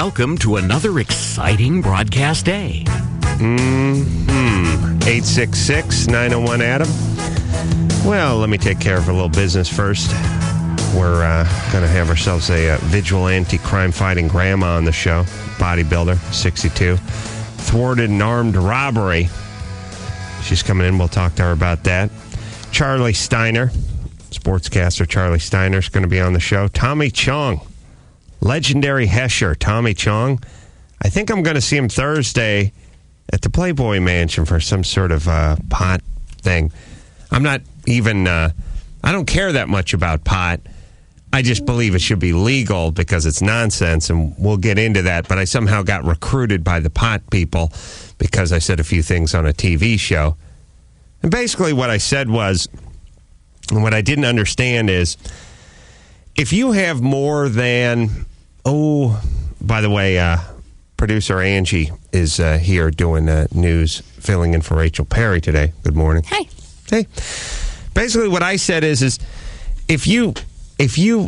Welcome to another exciting broadcast day. 866-901-ADAM. Well, let me take care of a little business first. We're going to have ourselves a vigilante crime-fighting grandma on the show. Bodybuilder, 62. Thwarted an armed robbery. She's coming in. We'll talk to her about that. Charley Steiner, sportscaster Charley Steiner, is going to be on the show. Tommy Chong, legendary Hesher, Tommy Chong. I think I'm going to see him Thursday at the Playboy Mansion for some sort of pot thing. I'm not even, I don't care that much about pot. I just believe it should be legal because it's nonsense, and we'll get into that. But I somehow got recruited by the pot people because I said a few things on a TV show. And basically what I said was, and what I didn't understand is, if you have more than, by the way, producer Angie is here doing news, filling in for Rachel Perry today. Good morning. Hey. Hey. Basically what I said is if you,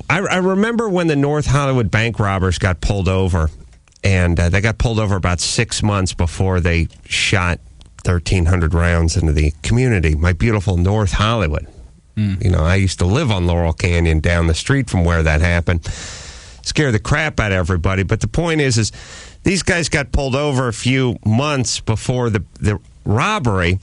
I remember when the North Hollywood bank robbers got pulled over, and they got pulled over about 6 months before they shot 1,300 rounds into the community, my beautiful North Hollywood. You know, I used to live on Laurel Canyon down the street from where that happened. Scared the crap out of everybody. But the point is these guys got pulled over a few months before the robbery,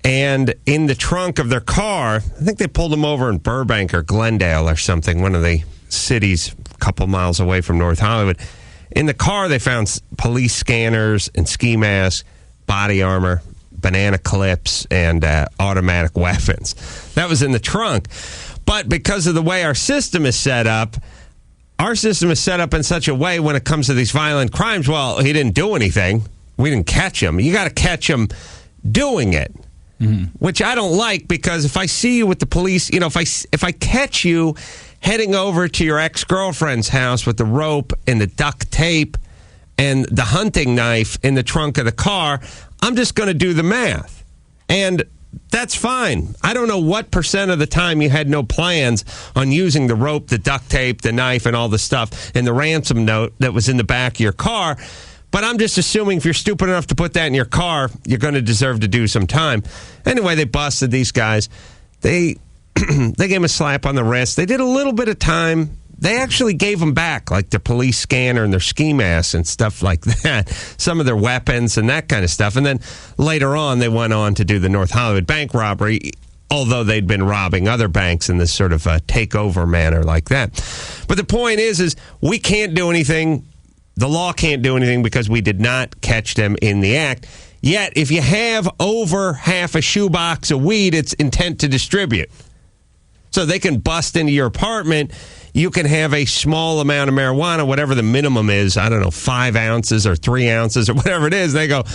and in the trunk of their car, I think they pulled them over in Burbank or Glendale or something, one of the cities a couple miles away from North Hollywood. In the car, they found police scanners and ski masks, body armor, banana clips, and automatic weapons. That was in the trunk. But because of the way our system is set up in such a way when it comes to these violent crimes, well, he didn't do anything. We didn't catch him. You got to catch him doing it, which I don't like, because if I see you with the police, you know, if I catch you heading over to your ex-girlfriend's house with the rope and the duct tape and the hunting knife in the trunk of the car, I'm just going to do the math. And that's fine. I don't know what percent of the time you had no plans on using the rope, the duct tape, the knife, and all the stuff, and the ransom note that was in the back of your car. But I'm just assuming if you're stupid enough to put that in your car, you're going to deserve to do some time. Anyway, they busted these guys. They gave him a slap on the wrist. They did a little bit of time. They actually gave them back, like their police scanner and their ski masks and stuff like that, some of their weapons and that kind of stuff. And then later on, they went on to do the North Hollywood bank robbery, although they'd been robbing other banks in this sort of takeover manner like that. But the point is we can't do anything. The law can't do anything because we did not catch them in the act. Yet, if you have over half a shoebox of weed, it's intent to distribute. So they can bust into your apartment. You can have a small amount of marijuana, whatever the minimum is, I don't know, 5 ounces or 3 ounces or whatever it is. They can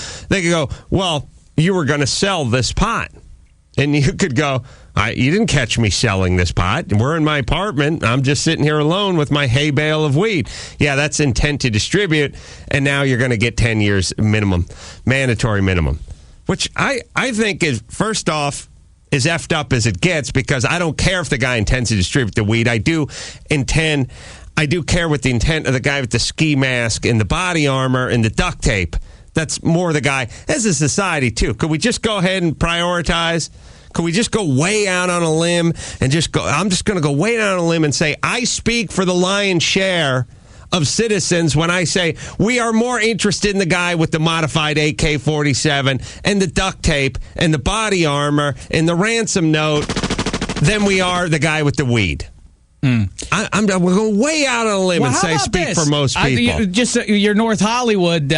go, well, you were going to sell this pot. And you could go, you didn't catch me selling this pot. We're in my apartment. I'm just sitting here alone with my hay bale of weed. Yeah, that's intent to distribute. And now you're going to get 10 years minimum, mandatory minimum, which I think is, first off, as effed up as it gets, because I don't care if the guy intends to distribute the weed. I do care with the intent of the guy with the ski mask and the body armor and the duct tape. That's more the guy. As a society, too. Could we just go ahead and prioritize? Could we just go way out on a limb and I'm just going to go way out on a limb and say, I speak for the lion's share of citizens when I say we are more interested in the guy with the modified AK-47 and the duct tape and the body armor and the ransom note than we are the guy with the weed. We're going way out on a limb and say speak for most people. Just your North Hollywood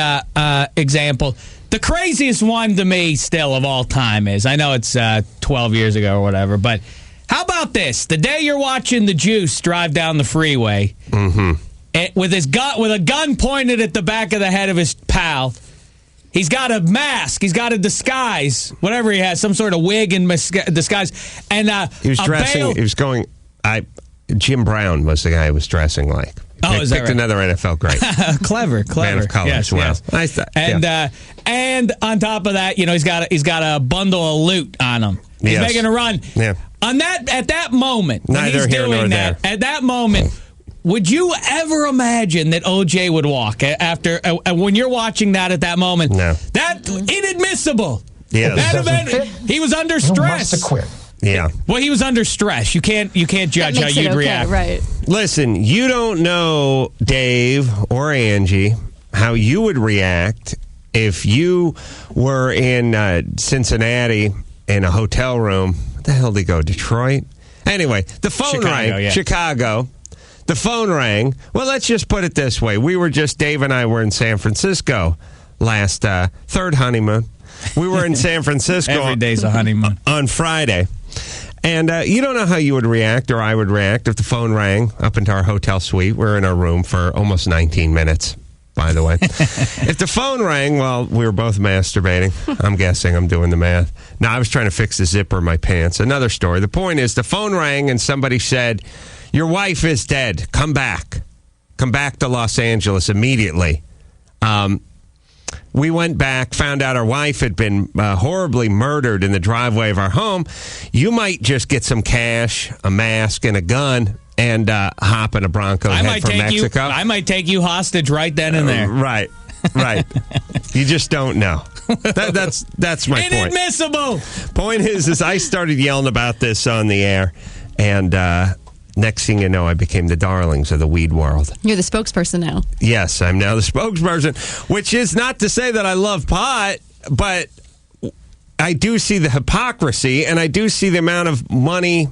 example. The craziest one to me still of all time is, I know it's 12 years ago or whatever, but how about this? The day you're watching the Juice drive down the freeway, with a gun pointed at the back of the head of his pal. He's got a mask. He's got a disguise. Whatever he has, some sort of wig and disguise. And he was dressing. He was going. Jim Brown was the guy who was dressing like. Is that picked right? Another NFL great. Clever. Man of color as well. Yes. And on top of that, he's got a bundle of loot on him. He's making a run. Yeah. At that moment, neither when he's here doing nor that, there. at that moment, would you ever imagine that OJ would walk after when you're watching that at that moment? No. That inadmissible. Yeah. That event, he was under stress. He wants to quit. Yeah. Well, he was under stress. You can't judge how you'd react. Right. Listen, you don't know, Dave or Angie, how you would react if you were in Cincinnati in a hotel room. What the hell did he go? Detroit? Anyway, the phone rang. Yeah. Chicago. The phone rang. Well, let's just put it this way. Dave and I were in San Francisco last third honeymoon. We were in San Francisco. Every day's a honeymoon. On Friday. And you don't know how you would react or I would react if the phone rang up into our hotel suite. We're in our room for almost 19 minutes, by the way. If the phone rang while we were both masturbating, I'm guessing I'm doing the math. No, I was trying to fix the zipper of my pants. Another story. The point is the phone rang and somebody said, your wife is dead. Come back. Come back to Los Angeles immediately. We went back, found out our wife had been horribly murdered in the driveway of our home. You might just get some cash, a mask, and a gun and hop in a Bronco and head for Mexico. I might take you hostage right then and there. Right. You just don't know. That's my point. Inadmissible. Point is I started yelling about this on the air, and next thing you know, I became the darlings of the weed world. You're the spokesperson now. Yes, I'm now the spokesperson, which is not to say that I love pot, but I do see the hypocrisy, and I do see the amount of money,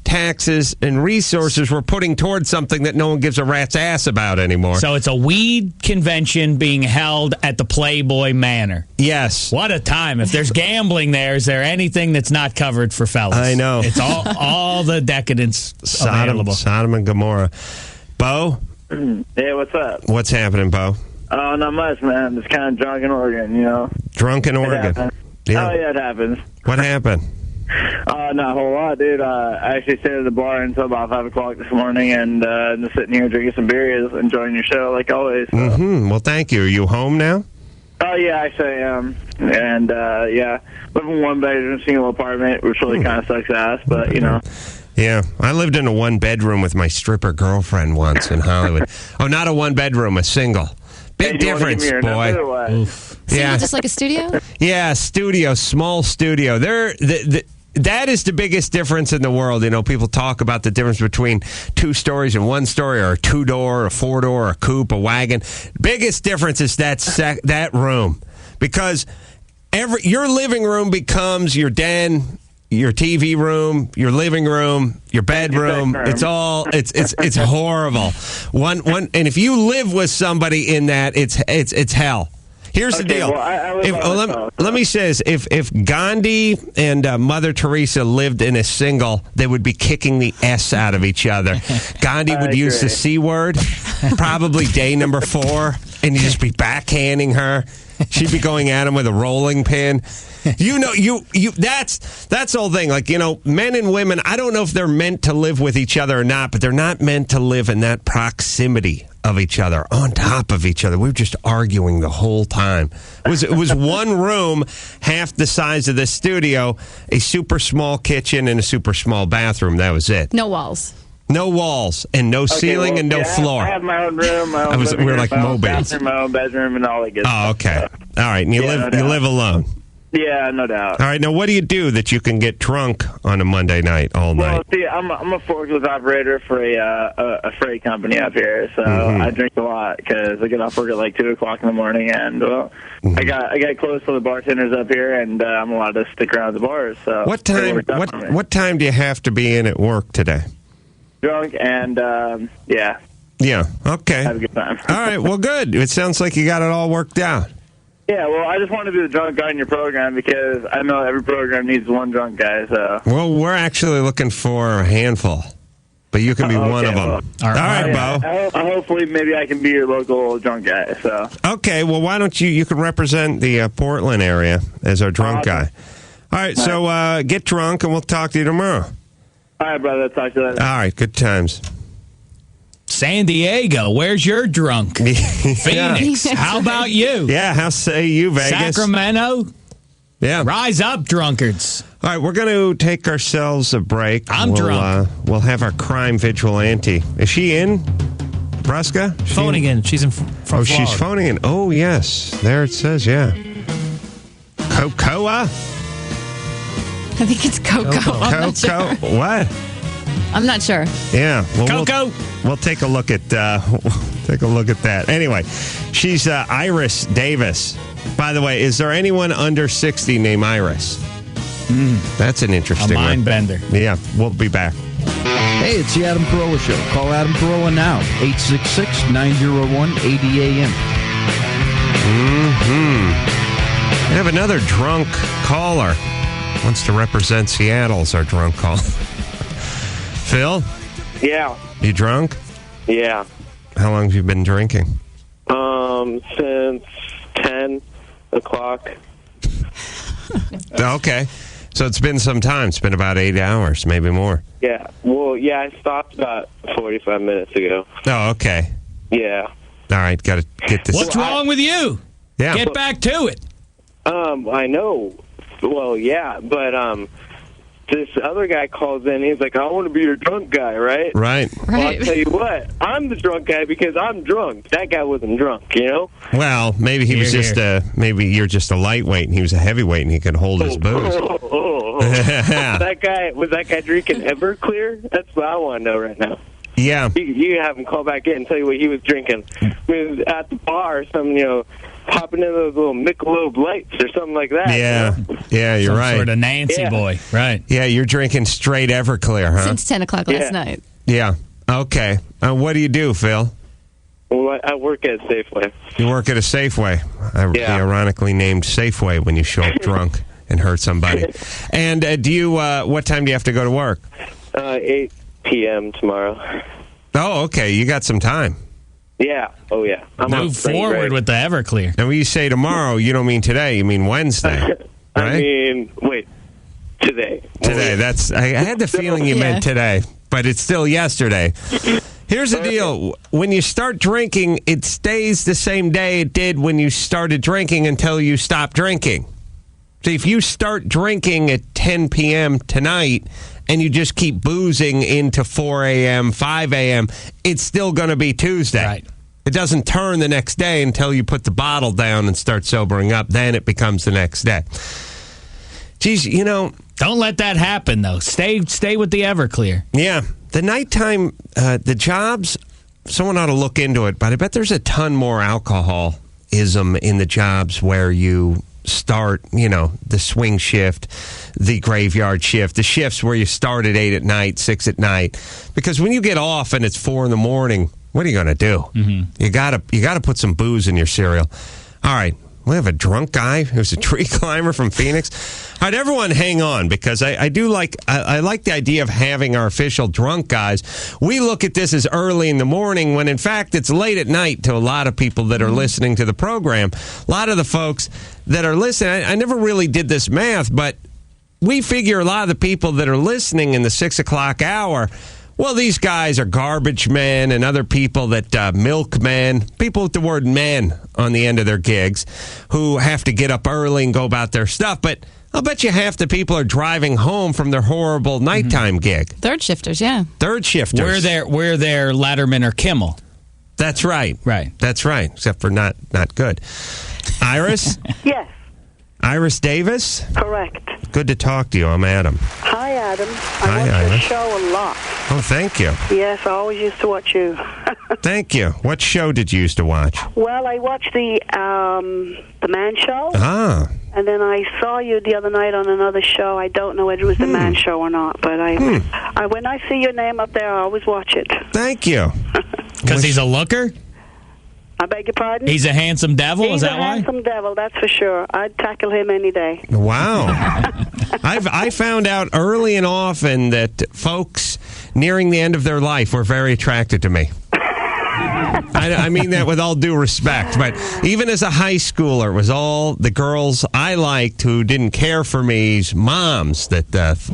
taxes, and resources we're putting towards something that no one gives a rat's ass about anymore. So it's a weed convention being held at the Playboy Manor. Yes. What a time. If there's gambling there, is there anything that's not covered for fellas? I know. It's all the decadence available. Sodom and Gomorrah. Bo? Hey, what's up? What's happening, Bo? Oh, not much, man. Just kind of drunk in Oregon, you know? Drunk in Oregon? Yeah. Oh, yeah, it happens. What happened? Not a whole lot, dude. I actually stayed at the bar until about 5 o'clock this morning and just sitting here drinking some beers, enjoying your show like always. So. Mm-hmm. Well, thank you. Are you home now? Oh, yeah, actually I am. And, yeah, live in one bedroom, single apartment, which really kind of sucks ass, but, you know. Yeah, I lived in a one-bedroom with my stripper girlfriend once in Hollywood. Oh, not a one-bedroom, a single. Big difference, boy. Yeah, just like a studio? Yeah, studio, small studio. That is the biggest difference in the world. You know, people talk about the difference between 2 stories and 1 story, or a 2-door, a 4-door, a coupe, a wagon. Biggest difference is that room, because your living room becomes your den, your TV room, your living room, your bedroom. It's all it's horrible. One and if you live with somebody in that, it's hell. Here's the deal. Well, let me say this. If Gandhi and Mother Teresa lived in a single, they would be kicking the S out of each other. Gandhi would use the C word, probably day number 4, and you'd just be backhanding her. She'd be going at him with a rolling pin. You know, that's the whole thing. Like, you know, men and women, I don't know if they're meant to live with each other or not, but they're not meant to live in that proximity of each other, on top of each other. We were just arguing the whole time. It was one room, half the size of the studio, a super small kitchen, and a super small bathroom. That was it. No walls. No walls, and no ceiling, and no floor. I have my own room, my own living room, like my own mobiles. bathroom, my own bedroom, and all that good stuff. Oh, okay. All right, and you live alone. Yeah, no doubt. All right, now what do you do that you can get drunk on a Monday night all night? Well, see, I'm a forklift operator for a freight company up here, so I drink a lot because I get off work at like 2 o'clock in the morning, and I got close to the bartenders up here, and I'm allowed to stick around at the bars. So what time do you have to be in at work today? Drunk and yeah. Yeah. Okay. Have a good time. All right. Well, good. It sounds like you got it all worked out. Yeah, well, I just want to be the drunk guy in your program because I know every program needs one drunk guy. So. Well, we're actually looking for a handful, but you can be one of them. Well, all right, Bo. Hopefully, maybe I can be your local drunk guy. So. Okay, well, why don't you can represent the Portland area as our drunk guy. All right, so get drunk, and we'll talk to you tomorrow. All right, brother. Talk to you later. All right, good times. San Diego, where's your drunk? Phoenix, how about you? Yeah, how say you, Vegas? Sacramento? Yeah. Rise up, drunkards. All right, we're going to take ourselves a break. I'm drunk. We'll have our crime vigilante. Is she in? Nebraska? Phoning in. She's from Florida. She's phoning in. Oh, yes. There it says, yeah. Cocoa? I think it's Coco. I'm not sure. What? I'm not sure. Yeah. Well, Coco. We'll take a look at that. Anyway, she's Iris Davis. By the way, is there anyone under 60 named Iris? That's an interesting A mind one. bender. Yeah, we'll be back. Hey, it's the Adam Carolla Show. Call Adam Carolla now, 866-901-80AM. We have another drunk caller. Wants to represent Seattle as our drunk caller. Phil? Yeah. You drunk? Yeah. How long have you been drinking? Since 10 o'clock. Okay. So it's been some time. It's been about 8 hours, maybe more. Yeah. Well, yeah, I stopped about 45 minutes ago. Oh, okay. Yeah. All right, got to get this. What's wrong with you? Yeah. Get back to it. I know. Well, yeah, but this other guy calls in. He's like, I want to be your drunk guy, right? Right. Well, I'll tell you what. I'm the drunk guy because I'm drunk. That guy wasn't drunk, you know? Well, maybe he was just maybe you're just a lightweight and he was a heavyweight and he could hold his booze. That guy, was that guy drinking Everclear? That's what I want to know right now. Yeah. You have him call back in and tell you what he was drinking. He was at the bar or something, popping in those little Michelob Lights or something like that. Yeah. You know? Yeah, you're right. Sort of Nancy boy. Right. Yeah, you're drinking straight Everclear, huh? Since 10 o'clock last night. Yeah. Okay. What do you do, Phil? Well, I work at Safeway. You work at a Safeway. The ironically named Safeway when you show up drunk and hurt somebody. And do you? What time do you have to go to work? 8 p.m. tomorrow. Oh, okay. You got some time. Yeah. Oh, yeah. Move forward with the Everclear. And when you say tomorrow, you don't mean today. You mean Wednesday, right? I mean, wait. Today. Today. That's. I had the feeling you meant today, but it's still yesterday. Here's the deal. When you start drinking, it stays the same day it did when you started drinking until you stop drinking. So if you start drinking at 10 p.m. tonight and you just keep boozing into 4 a.m., 5 a.m., it's still going to be Tuesday. Right. It doesn't turn the next day until you put the bottle down and start sobering up. Then it becomes the next day. Geez, Don't let that happen, though. Stay with the Everclear. Yeah. The nighttime, the jobs, someone ought to look into it, but I bet there's a ton more alcoholism in the jobs where you start, the swing shift, the graveyard shift, the shifts where you start at 8 at night, 6 at night. Because when you get off and it's 4 in the morning, what are you going to do? Mm-hmm. You gotta put some booze in your cereal. All right. We have a drunk guy who's a tree climber from Phoenix. All right, everyone hang on, because I like the idea of having our official drunk guys. We look at this as early in the morning when, in fact, it's late at night to a lot of people that are listening to the program. A lot of the folks that are listening, I never really did this math, but we figure a lot of the people that are listening in the 6 o'clock hour, well, these guys are garbage men and other people that milkmen, people with the word men on the end of their gigs, who have to get up early and go about their stuff. But I'll bet you half the people are driving home from their horrible nighttime gig. Third shifters, yeah. Third shifters. We're their Letterman or Kimmel. That's right. Right. That's right, except for not good. Iris? Yes. Iris Davis? Correct. Good to talk to you. I'm Adam. Hi, Adam. Hi, I watch Iris. your show a lot. Oh, thank you. Yes, I always used to watch you. Thank you. What show did you used to watch? Well, I watched the Man Show. Ah. And then I saw you the other night on another show. I don't know whether it was the Man Show or not, but I when I see your name up there, I always watch it. Thank you. Because he's a looker? I beg your pardon? He's a handsome devil, He's is that a why? handsome devil, that's for sure. I'd tackle him any day. Wow. I found out early and often that folks nearing the end of their life were very attracted to me. I mean that with all due respect, but even as a high schooler, it was all the girls I liked who didn't care for me's moms that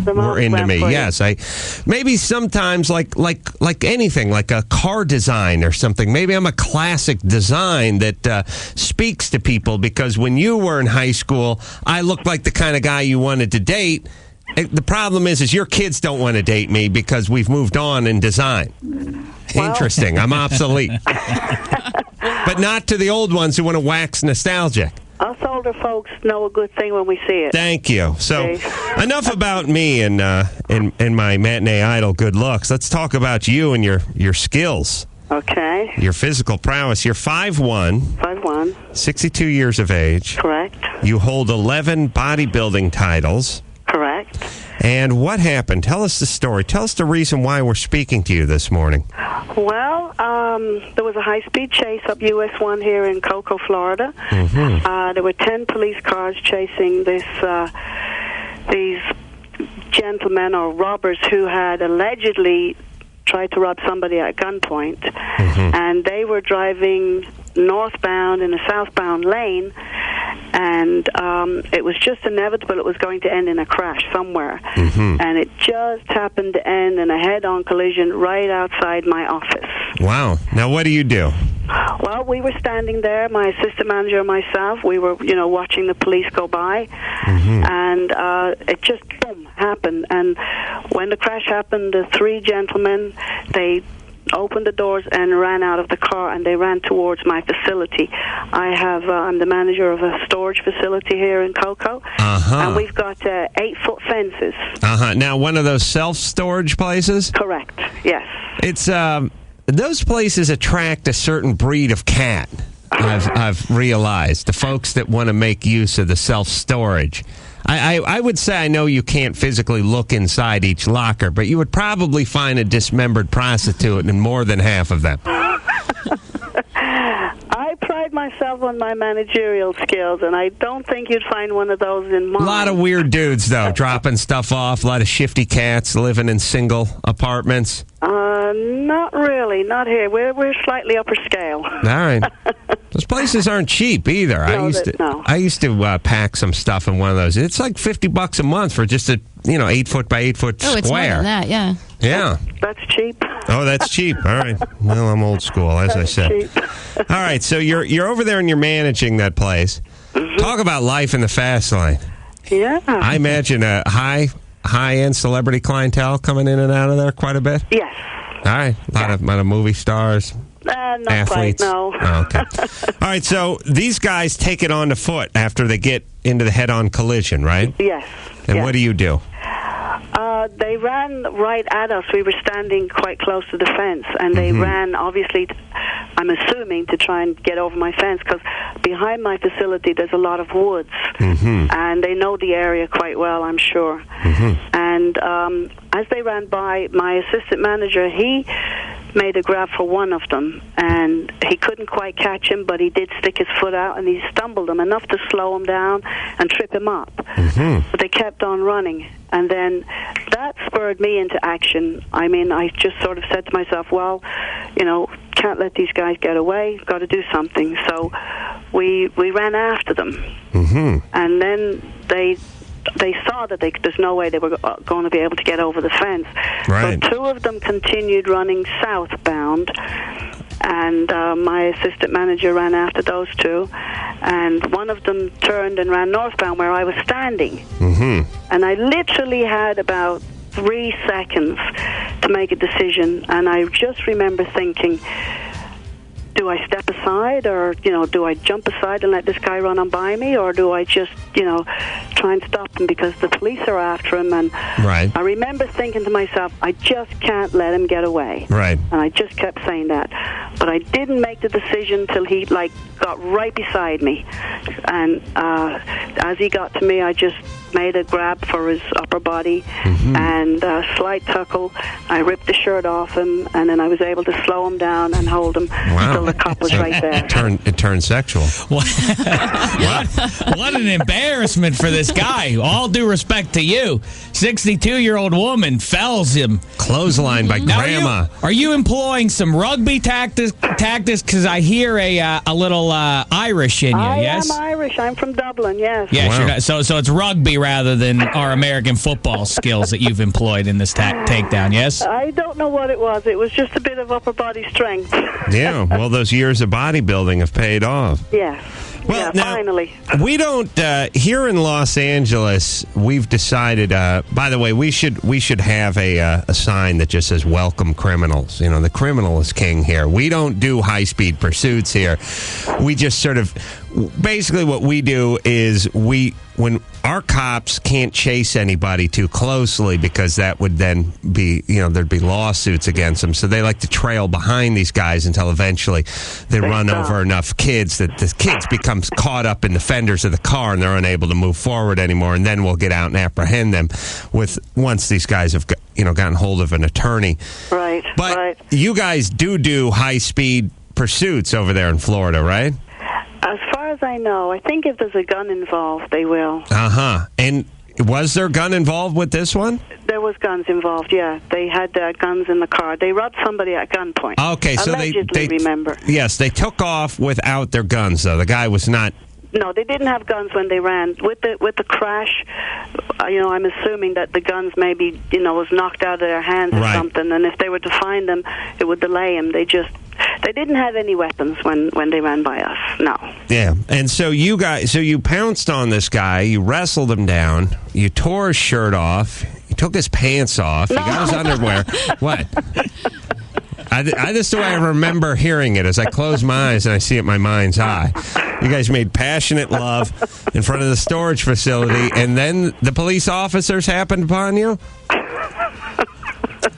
were into me. Yes, maybe sometimes like anything, like a car design or something. Maybe I'm a classic design that speaks to people, because when you were in high school, I looked like the kind of guy you wanted to date. The problem is your kids don't want to date me because we've moved on in design. Interesting. I'm obsolete. But not to the old ones who want to wax nostalgic. Us older folks know a good thing when we see it. Thank you. So, enough about me and my matinee idol good looks. Let's talk about you and your skills. Okay. Your physical prowess. You're 5'1". 5'1". 62 years of age. Correct. You hold 11 bodybuilding titles. Correct. And what happened? Tell us the story. Tell us the reason why we're speaking to you this morning. Well, there was a high-speed chase up US 1 here in Cocoa, Florida. There were 10 police cars chasing these gentlemen or robbers who had allegedly tried to rob somebody at gunpoint. And they were driving northbound in a southbound lane, and it was just inevitable it was going to end in a crash somewhere. And it just happened to end in a head-on collision right outside my office. Wow. Now, what do you do? Well, we were standing there, my assistant manager and myself. We were, watching the police go by, and it just, boom, happened. And when the crash happened, the 3 gentlemen, they opened the doors and ran out of the car, and they ran towards my facility. I'm the manager of a storage facility here in Cocoa, and we've got 8-foot fences. Now, one of those self-storage places? Correct, yes. It's, those places attract a certain breed of cat, I've realized, the folks that want to make use of the self-storage. I would say I know you can't physically look inside each locker, but you would probably find a dismembered prostitute in more than half of them. I pride myself on my managerial skills, and I don't think you'd find one of those in mine. A lot of weird dudes, though, dropping stuff off. A lot of shifty cats living in single apartments. Not really. Not here. We're slightly upper scale. All right. Those places aren't cheap either. No, I used to pack some stuff in one of those. It's like $50 a month for just a 8-foot by 8-foot square. Oh, it's more than that, yeah. Yeah. That's cheap. Oh, that's cheap. All right. Well, I'm old school, as I said. Cheap. All right. So you're over there and you're managing that place. Talk about life in the fast lane. Yeah. I imagine a high-end celebrity clientele coming in and out of there quite a bit. Yes. All right. A lot of movie stars. Not athletes. quite, no. Oh, okay. All right, so these guys take it on to foot after they get into the head-on collision, right? Yes. And what do you do? They ran right at us. We were standing quite close to the fence, and they ran, obviously, I'm assuming, to try and get over my fence, because behind my facility there's a lot of woods, and they know the area quite well, I'm sure. And as they ran by, my assistant manager, he made a grab for one of them, and he couldn't quite catch him, but he did stick his foot out, and he stumbled him enough to slow him down and trip him up. But they kept on running, and then that spurred me into action. I mean, I just sort of said to myself, well, can't let these guys get away, got to do something. So we ran after them, and then they saw that there's no way they were going to be able to get over the fence. Right. So 2 of them continued running southbound, and my assistant manager ran after those 2, and one of them turned and ran northbound where I was standing. And I literally had about 3 seconds to make a decision, and I just remember thinking, do I step aside, or do I jump aside and let this guy run on by me, or do I just try and stop him because the police are after him? And I remember thinking to myself, I just can't let him get away. Right. And I just kept saying that, but I didn't make the decision till he got right beside me, and as he got to me, I just made a grab for his upper body and a slight tuckle. I ripped the shirt off him, and then I was able to slow him down and hold him until the cop was right there. It turned sexual. What an embarrassment for this guy. All due respect to you. 62-year-old woman fells him. Clothesline by grandma. Are you employing some rugby tactics? Because I hear a little Irish in you, yes? I am Irish. I'm from Dublin, yes. Yeah, so it's rugby rather than our American football skills that you've employed in this takedown, yes? I don't know what it was. It was just a bit of upper body strength. Yeah, well, those years of bodybuilding have paid off. Yes. Well, now, finally. We don't here in Los Angeles. We've decided. By the way, we should have a sign that just says "Welcome criminals." You know, the criminal is king here. We don't do high-speed pursuits here. We just sort of basically what we do is when our cops can't chase anybody too closely because that would then be, there'd be lawsuits against them. So they like to trail behind these guys until eventually they run over enough kids that the kids become caught up in the fenders of the car and they're unable to move forward anymore. And then we'll get out and apprehend them once these guys have, gotten hold of an attorney. Right. But you guys do high-speed pursuits over there in Florida, right? As far as I know, I think if there's a gun involved, they will. Uh-huh. And was there a gun involved with this one? There was guns involved, yeah. They had guns in the car. They robbed somebody at gunpoint. Okay, so allegedly, remember. Yes, they took off without their guns, though. The guy was not... No, they didn't have guns when they ran. With the crash, I'm assuming that the guns maybe, was knocked out of their hands or something. And if they were to find them, it would delay them. They didn't have any weapons when they ran by us. No. Yeah, and so you pounced on this guy. You wrestled him down. You tore his shirt off. You took his pants off. You got his underwear. What? That's the way I remember hearing it as I close my eyes and I see it in my mind's eye. You guys made passionate love in front of the storage facility, and then the police officers happened upon you?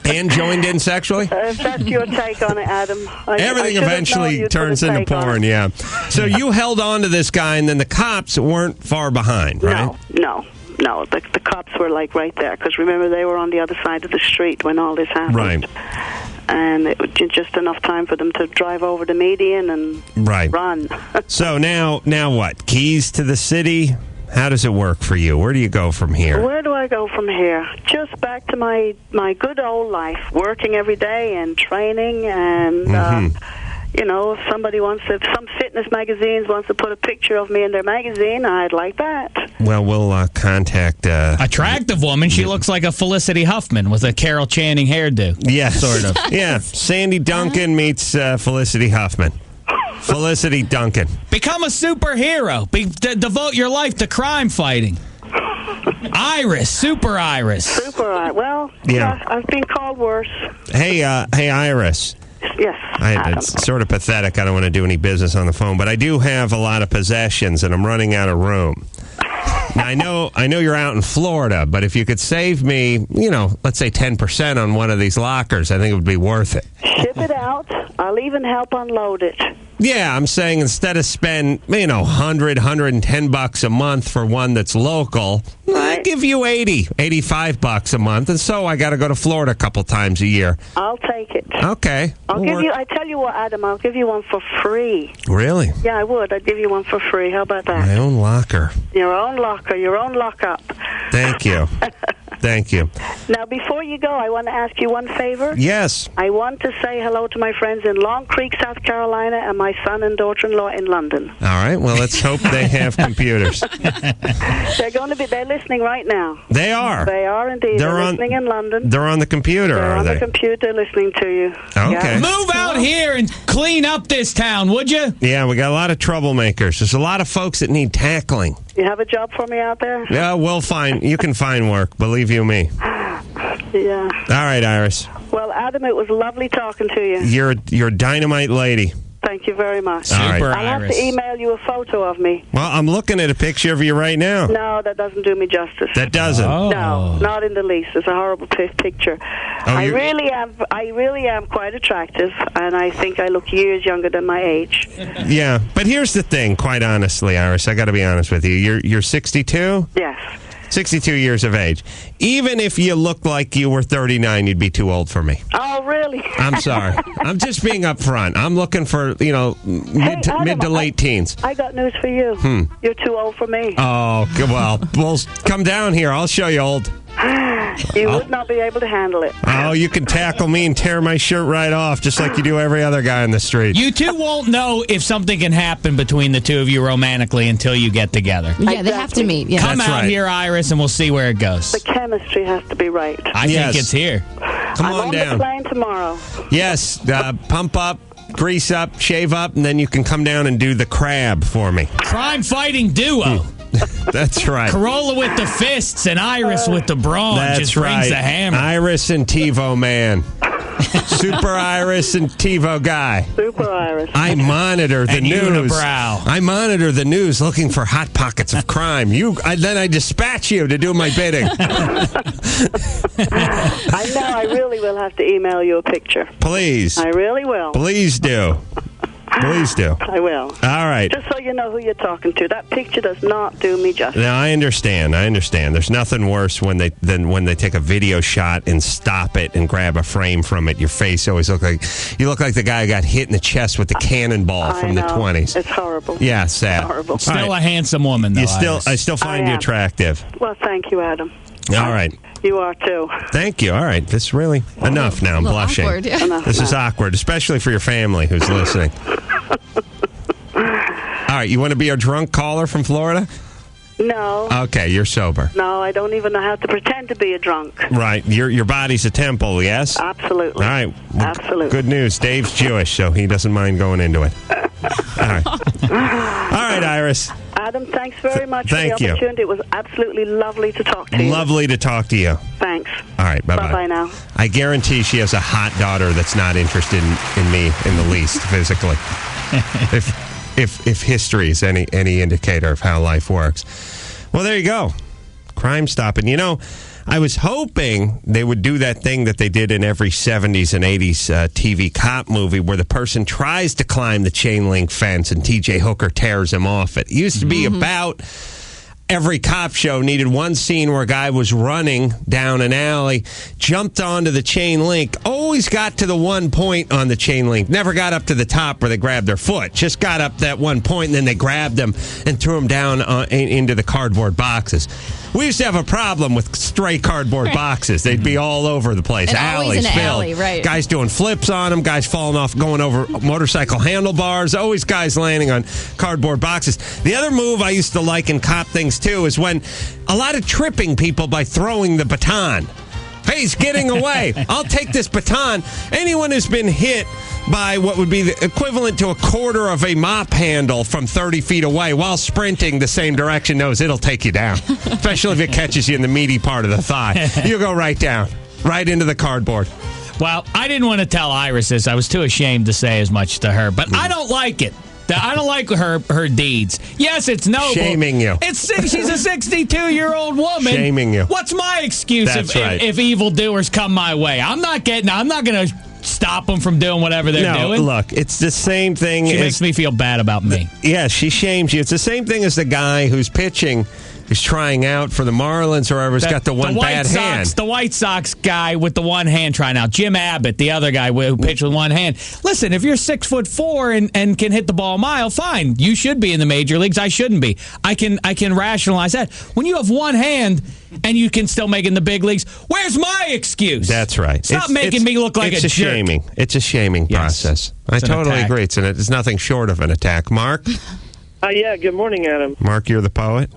And joined in sexually? If that's your take on it, Adam. Everything eventually turns into porn, yeah. So you held on to this guy, and then the cops weren't far behind, right? No. The cops were, right there. Because remember, they were on the other side of the street when all this happened. Right. And it was just enough time for them to drive over the median and run. So now what? Keys to the city? How does it work for you? Where do you go from here? Where do I go from here? Just back to my good old life, working every day and training and... if some fitness magazines wants to put a picture of me in their magazine, I'd like that. Well, we'll contact... attractive woman. She looks like a Felicity Huffman with a Carol Channing hairdo. Yeah, sort of. Yeah, Sandy Duncan meets Felicity Huffman. Felicity Duncan. Become a superhero. Devote your life to crime fighting. Iris. Super Iris. Well, yeah. I've been called worse. Hey, Iris. Yes. It's sort of pathetic. I don't want to do any business on the phone, but I do have a lot of possessions, and I'm running out of room. Now, I know you're out in Florida, but if you could save me, let's say 10% on one of these lockers, I think it would be worth it. Ship it out. I'll even help unload it. Yeah, I'm saying instead of spend, $110 a month for one that's local, I give you $85 a month, and so I got to go to Florida a couple times a year. I'll take it. Okay. I tell you what, Adam, I'll give you one for free. Really? Yeah, I would. I'd give you one for free. How about that? My own locker. Your own locker, your own lockup. Thank you. Thank you. Now, before you go, I want to ask you one favor. Yes. I want to say hello to my friends in Long Creek, South Carolina, and my son and daughter-in-law in London. All right. Well, let's hope they have computers. They're listening right now. They are. They are indeed. They're listening in London. They're on the computer, They're are on they? the computer listening to you. Okay. Yeah. Move out here and clean up this town, would you? Yeah, we got a lot of troublemakers. There's a lot of folks that need tackling. You have a job for me out there? Yeah, you can find work, believe you me. Yeah. All right, Iris. Well, Adam, it was lovely talking to you. You're a dynamite lady. Thank you very much. Super I'll Iris. have to email you a photo of me. Well, I'm looking at a picture of you right now. No, that doesn't do me justice. That doesn't? Oh. No, not in the least. It's a horrible picture. I really am quite attractive, and I think I look years younger than my age. Yeah, but here's the thing, quite honestly, Iris, I got to be honest with you. You're 62? Yes. 62 years of age. Even if you looked like you were 39, you'd be too old for me. Oh, really? I'm sorry. I'm just being upfront. I'm looking for, mid to late teens. I got news for you. You're too old for me. Oh, well, come down here. I'll show you old. You would not be able to handle it. Oh, you can tackle me and tear my shirt right off, just like you do every other guy in the street. You two won't know if something can happen between the two of you romantically until you get together. Yeah, they have to meet. Yeah. Come That's out right. here, Iris, and we'll see where it goes. The chemistry has to be right. I think it's here. Come I'm on down. the plane tomorrow. Yes, pump up. grease up, shave up, and then you can come down and do the crab for me. Crime-fighting duo. That's right. Carolla with the fists and Iris with the brawn. That's just right. brings the hammer. Iris and TiVo man. Super Iris and TiVo guy. Super Iris. I monitor the And news. unibrow. I monitor the news looking for hot pockets of crime. Then I dispatch you to do my bidding. I know. I really will have to email you a picture. Please. I really will. Please do. Please do. I will. All right. Just so you know who you're talking to. That picture does not do me justice. Now, I understand. There's nothing worse than when they take a video shot and stop it and grab a frame from it. Your face always look like the guy who got hit in the chest with the cannonball from the 20s. It's horrible. Yeah, sad. Horrible. Still a handsome woman, though. I still find you attractive. Well, thank you, Adam. All right. You are too. Thank you. All right. This is really enough now. I'm blushing. Awkward, yeah. This is awkward, especially for your family who's listening. All right. You want to be our drunk caller from Florida? No. Okay. You're sober. No, I don't even know how to pretend to be a drunk. Right. Your body's a temple, yes? Absolutely. All right. Absolutely. Good news. Dave's Jewish, so he doesn't mind going into it. All right. All right, Iris. Adam, thanks very much Thank for the you. opportunity. It was absolutely lovely to talk to you. Lovely to talk to you. Thanks. All right. Bye-bye. Bye-bye now. I guarantee she has a hot daughter that's not interested in me in the least physically. If history is any indicator of how life works. Well, there you go. Crime stopping. You know, I was hoping they would do that thing that they did in every 70s and 80s TV cop movie where the person tries to climb the chain link fence and TJ Hooker tears him off it. It used to be about every cop show needed one scene where a guy was running down an alley, jumped onto the chain link, always got to the one point on the chain link, never got up to the top where they grabbed their foot, just got up that one point and then they grabbed him and threw him down into the cardboard boxes. We used to have a problem with stray cardboard boxes. They'd be all over the place. And always Alleys in an filled. alley, right. Guys doing flips on them, guys falling off, going over motorcycle handlebars, always guys landing on cardboard boxes. The other move I used to like in cop things, too, is when a lot of tripping people by throwing the baton. Hey, he's getting away. I'll take this baton. Anyone who's been hit by what would be the equivalent to a quarter of a mop handle from 30 feet away while sprinting the same direction knows it'll take you down, especially if it catches you in the meaty part of the thigh. You go right down, right into the cardboard. Well, I didn't want to tell Iris this. I was too ashamed to say as much to her, but I don't like it. I don't like her deeds. Yes, it's noble. Shaming you. She's a 62-year-old woman. Shaming you. What's my excuse if evildoers come my way? I'm not going to stop them from doing whatever they're doing. Look, it's the same thing. She makes me feel bad about me. Yeah, she shames you. It's the same thing as the guy who's pitching, who's trying out for the Marlins or whoever's got the one bad hand. The White Sox guy with the one hand trying out. Jim Abbott, the other guy who pitched with one hand. Listen, if you're 6'4" and can hit the ball a mile, fine. You should be in the major leagues. I shouldn't be. I can rationalize that. When you have one hand and you can still make it in the big leagues, where's my excuse? That's right. Stop making me look like a jerk. Shaming. It's a shaming process. I totally agree. It's nothing short of an attack. Mark? Yeah, good morning, Adam. Mark, you're the poet?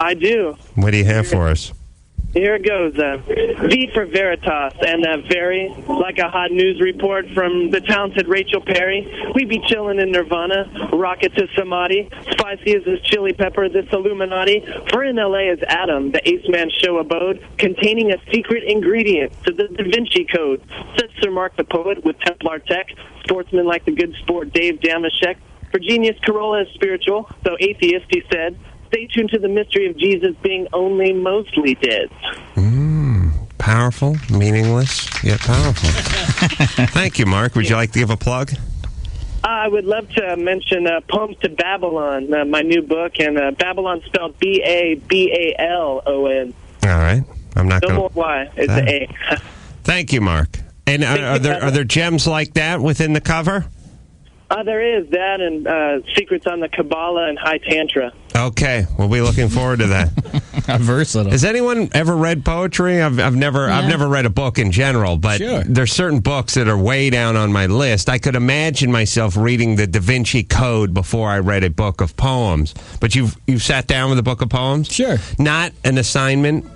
I do. What do you have for us? Here it goes. V for Veritas, and very like a hot news report from the talented Rachel Perry. We be chilling in Nirvana, rocket to Samadhi, spicy as this chili pepper, this Illuminati. For in L.A. is Adam, the Ace Man show abode, containing a secret ingredient to the Da Vinci Code. Says Sir Mark the poet with Templar tech, sportsman like the good sport Dave Damashek. For genius, Carolla is spiritual, though atheist, he said. Stay tuned to the mystery of Jesus being only mostly dead. Powerful, meaningless, yet powerful. Thank you, Mark. Would you like to give a plug? I would love to mention Poems to Babylon, my new book, and Babylon spelled Babylon. All right. I'm not going to... No more Y. It's an A. Thank you, Mark. And are there gems like that within the cover? There is that, and Secrets on the Kabbalah and High Tantra. Okay, we'll be looking forward to that. Versatile. Has anyone ever read poetry? I've never read a book in general, but there's certain books that are way down on my list. I could imagine myself reading the Da Vinci Code before I read a book of poems. But you've sat down with a book of poems? Sure. Not an assignment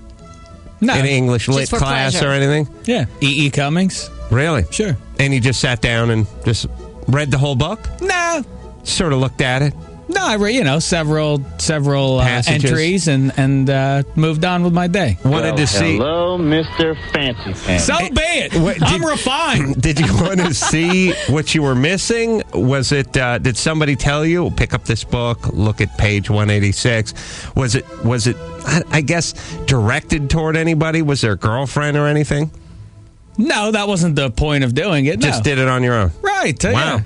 No, in English lit class pleasure. or anything? Yeah. E.E. Cummings? Really? Sure. And you just sat down and just Read the whole book? No. Sort of looked at it. No, I read, several Passages. entries and moved on with my day. Wanted to see. Hello, Mr. Fancy Pants. So be it. I'm refined. Did you want to see what you were missing? Was it? Did somebody tell you? Pick up this book. Look at page 186. Was it? I guess directed toward anybody? Was there a girlfriend or anything? No, that wasn't the point of doing it. Just did it on your own. Right. Wow. Yeah.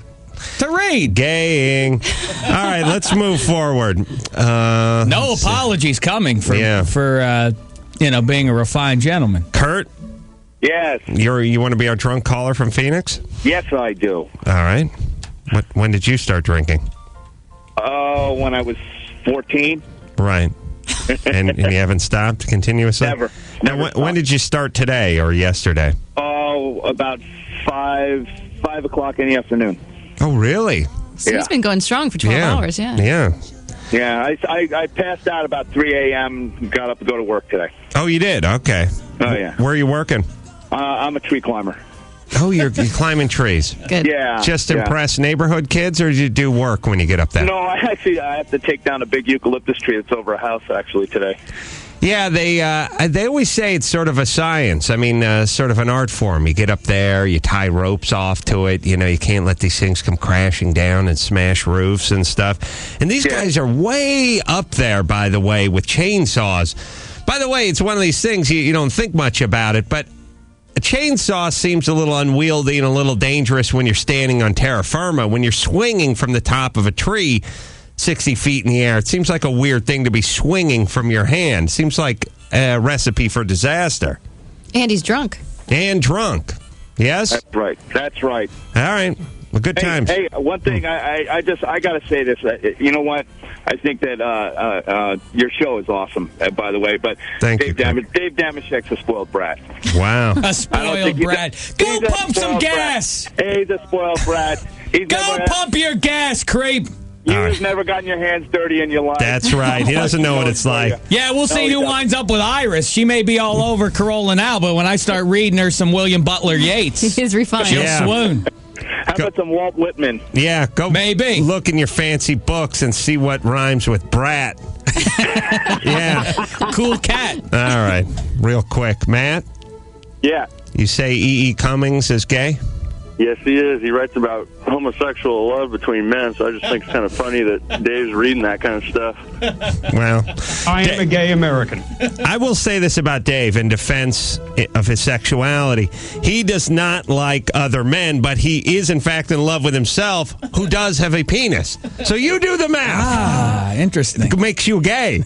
To read. Gaying. All right, let's move forward. No apologies coming for being a refined gentleman. Kurt, Yes. you want to be our drunk caller from Phoenix? Yes, I do. All right. When did you start drinking? When I was 14. Right. and you haven't stopped continuously? Never. Now, when did you start today or yesterday? About 5 o'clock in the afternoon. Oh, really? So he's been going strong for 12 hours, Yeah. Yeah, I passed out about 3 a.m., got up to go to work today. Oh, you did? Okay. Oh, yeah. Where are you working? I'm a tree climber. Oh, you're climbing trees. Good. Yeah. Just impress neighborhood kids, or do you do work when you get up there? No, I have to take down a big eucalyptus tree that's over a house, actually, today. Yeah, they always say it's sort of a science. I mean, sort of an art form. You get up there, you tie ropes off to it. You know, you can't let these things come crashing down and smash roofs and stuff. And these guys are way up there, by the way, with chainsaws. By the way, it's one of these things you don't think much about it, but a chainsaw seems a little unwieldy and a little dangerous when you're standing on terra firma. When you're swinging from the top of a tree 60 feet in the air, it seems like a weird thing to be swinging from your hand. Seems like a recipe for disaster. And he's drunk. And drunk. Yes? That's right. All right. Well, good times. Hey, one thing, I got to say this. You know what? I think that your show is awesome, by the way. But Thank Dave Damashek's a spoiled brat. Wow. A spoiled brat. Go pump some gas. He's a spoiled brat. Go pump your gas, creep. You've never gotten your hands dirty in your life. That's right. He doesn't know what it's like. Yeah, we'll see who winds up with Iris. She may be all over Carolla now, but when I start reading her some William Butler Yeats, He's refined. she'll swoon. How about some Walt Whitman? Yeah, go Maybe. look in your fancy books and see what rhymes with brat. Yeah. Cool cat. All right. Real quick. Matt, Yeah. you say E.E. Cummings is gay? Yes, he is. He writes about homosexual love between men, so I just think it's kind of funny that Dave's reading that kind of stuff. Well, I am a gay American. I will say this about Dave in defense of his sexuality. He does not like other men, but he is, in fact, in love with himself, who does have a penis. So you do the math. Ah, interesting. It makes you gay.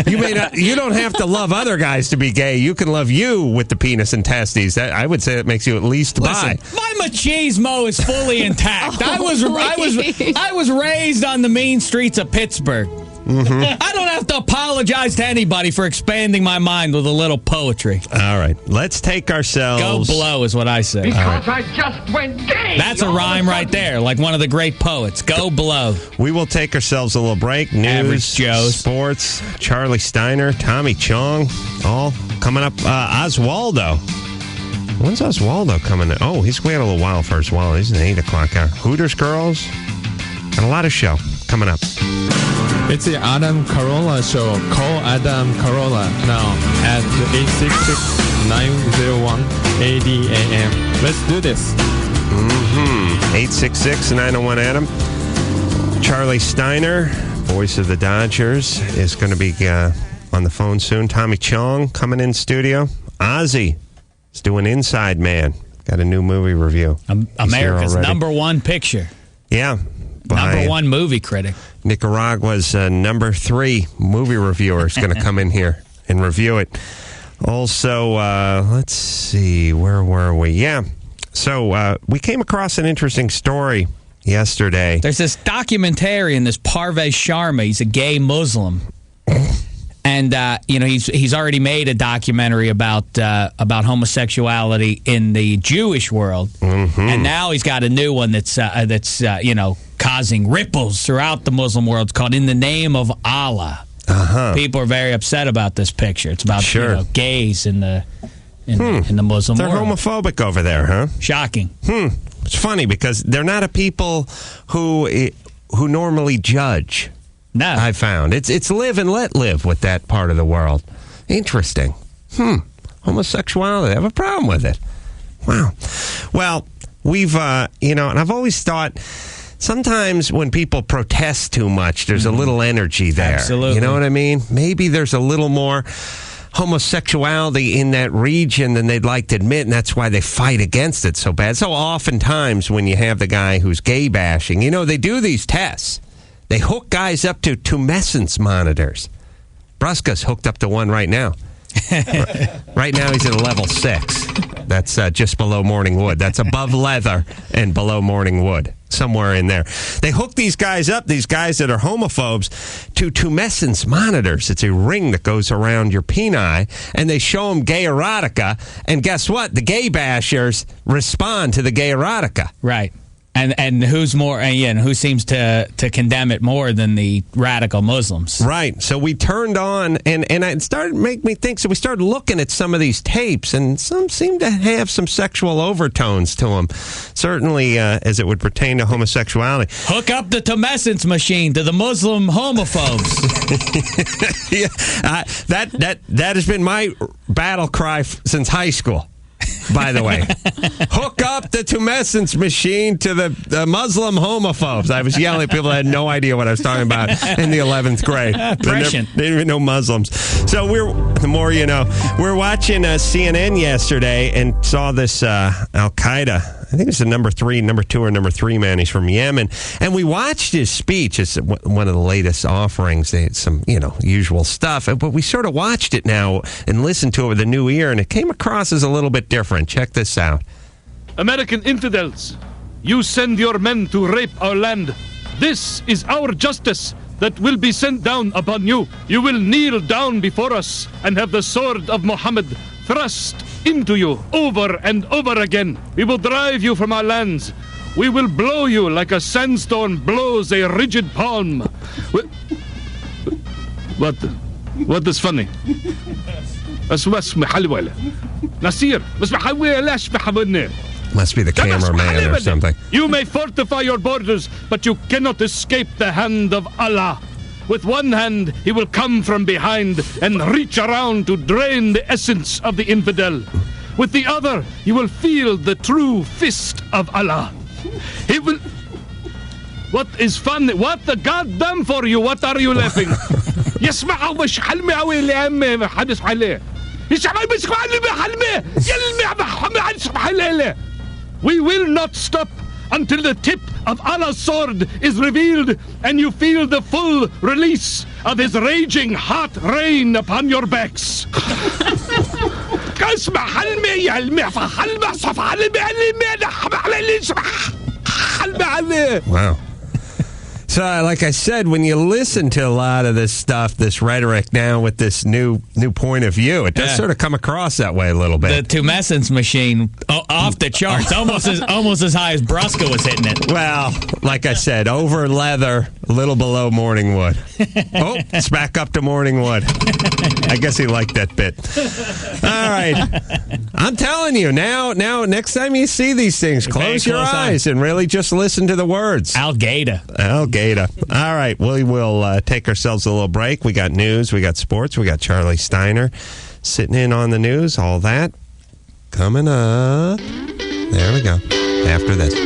You don't have to love other guys to be gay. You can love you with the penis and testes. I would say that makes you at least bi. My machismo is fully intact. I was raised on the mean streets of Pittsburgh. Mm-hmm. I don't have to apologize to anybody for expanding my mind with a little poetry. All right, let's take ourselves. Go blow is what I say. Because I just went gay. That's a rhyme right there, like one of the great poets. Go blow. We will take ourselves a little break. News, Average Joes, sports, Charley Steiner, Tommy Chong, all coming up. Oswaldo. When's Oswaldo coming in? Oh, he's waiting a little while for Oswaldo. He's an 8 o'clock hour. Hooters Girls. Got a lot of show coming up. It's the Adam Carolla show. Call Adam Carolla now at 866-901-80AM. Let's do this. 866-901-ADAM. Charley Steiner, voice of the Dodgers, is going to be on the phone soon. Tommy Chong coming in studio. Ozzy is doing Inside Man. Got a new movie review. America's #1 picture. Yeah. #1 movie critic. Nicaragua's #3 movie reviewer is going to come in here and review it. Also, let's see, where were we? Yeah. So we came across an interesting story yesterday. There's this documentarian, this Parvez Sharma. He's a gay Muslim. And he's already made a documentary about homosexuality in the Jewish world, and now he's got a new one that's causing ripples throughout the Muslim world. It's called "In the Name of Allah." People are very upset about this picture. It's about gays in the Muslim They're world. homophobic over there, huh? Shocking. It's funny because they're not a people who normally judge. No. I found. It's live and let live with that part of the world. Interesting. Homosexuality. They have a problem with it. Wow. Well, we've, and I've always thought sometimes when people protest too much, there's a little energy there. Absolutely. You know what I mean? Maybe there's a little more homosexuality in that region than they'd like to admit, and that's why they fight against it so bad. So oftentimes when you have the guy who's gay bashing, they do these tests. They hook guys up to tumescence monitors. Bruska's hooked up to one right now. Right now he's at a level 6. That's just below morning wood. That's above leather and below morning wood. Somewhere in there. They hook these guys up, these guys that are homophobes, to tumescence monitors. It's a ring that goes around your peni, and they show them gay erotica. And guess what? The gay bashers respond to the gay erotica. Right. And who's more? And who seems to condemn it more than the radical Muslims? Right. So we turned on, and it started to make me think. So we started looking at some of these tapes, and some seem to have some sexual overtones to them. Certainly, as it would pertain to homosexuality. Hook up the tumescence machine to the Muslim homophobes. Yeah, that has been my battle cry since high school. By the way, hook up the tumescence machine to the Muslim homophobes. I was yelling at people that had no idea what I was talking about in the 11th grade. They didn't even know Muslims. So the more you know. We're watching CNN yesterday and saw this Al-Qaeda. I think it's the number 2 or number 3 man. He's from Yemen. And we watched his speech. It's one of the latest offerings. They had some, usual stuff. But we sort of watched it now and listened to it with a new ear, and it came across as a little bit different. Check this out. American infidels, you send your men to rape our land. This is our justice that will be sent down upon you. You will kneel down before us and have the sword of Muhammad thrust into you over and over again. We will drive you from our lands. We will blow you like a sandstorm blows a rigid palm. What is funny? Must be the cameraman or something. You may fortify your borders, but you cannot escape the hand of Allah. With one hand, he will come from behind and reach around to drain the essence of the infidel. With the other, you will feel the true fist of Allah. He will... What is funny? What the goddamn for you? What are you laughing? يسمع مش حلمي قوي اللي عم حدث عليه. We will not stop until the tip of Allah's sword is revealed and you feel the full release of his raging hot rain upon your backs. Wow. So, like I said, when you listen to a lot of this stuff, this rhetoric now with this new point of view, it does sort of come across that way a little bit. The tumescence machine, off the charts, almost as high as Bruska was hitting it. Well, like I said, over leather, a little below morning wood. Oh, it's back up to morning wood. I guess he liked that bit. All right. I'm telling you, now, next time you see these things, close your eyes and really just listen to the words. Al-Qaeda. All right, we will take ourselves a little break. We got news, we got sports, we got Charley Steiner sitting in on the news, all that coming up. There we go. After this. This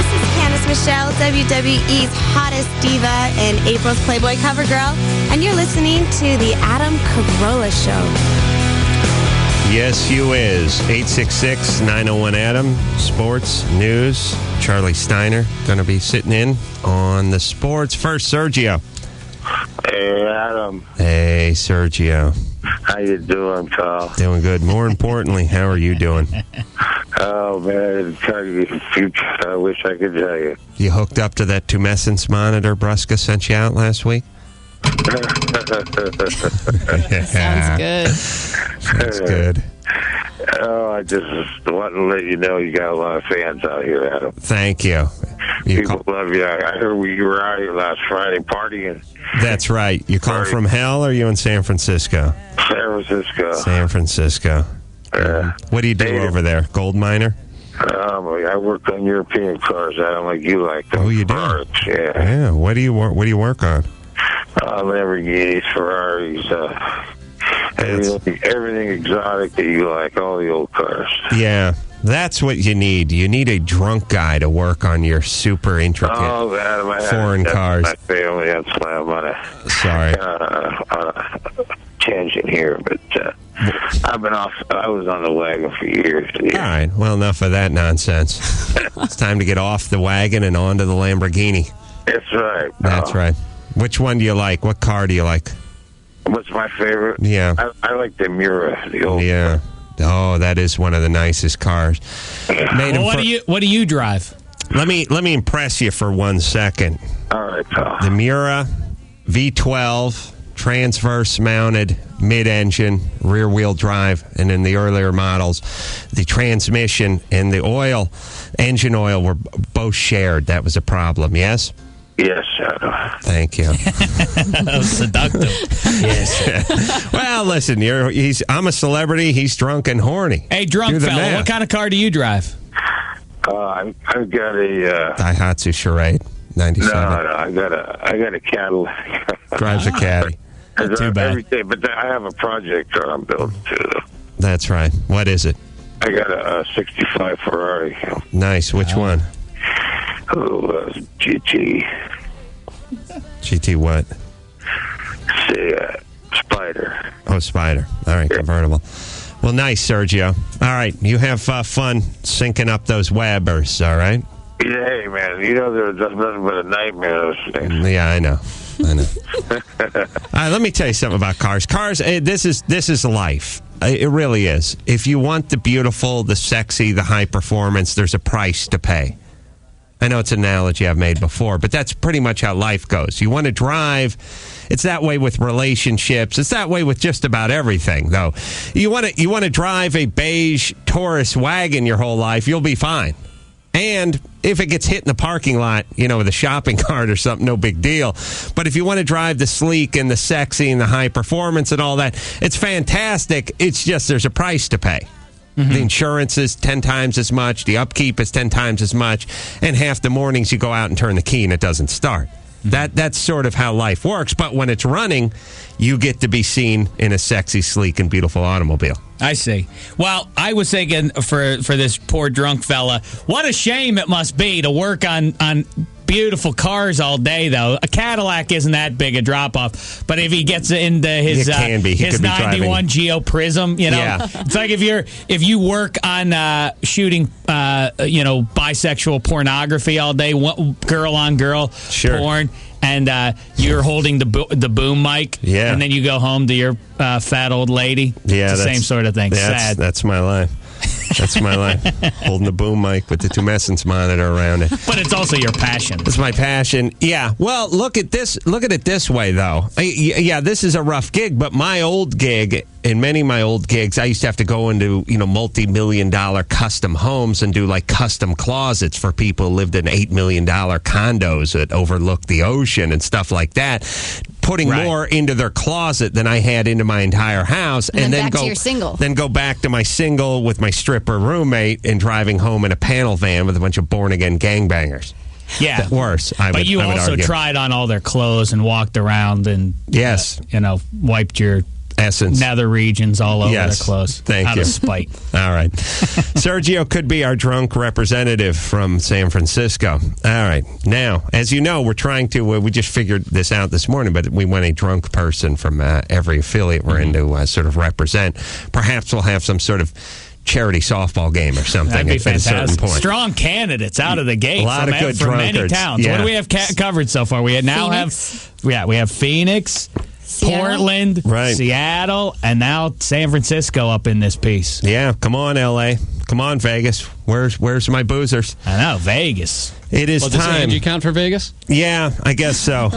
is Candice Michelle, WWE's hottest diva and April's Playboy cover girl, and you're listening to the Adam Carolla Show. Yes, you is. 866-901-ADAM. Sports, news. Charley Steiner going to be sitting in on the sports. First, Sergio. Hey, Adam. Hey, Sergio. How you doing, Carl? Doing good. More importantly, how are you doing? Oh, man, tell you the future. I wish I could tell you. You hooked up to that tumescence monitor Bruska sent you out last week? Sounds good. Sounds good. Oh, I just want to let you know you got a lot of fans out here, Adam. Thank you. People love you. I heard you were out here last Friday partying. That's right. You calling from hell, or are you in San Francisco? San Francisco. San Francisco. Yeah. What do you do over there? Gold miner? I work on European cars. I don't like you like them. Oh, you do? Cars. Yeah. Yeah. What do you work on? Lamborghinis, Ferraris, everything exotic that you like, all the old cars. Yeah. That's what you need. You need a drunk guy to work on your super intricate foreign cars. My family. That's why I'm on a tangent here, but I've been off. I was on the wagon for years. All right. Well, enough of that nonsense. It's time to get off the wagon and onto the Lamborghini. That's right. That's right. Which one do you like? What car do you like? What's my favorite? Yeah. I like the Miura, the old. Yeah. Oh, that is one of the nicest cars. What do you drive? Let me impress you for 1 second. All right, pal. The Miura V12, transverse mounted, mid-engine, rear-wheel drive, and in the earlier models, the transmission and the engine oil were both shared. That was a problem, yes? Yes, Shadow. Thank you. That was seductive. Yes. Well, listen, I'm a celebrity. He's drunk and horny. Hey, drunk fella, what kind of car do you drive? I've got a Daihatsu Charade 97. No, I got a Cadillac. Drives a Caddy. Not too bad. Everything, but I have a project car I'm building too. Though. That's right. What is it? I got a 65 Ferrari. Nice. Which one? GT. GT what? Spider. Oh, Spider. All right, convertible. Well, nice, Sergio. All right, you have fun syncing up those Webbers, all right? Yeah, hey, man. You know, there's nothing but a nightmare, those things. Yeah, I know. All right, let me tell you something about cars. Cars, this is life. It really is. If you want the beautiful, the sexy, the high performance, there's a price to pay. I know it's an analogy I've made before, but that's pretty much how life goes. You want to drive. It's that way with relationships. It's that way with just about everything, though. You want to drive a beige Taurus wagon your whole life, you'll be fine. And if it gets hit in the parking lot, with a shopping cart or something, no big deal. But if you want to drive the sleek and the sexy and the high performance and all that, it's fantastic. It's just there's a price to pay. Mm-hmm. The insurance is 10 times as much. The upkeep is 10 times as much. And half the mornings you go out and turn the key and it doesn't start. Mm-hmm. That's sort of how life works. But when it's running, you get to be seen in a sexy, sleek, and beautiful automobile. I see. Well, I was thinking for this poor drunk fella, what a shame it must be to work on beautiful cars all day, though. A Cadillac isn't that big a drop-off, but if he gets into his 91 Geo Prism, it's like if you work on shooting, bisexual pornography all day, girl-on-girl porn, and you're holding the boom mic, and then you go home to your fat old lady. Yeah, it's the same sort of thing. Sad. That's my life. That's my life. Holding the boom mic with the tumescence monitor around it. But it's also your passion. It's my passion. Yeah. Well, look at it this way, though. This is a rough gig, but my old gig, in many of my old gigs, I used to have to go into, multi-million-dollar custom homes and do, custom closets for people who lived in $8 million condos that overlooked the ocean and stuff like that. Putting more into their closet than I had into my entire house, and then back to your single. Then go back to my single with my stripper roommate and driving home in a panel van with a bunch of born-again gangbangers. Yeah, worse. But you also tried on all their clothes and walked around and wiped your essence nether regions all over their clothes. Thank out you. Of spite. All right. Sergio could be our drunk representative from San Francisco. All right. Now, as you know, we're trying to, we just figured this out this morning, but we want a drunk person from every affiliate we're in to sort of represent. Perhaps we'll have some sort of charity softball game or something. That'd be fantastic. At a certain point. Strong candidates out of the gate. A lot of good from many drunkards. towns. Yeah. What do we have covered so far? We have Phoenix, Portland, Seattle, and now San Francisco up in this piece. Yeah, come on, L.A. Come on, Vegas. Where's my boozers? I know, Vegas. It is time. Does Angie count for Vegas? Yeah, I guess so.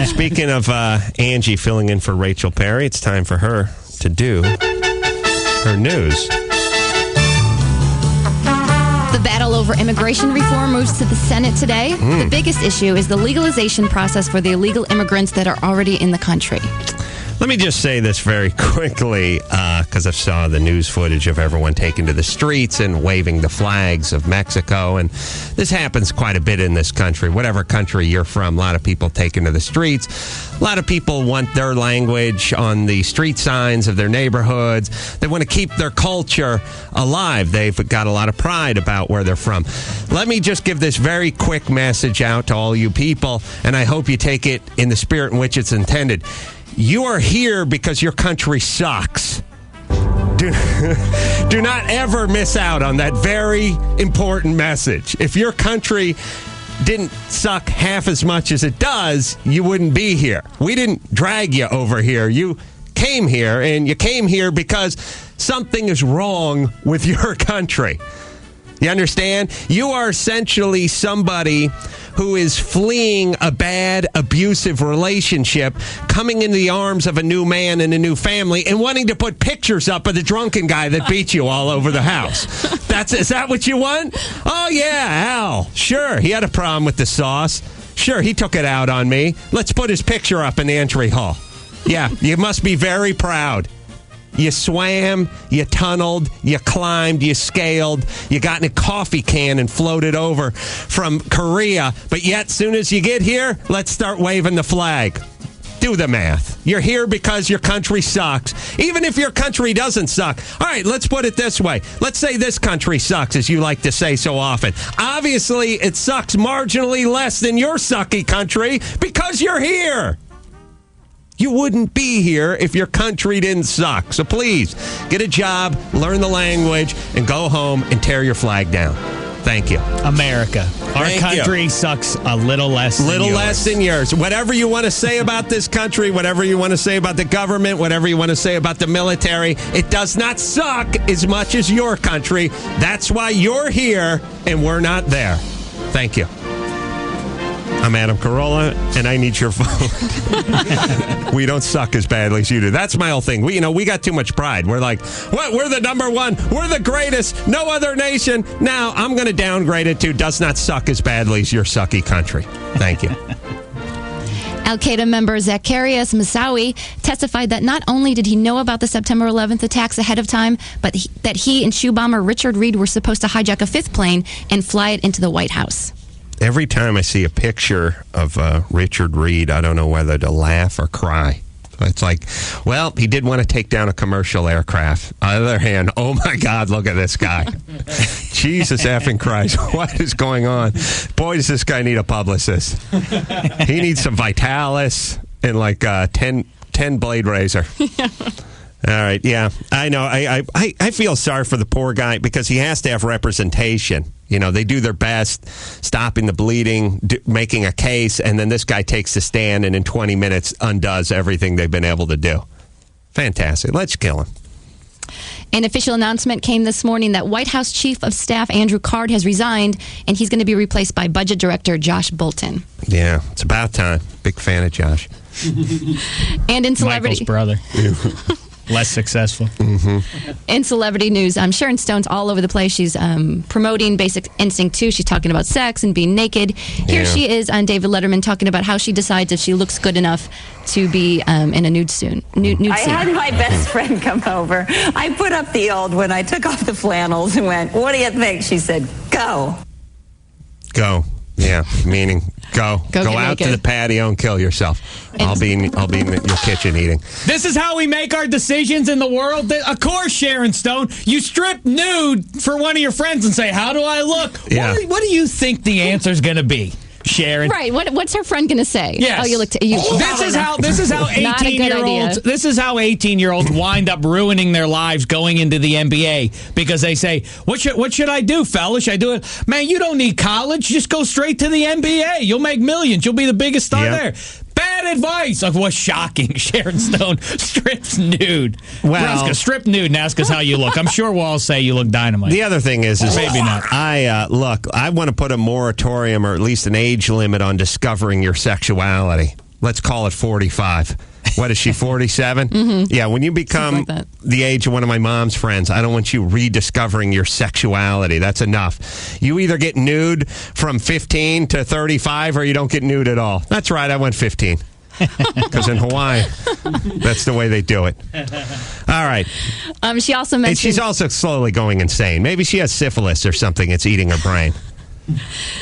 Speaking of Angie filling in for Rachel Perry, it's time for her to do her news. The battle over immigration reform moves to the Senate today. The biggest issue is the legalization process for the illegal immigrants that are already in the country. Let me just say this very quickly, because I saw the news footage of everyone taking to the streets and waving the flags of Mexico. And this happens quite a bit in this country. Whatever country you're from, a lot of people taking to the streets. A lot of people want their language on the street signs of their neighborhoods. They want to keep their culture alive. They've got a lot of pride about where they're from. Let me just give this very quick message out to all you people, and I hope you take it in the spirit in which it's intended. You are here because your country sucks. Do not ever miss out on that very important message. If your country didn't suck half as much as it does, you wouldn't be here. We didn't drag you over here. You came here, and you came here because something is wrong with your country. You understand? You are essentially somebody who is fleeing a bad, abusive relationship, coming into the arms of a new man and a new family, and wanting to put pictures up of the drunken guy that beat you all over the house. Is that what you want? Oh, yeah, Al. Sure, he had a problem with the sauce. Sure, he took it out on me. Let's put his picture up in the entry hall. Yeah, you must be very proud. You swam, you tunneled, you climbed, you scaled, you got in a coffee can and floated over from Korea. But yet, soon as you get here, let's start waving the flag. Do the math. You're here because your country sucks. Even if your country doesn't suck. All right, let's put it this way. Let's say this country sucks, as you like to say so often. Obviously, it sucks marginally less than your sucky country because you're here. You wouldn't be here if your country didn't suck. So please, get a job, learn the language, and go home and tear your flag down. Thank you. America. Our country sucks a little less than yours. Less than yours. Whatever you want to say about this country, whatever you want to say about the government, whatever you want to say about the military, it does not suck as much as your country. That's why you're here and we're not there. Thank you. I'm Adam Carolla, and I need your phone. We don't suck as badly as you do. That's my whole thing. We got too much pride. We're like, what? We're the number one. We're the greatest. No other nation. Now, I'm going to downgrade it to does not suck as badly as your sucky country. Thank you. Al-Qaeda member Zacarias Moussaoui testified that not only did he know about the September 11th attacks ahead of time, but that he and shoe bomber Richard Reed were supposed to hijack a fifth plane and fly it into the White House. Every time I see a picture of Richard Reed, I don't know whether to laugh or cry. It's like, well, he did want to take down a commercial aircraft. On the other hand, oh my God, look at this guy. Jesus effing Christ. What is going on? Boy, does this guy need a publicist. He needs some Vitalis and like 10 blade razor. All right, yeah, I know. I feel sorry for the poor guy because he has to have representation. They do their best, stopping the bleeding, making a case, and then this guy takes the stand and in 20 minutes undoes everything they've been able to do. Fantastic. Let's kill him. An official announcement came this morning that White House Chief of Staff Andrew Card has resigned, and he's going to be replaced by Budget Director Josh Bolton. Yeah, it's about time. Big fan of Josh. And in celebrity... Michael's brother. Less successful. Mm-hmm. In celebrity news, Sharon Stone's all over the place. She's promoting Basic Instinct 2. She's talking about sex and being naked. Here she is on David Letterman talking about how she decides if she looks good enough to be in a nude scene. I had my best friend come over. I put up the old one. I took off the flannels and went, "What do you think?" She said, "Go." Go. Yeah, meaning go out naked to the patio and kill yourself. I'll be in your kitchen eating. This is how we make our decisions in the world. Of course, Sharon Stone, you strip nude for one of your friends and say, "How do I look?" Yeah. What do you think the answer's going to be, Sharon? Right. What's her friend going to say? Yes. Oh, you look. This is how 18-year-olds. This is how 18-year-olds wind up ruining their lives going into the NBA because they say, "What should I do, fellas? Should I do it?" Man, you don't need college. Just go straight to the NBA. You'll make millions. You'll be the biggest star there. Bad advice. Like, what's shocking? Sharon Stone strips nude. Well, strip nude and ask us how you look. I'm sure we'll all say you look dynamite. The other thing is maybe not. I want to put a moratorium or at least an age limit on discovering your sexuality. Let's call it 45. What is she, 47? Mm-hmm. Yeah, when you become the age of one of my mom's friends, I don't want you rediscovering your sexuality. That's enough. You either get nude from 15 to 35 or you don't get nude at all. That's right, I went 15. Because in Hawaii, that's the way they do it. All right. She also mentioned... And she's also slowly going insane. Maybe she has syphilis or something. It's eating her brain.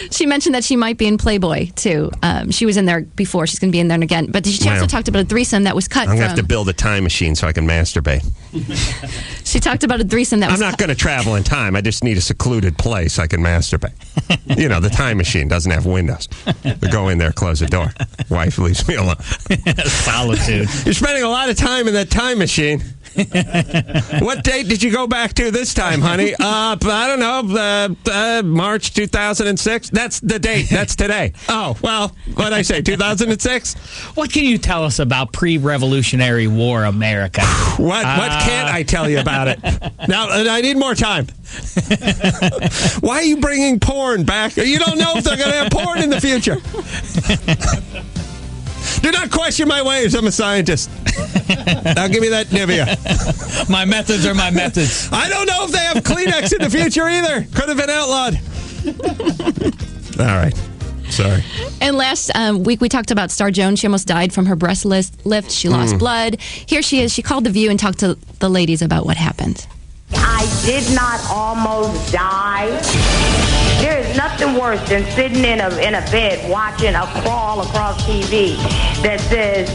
She mentioned that she might be in Playboy, too. She was in there before. She's going to be in there again. But she also talked about a threesome that was cut I'm going to have to build a time machine so I can masterbate. She talked about a threesome that was... I'm not going to travel in time. I just need a secluded place I can masturbate. You know, the time machine doesn't have windows. To go in there, close the door. Wife leaves me alone. Solitude. You're spending a lot of time in that time machine. What date did you go back to this time, honey? I don't know. March 2006. That's the date. That's today. Oh, well, what did I say? 2006? What can you tell us about pre-Revolutionary War America? What can't I tell you about it? Now, I need more time. Why are you bringing porn back? You don't know if they're going to have porn in the future. Do not question my ways. I'm a scientist. Now give me that Nivea. My methods are my methods. I don't know if they have Kleenex in the future either. Could have been outlawed. All right. Sorry. And last week we talked about Star Jones. She almost died from her breast lift. She lost blood. Here she is. She called The View and talked to the ladies about what happened. I did not almost die. There is nothing worse than sitting in a bed watching a crawl across TV that says,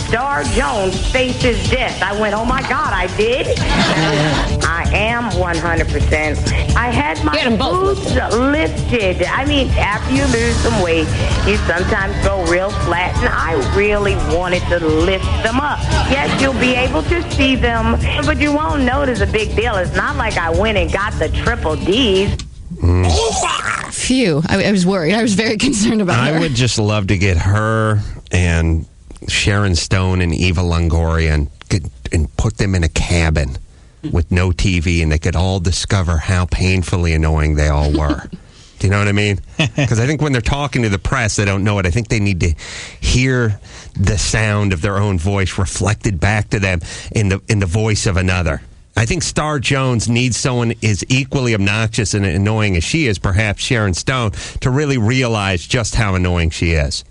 Star Jones faces death. I went, oh my God, I did? I am 100%. I had my boobs lifted. I mean, after you lose some weight, you sometimes go real flat, and I really wanted to lift them up. Yes, you'll be able to see them, but you won't notice a big deal. It's not like I went and got the triple Ds. Phew. I was worried. I was very concerned about her. I would just love to get her and Sharon Stone and Eva Longoria and put them in a cabin with no TV, and they could all discover how painfully annoying they all were. Do you know what I mean? Because I think when they're talking to the press, they don't know it. I think they need to hear the sound of their own voice reflected back to them in the voice of another. I think Star Jones needs someone as equally obnoxious and annoying as she is, perhaps Sharon Stone, to really realize just how annoying she is.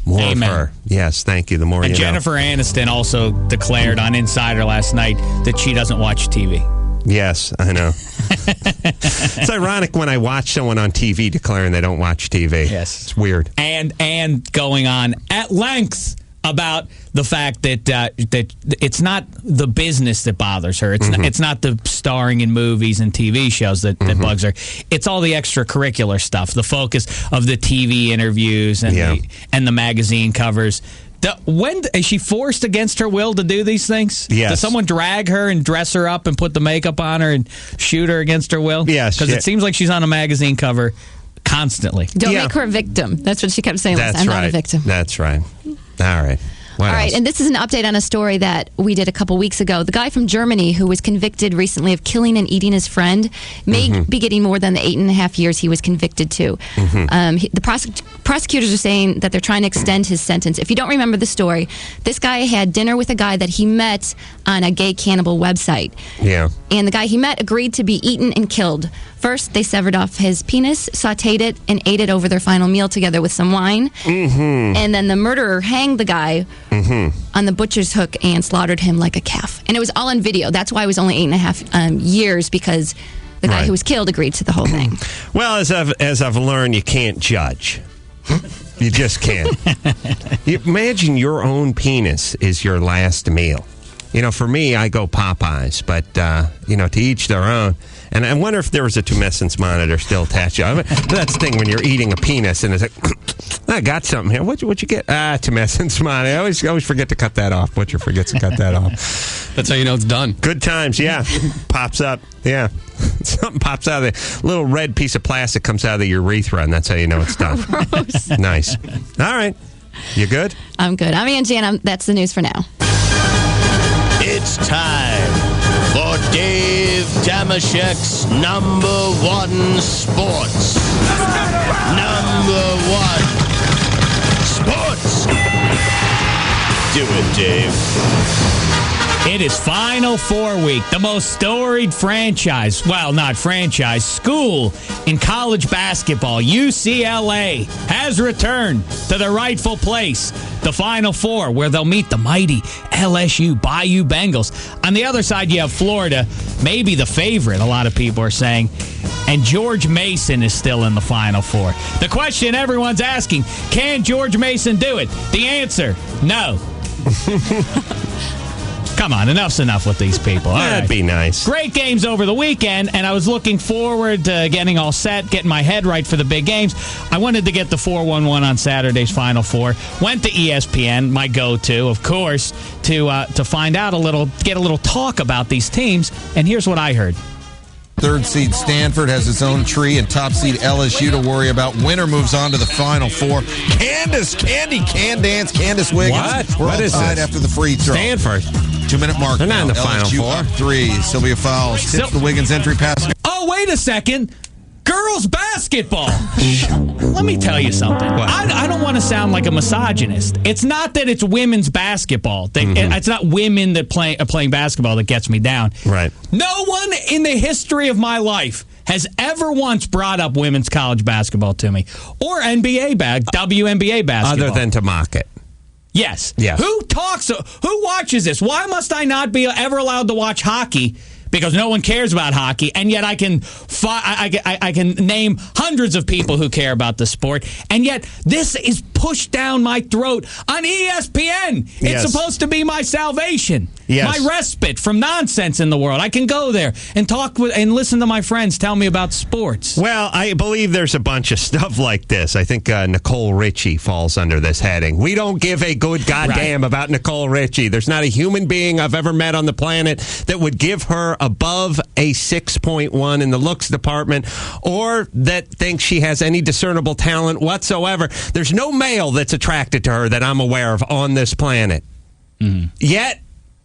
More Amen. of her. Yes, thank you. The more and you Jennifer Aniston also declared on Insider last night that she doesn't watch TV. Yes, I know. It's ironic when I watch someone on TV declaring they don't watch TV. Yes. It's weird. And going on at length about the fact that that it's not the business that bothers her. It's not the starring in movies and TV shows that bugs her. It's all the extracurricular stuff, the focus of the TV interviews and the magazine covers. When is she forced against her will to do these things? Yes. Does someone drag her and dress her up and put the makeup on her and shoot her against her will? Yes. Because it seems like she's on a magazine cover constantly. Don't make her a victim. That's what she kept saying last time. I'm not a victim. That's right. All right. What All right, else? and this is an update on a story that we did a couple weeks ago. The guy from Germany who was convicted recently of killing and eating his friend may be getting more than the 8.5 years he was convicted to. The prosecutors are saying that they're trying to extend his sentence. If you don't remember the story, this guy had dinner with a guy that he met on a gay cannibal website. Yeah. And the guy he met agreed to be eaten and killed. First, they severed off his penis, sautéed it, and ate it over their final meal together with some wine. And then the murderer hanged the guy on the butcher's hook and slaughtered him like a calf. And it was all on video. That's why it was only 8.5 years, because the guy who was killed agreed to the whole thing. Well, as I've learned, you can't judge. You just can't. Imagine your own penis is your last meal. You know, for me, I go Popeyes, but, to each their own. And I wonder if there was a tumescence monitor still attached. That's the thing when you're eating a penis and it's like, I got something here. What'd you get? Tumescence monitor. I always forget to cut that off. Butcher forgets to cut that off. That's how you know it's done. Good times, yeah. Pops up, yeah. Something pops out of the little red piece of plastic comes out of the urethra, and that's how you know it's done. Gross. Nice. All right. You good? I'm good. I'm Angie, and that's the news for now. It's time for Dave Damashek's number one sports. Number one sports. Do it, Dave. It is Final Four week, the most storied franchise, well, not franchise, school in college basketball. UCLA has returned to their rightful place, the Final Four, where they'll meet the mighty LSU Bayou Bengals. On the other side, you have Florida, maybe the favorite, a lot of people are saying, and George Mason is still in the Final Four. The question everyone's asking, can George Mason do it? The answer, no. Come on, enough's enough with these people. All That'd right. be nice. Great games over the weekend, and I was looking forward to getting all set, getting my head right for the big games. I wanted to get the 4-1-1 on Saturday's Final Four. Went to ESPN, my go-to, of course, to find out get a little talk about these teams, and here's what I heard. Third seed Stanford has its own tree, and top seed LSU to worry about. Winner moves on to the Final Four. Candace Wiggins. What? We're What all is tied this? after the free throw. Stanford. 2-minute mark. They're not in the Final LSU Four. up 3. Sylvia Fowles tips the Wiggins entry pass. Oh, wait a second. Girls basketball. Let me tell you something. I don't want to sound like a misogynist. It's not that it's women's basketball. It's not women that are playing basketball that gets me down. Right. No one in the history of my life has ever once brought up women's college basketball to me. Or WNBA basketball. Other than to mock it. Yes. Yes. Who watches this? Why must I not be ever allowed to watch hockey? Because no one cares about hockey, and yet I can name hundreds of people who care about the sport, and yet this is pushed down my throat on ESPN. It's supposed to be my salvation, my respite from nonsense in the world. I can go there and talk and listen to my friends tell me about sports. Well, I believe there's a bunch of stuff like this. I think Nicole Richie falls under this heading. We don't give a good goddamn about Nicole Richie. There's not a human being I've ever met on the planet that would give her above a 6.1 in the looks department, or that thinks she has any discernible talent whatsoever. There's no male that's attracted to her that I'm aware of on this planet. Yet,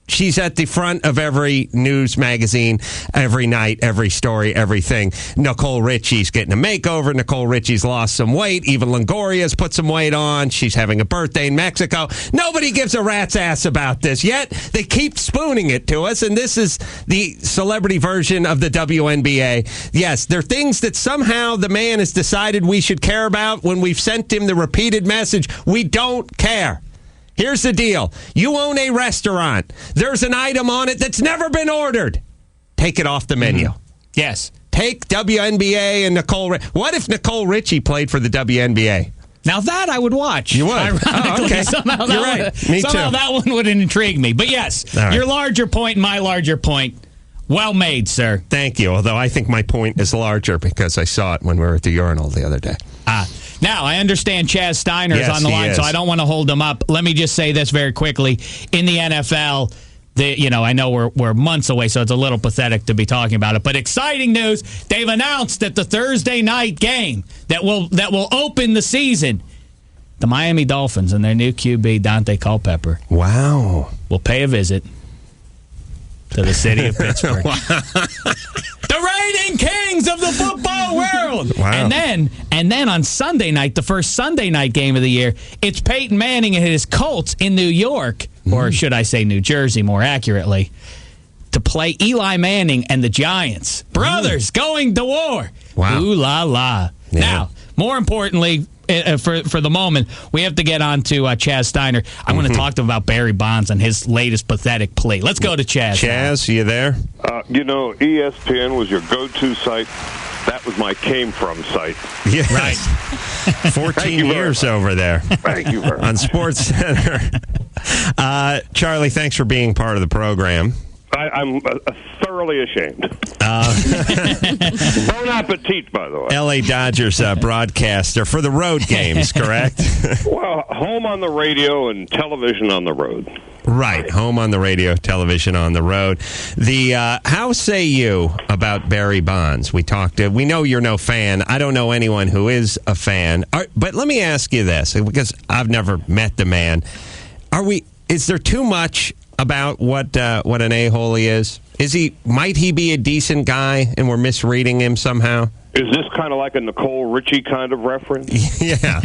she's at the front of every news magazine, every night, every story, everything. Nicole Richie's getting a makeover. Nicole Richie's lost some weight. Eva Longoria's put some weight on. She's having a birthday in Mexico. Nobody gives a rat's ass about this. Yet, they keep spooning it to us, and this is the celebrity version of the WNBA. Yes, there are things that somehow the man has decided we should care about when we've sent him the repeated message, we don't care. Here's the deal. You own a restaurant. There's an item on it that's never been ordered. Take it off the menu. Yes. Take WNBA and Nicole. What if Nicole Richie played for the WNBA? Now that I would watch. You would? Ironically, Okay. somehow You're right. Me too. that one would intrigue me. But yes, All right. your larger point and my larger point, well made, sir. Thank you. Although I think my point is larger because I saw it when we were at the urinal the other day. Now, I understand Chaz Steiner is on the line, so I don't want to hold him up. Let me just say this very quickly. In the NFL, I know we're months away, so it's a little pathetic to be talking about it. But exciting news, they've announced that the Thursday night game that will open the season, the Miami Dolphins and their new QB, Dante Culpepper, will pay a visit to the city of Pittsburgh. The reigning kings of the football world. Wow. And then on Sunday night, the first Sunday night game of the year, it's Peyton Manning and his Colts in New York, or should I say New Jersey more accurately, to play Eli Manning and the Giants. Brothers going to war. Wow. Ooh la la. Yeah. Now, more importantly, for the moment, we have to get on to Chaz Steiner. I want to talk to him about Barry Bonds and his latest pathetic plea. Let's go to Chaz. Chaz, you there? ESPN was your go-to site. That was my came-from site. Yes. Right. 14 years over there. Thank you very much. On Sports Center. Charlie, thanks for being part of the program. I'm thoroughly ashamed. Bon appetit, by the way. L.A. Dodgers broadcaster for the road games, correct? Well, home on the radio and television on the road. Right, home on the radio, television on the road. How say you about Barry Bonds? We know you're no fan. I don't know anyone who is a fan. But let me ask you this, because I've never met the man. Is there too much about what an a-hole he is? Might he be a decent guy and we're misreading him somehow? Is this kind of like a Nicole Richie kind of reference? Yeah.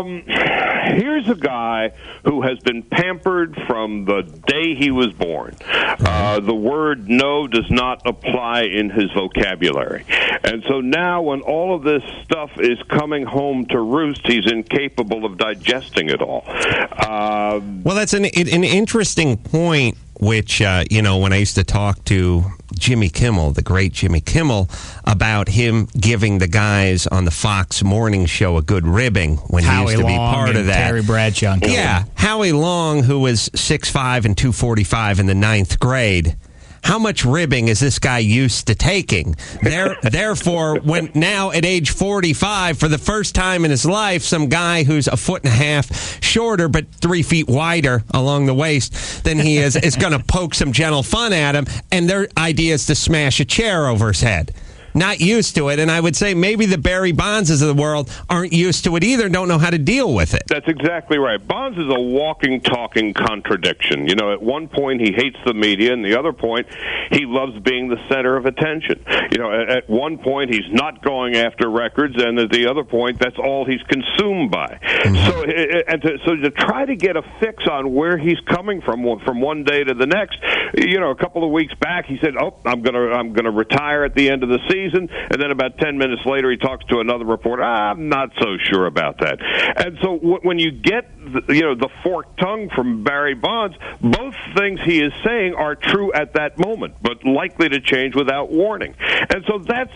Here's a guy who has been pampered from the day he was born. The word no does not apply in his vocabulary. And so now when all of this stuff is coming home to roost, he's incapable of digesting it all. Well, that's an interesting point, which, when I used to talk to Jimmy Kimmel, the great Jimmy Kimmel, about him giving the guys on the Fox morning show a good ribbing when he used to be part of that. Terry Bradshaw. Yeah, Howie Long, who was 6'5" and 245 in the 9th grade. How much ribbing is this guy used to taking? Therefore, when now at age 45, for the first time in his life, some guy who's a foot and a half shorter but 3 feet wider along the waist than he is going to poke some gentle fun at him, and their idea is to smash a chair over his head. Not used to it, and I would say maybe the Barry Bondses of the world aren't used to it either, don't know how to deal with it. That's exactly right. Bonds is a walking, talking contradiction. At one point he hates the media, and the other point he loves being the center of attention. At one point he's not going after records, and at the other point that's all he's consumed by. Mm-hmm. So to try to get a fix on where he's coming from one day to the next, a couple of weeks back he said, I'm gonna retire at the end of the season. And then about 10 minutes later, he talks to another reporter. I'm not so sure about that. And so when you get the forked tongue from Barry Bonds, both things he is saying are true at that moment, but likely to change without warning. And so that's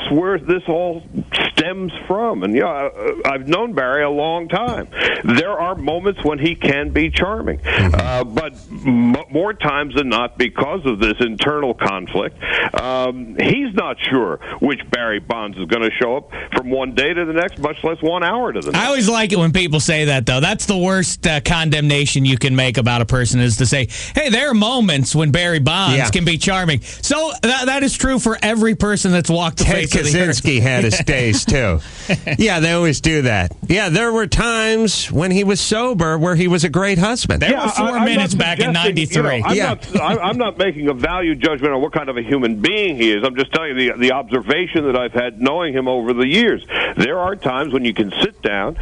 where this all stems from. And I've known Barry a long time. There are moments when he can be charming, but more times than not, because of this internal conflict, he's not sure which Barry Bonds is going to show up from one day to the next, much less 1 hour to the next. I always like it when people say that, though. That's the worst condemnation you can make about a person, is to say, hey, there are moments when Barry Bonds can be charming. So that is true for every person that's walked the face of the earth. Ted Kaczynski had his days, too. Yeah, they always do that. Yeah, there were times when he was sober where he was a great husband. There were 4 minutes back in 93. I'm not making a value judgment on what kind of a human being he is. I'm just telling you the observation that I've had knowing him over the years. There are times when you can sit down,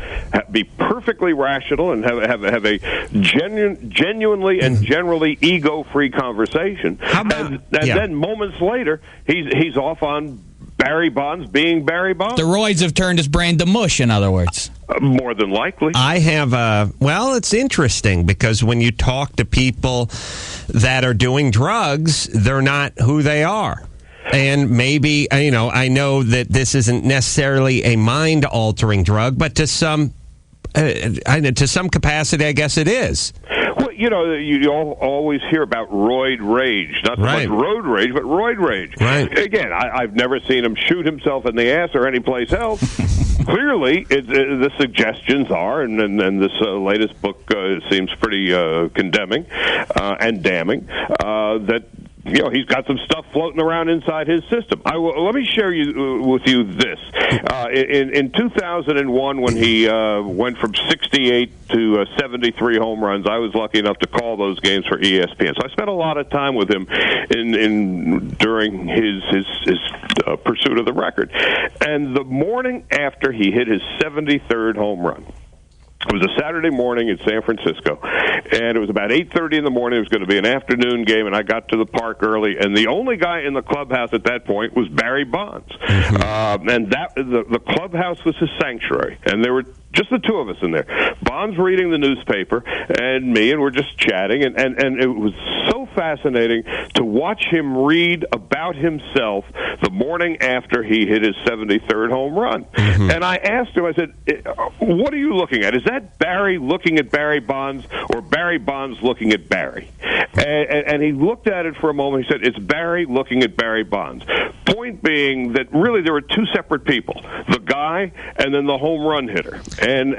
be perfectly rational, and have a genuinely and generally ego-free conversation. And then moments later, he's off on Barry Bonds being Barry Bonds. The roids have turned his brain to mush, in other words. More than likely. I have, it's interesting because when you talk to people that are doing drugs, they're not who they are. And maybe, I know that this isn't necessarily a mind-altering drug, but to some capacity, I guess it is. Well, you always hear about roid rage. Not so much road rage, but roid rage. Right. Again, I've never seen him shoot himself in the ass or anyplace else. Clearly, the suggestions are, and this latest book seems pretty condemning and damning, that he's got some stuff floating around inside his system. Let me share with you this. In 2001, when he went from 68 to 73 home runs, I was lucky enough to call those games for ESPN. So I spent a lot of time with him during his pursuit of the record. And the morning after he hit his 73rd home run, it was a Saturday morning in San Francisco, and it was about 8:30 in the morning. It was going to be an afternoon game, and I got to the park early, and the only guy in the clubhouse at that point was Barry Bonds. Mm-hmm. And the clubhouse was his sanctuary, and there were just the two of us in there. Bonds reading the newspaper, and me, and we're just chatting, and it was so fascinating to watch him read about himself the morning after he hit his 73rd home run. Mm-hmm. And I asked him, I said, what are you looking at? Is that Barry looking at Barry Bonds or Barry Bonds looking at Barry? And he looked at it for a moment. He said, it's Barry looking at Barry Bonds. Point being that really there were two separate people, the guy and then the home run hitter. And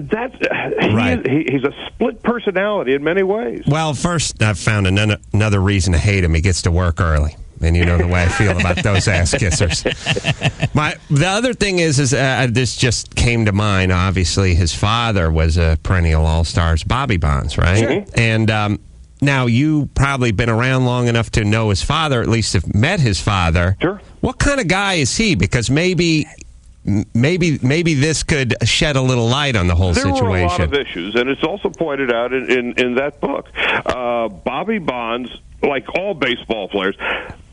that's he's a split personality in many ways. Well, first, I've found another reason to hate him. He gets to work early. And you know the way I feel about those ass kissers. The other thing is this just came to mind. Obviously, his father was a perennial all-star, Bobby Bonds, right? Sure. And now you probably been around long enough to know his father, at least have met his father. Sure. What kind of guy is he? Because maybe maybe this could shed a little light on the whole situation. There were a lot of issues, and it's also pointed out in that book. Bobby Bonds, like all baseball players,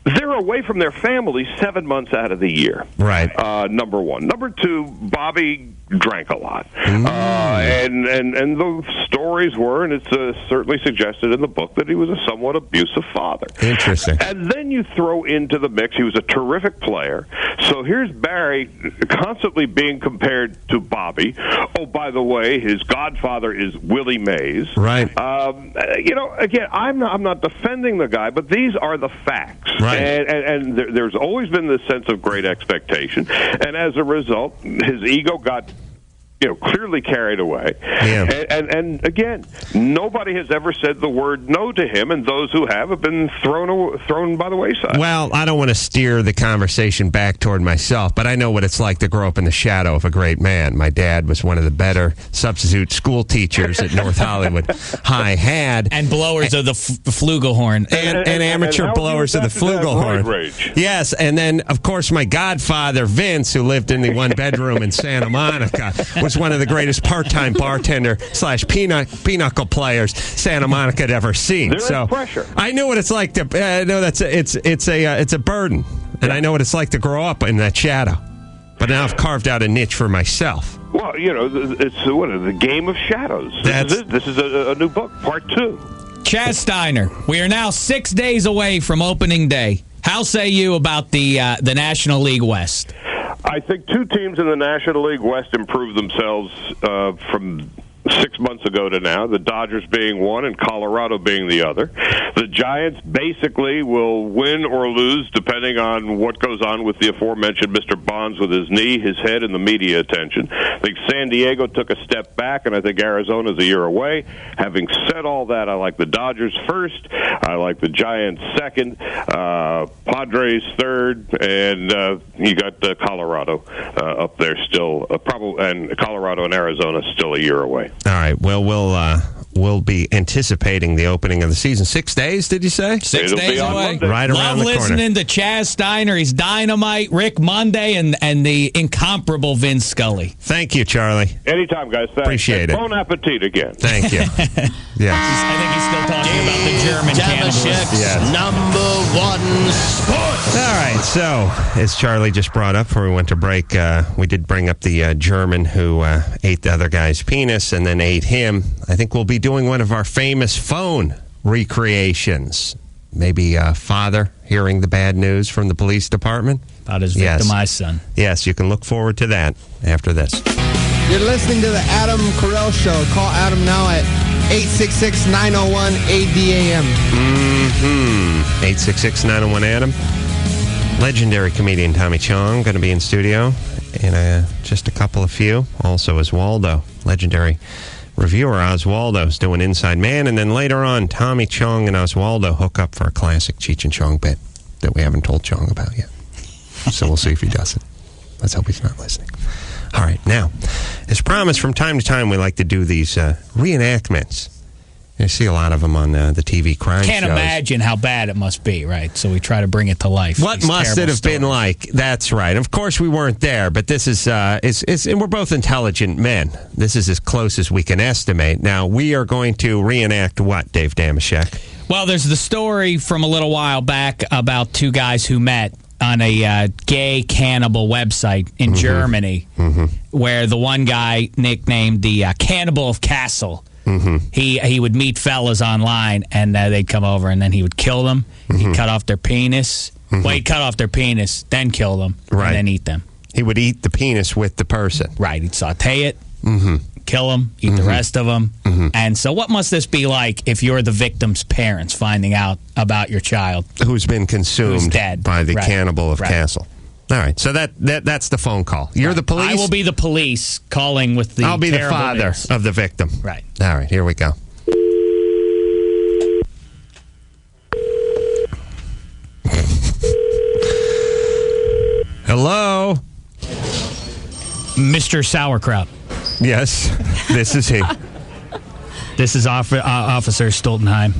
they're away from their families 7 months out of the year. Right. Number one. Number two, Bobby drank a lot. And the stories were, and it's certainly suggested in the book, that he was a somewhat abusive father. Interesting. And then you throw into the mix, he was a terrific player. So here's Barry constantly being compared to Bobby. Oh, by the way, his godfather is Willie Mays. Right. Again, I'm not defending the guy, but these are the facts. Right. And there's always been this sense of great expectation. And as a result, his ego got clearly carried away. Yeah. And again, nobody has ever said the word no to him, and those who have been thrown by the wayside. Well, I don't want to steer the conversation back toward myself, but I know what it's like to grow up in the shadow of a great man. My dad was one of the better substitute school teachers at North Hollywood High had. And blowers of the flugelhorn. And amateur blowers of the flugelhorn. Yes, and then, of course, my godfather, Vince, who lived in the one-bedroom in Santa Monica, was one of the greatest part-time bartender / pinochle players Santa Monica had ever seen. There is pressure. I knew what it's like to know it's a burden, and I know what it's like to grow up in that shadow. But now I've carved out a niche for myself. Well, it's the game of shadows. This is a new book, part 2. Chaz Steiner, we are now 6 days away from opening day. How say you about the National League West? I think 2 teams in the National League West improved themselves from 6 months ago to now, the Dodgers being one and Colorado being the other. The Giants basically will win or lose depending on what goes on with the aforementioned Mr. Bonds with his knee, his head, and the media attention. I think San Diego took a step back, and I think Arizona's a year away. Having said all that, I like the Dodgers first. I like the Giants second. Padres third, and you got Colorado up there still, and Colorado and Arizona still a year away. All right. Well, we'll be anticipating the opening of the season. 6 days, did you say? 6 days away. Right around the corner. Love listening to Chaz Steiner. He's dynamite. Rick Monday and the incomparable Vin Scully. Thank you, Charlie. Anytime, guys. Thanks. Appreciate it. Bon appetit again. Thank you. Yes. I think he's still talking about the German Damashek's #1 sports. All right. So, as Charlie just brought up before we went to break, we did bring up the German who ate the other guy's penis and then ate him. I think we'll be doing one of our famous phone recreations. Maybe father hearing the bad news from the police department. About his victimized son. Yes, you can look forward to that after this. You're listening to the Adam Carolla Show. Call Adam now at 866-901-ADAM. 866-901-ADAM. Legendary comedian Tommy Chong going to be in studio in just a couple of few. Also Oswaldo, legendary reviewer Oswaldo's doing Inside Man. And then later on, Tommy Chong and Oswaldo hook up for a classic Cheech and Chong bit that we haven't told Chong about yet. So we'll see if he does it. Let's hope he's not listening. All right, now, as promised, from time to time we like to do these reenactments. You see a lot of them on the TV crime shows. Can't imagine how bad it must be, right? So we try to bring it to life. What must it have been like? That's right. Of course, we weren't there, but this is, and we're both intelligent men. This is as close as we can estimate. Now, we are going to reenact what, Dave Damashek? Well, there's the story from a little while back about 2 guys who met on a gay cannibal website in Germany, where the one guy nicknamed the Cannibal of Kassel. He would meet fellas online, and they'd come over, and then he would kill them. He'd cut off their penis. Well, he'd cut off their penis, then kill them, and then eat them. He would eat the penis with the person. Right. He'd saute it, kill them, eat the rest of them. And so what must this be like if you're the victim's parents finding out about your child? Who's been consumed dead. by the Cannibal of Kassel. All right, so that's the phone call. You're the police? I will be the police calling with the I'll be the father news of the victim. Right. All right, here we go. Hello? Mr. Sauerkraut. Yes, this is he. This is Officer Stoltenheim.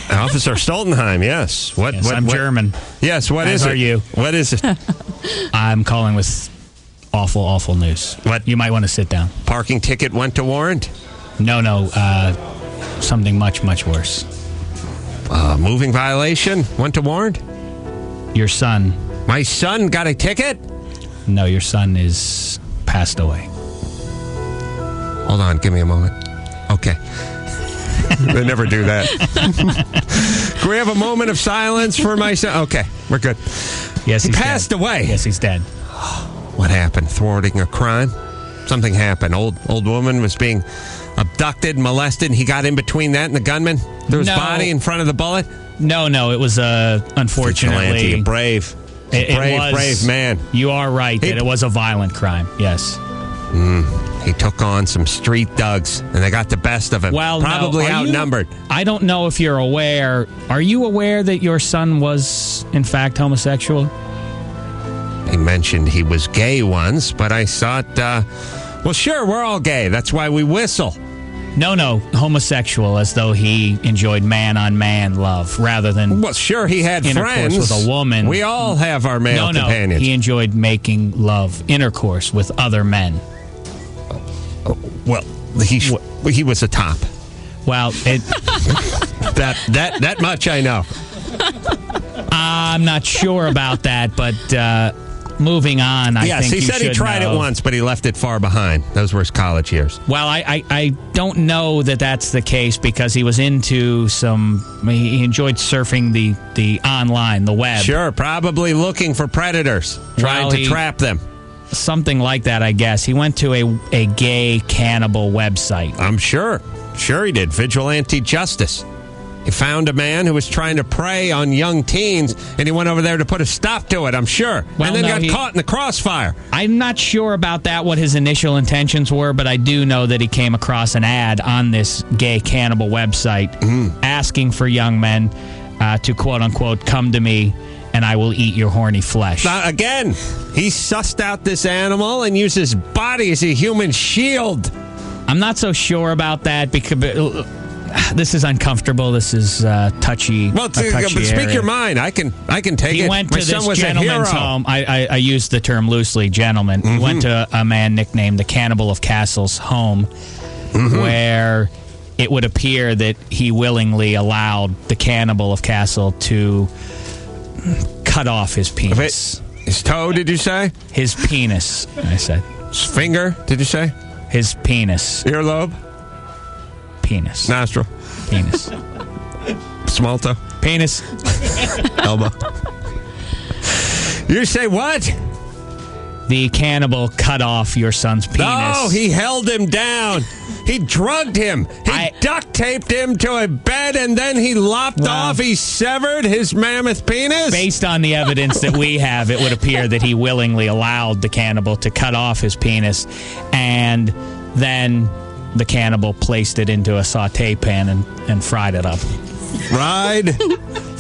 Officer Stoltenheim, yes. I'm German. Yes, what is it? As are you. What is it? I'm calling with awful, awful news. What? You might want to sit down. Parking ticket went to warrant? No, something much, much worse. Moving violation went to warrant? Your son. My son got a ticket? No, your son is passed away. Hold on, give me a moment. Okay. They never do that. Can we have a moment of silence for my son? Okay, we're good. Yes, he passed away. Yes, he's dead. What happened? Thwarting a crime? Something happened. Old woman was being abducted, molested, and he got in between that and the gunman? Threw his body in front of the bullet? No, it was unfortunately Vigilante, brave. Brave man. You are right that it was a violent crime. Yes. He took on some street thugs, and they got the best of him. Well, probably outnumbered. I don't know if you're aware. Are you aware that your son was, in fact, homosexual? He mentioned he was gay once, but I thought, well, sure, we're all gay. That's why we whistle. No, homosexual, as though he enjoyed man-on-man love rather than. Well, sure, he had intercourse friends with a woman. We all have our male companions. He enjoyed making love, intercourse with other men. Well, he was a top. Well, that much I know. I'm not sure about that, but moving on, I think he said he tried it once, but he left it far behind. Those were his college years. Well, I don't know that that's the case because he was into he enjoyed surfing the online, the web. Sure, probably looking for predators, trying to trap them. Something like that, I guess. He went to a gay cannibal website. I'm sure. Sure he did. Vigilante justice. He found a man who was trying to prey on young teens, and he went over there to put a stop to it, I'm sure. Well, and then got caught in the crossfire. I'm not sure about that, what his initial intentions were, but I do know that he came across an ad on this gay cannibal website asking for young men to, quote-unquote, come to me, and I will eat your horny flesh. Again, he sussed out this animal and used his body as a human shield. I'm not so sure about that because this is uncomfortable. This is touchy. Well, speak your mind. I can take it. He went to My son this was gentleman's a hero. home. I use the term loosely, gentleman. He went to a man nicknamed the Cannibal of Castle's home, where it would appear that he willingly allowed the Cannibal of Castle to cut off his penis. His toe, did you say? His penis, I said. His finger, did you say? His penis. Earlobe? Penis. Nostril? Penis. Small toe? Penis. Elbow? You say what? The cannibal cut off your son's penis. No, he held him down. He drugged him. He duct taped him to a bed, and then he lopped off. He severed his mammoth penis. Based on the evidence that we have, it would appear that he willingly allowed the cannibal to cut off his penis, and then the cannibal placed it into a saute pan and fried it up. Fried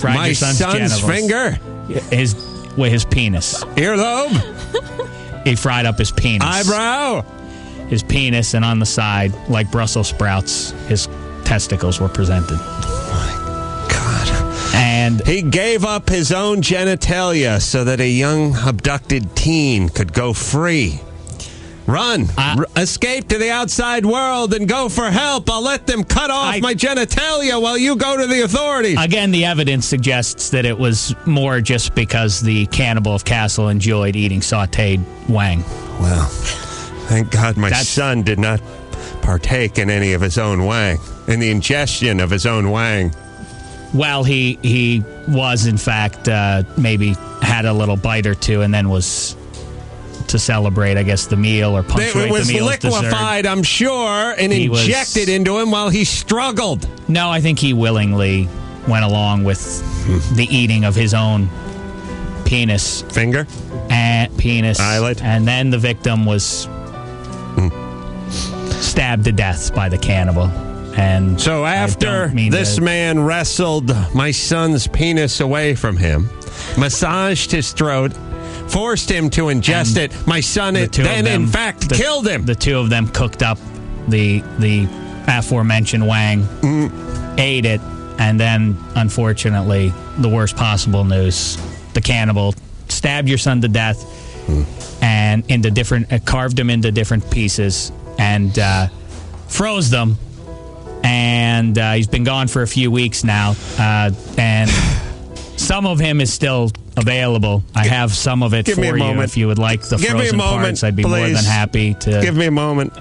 my your son's genitals. finger? His penis. Earlobe? He fried up his penis. Eyebrow? His penis, and on the side, like Brussels sprouts, his testicles were presented. Oh, my God. And he gave up his own genitalia so that a young abducted teen could go free. Run. Escape to the outside world and go for help. I'll let them cut off my genitalia while you go to the authorities. Again, the evidence suggests that it was more just because the Cannibal of Castle enjoyed eating sautéed wang. Well, thank God my son did not partake in any of his own wang, in the ingestion of his own wang. Well, he was, in fact, maybe had a little bite or two and then was to celebrate, I guess, the meal or punctuate the meal. It was liquefied, I'm sure, and injected into him while he struggled. No, I think he willingly went along with the eating of his own penis. Finger? And penis. Eyelid? And then the victim was stabbed to death by the cannibal. And so after this man wrestled my son's penis away from him, massaged his throat, forced him to ingest it, my son then in fact killed him. The two of them cooked up the aforementioned wang, ate it, and then, unfortunately, the worst possible news, the cannibal stabbed your son to death, and into different, carved them into different pieces, and froze them. And he's been gone for a few weeks now, and some of him is still available. I have some of it for you if you would like the frozen parts. I'd be more than happy to. Give me a moment.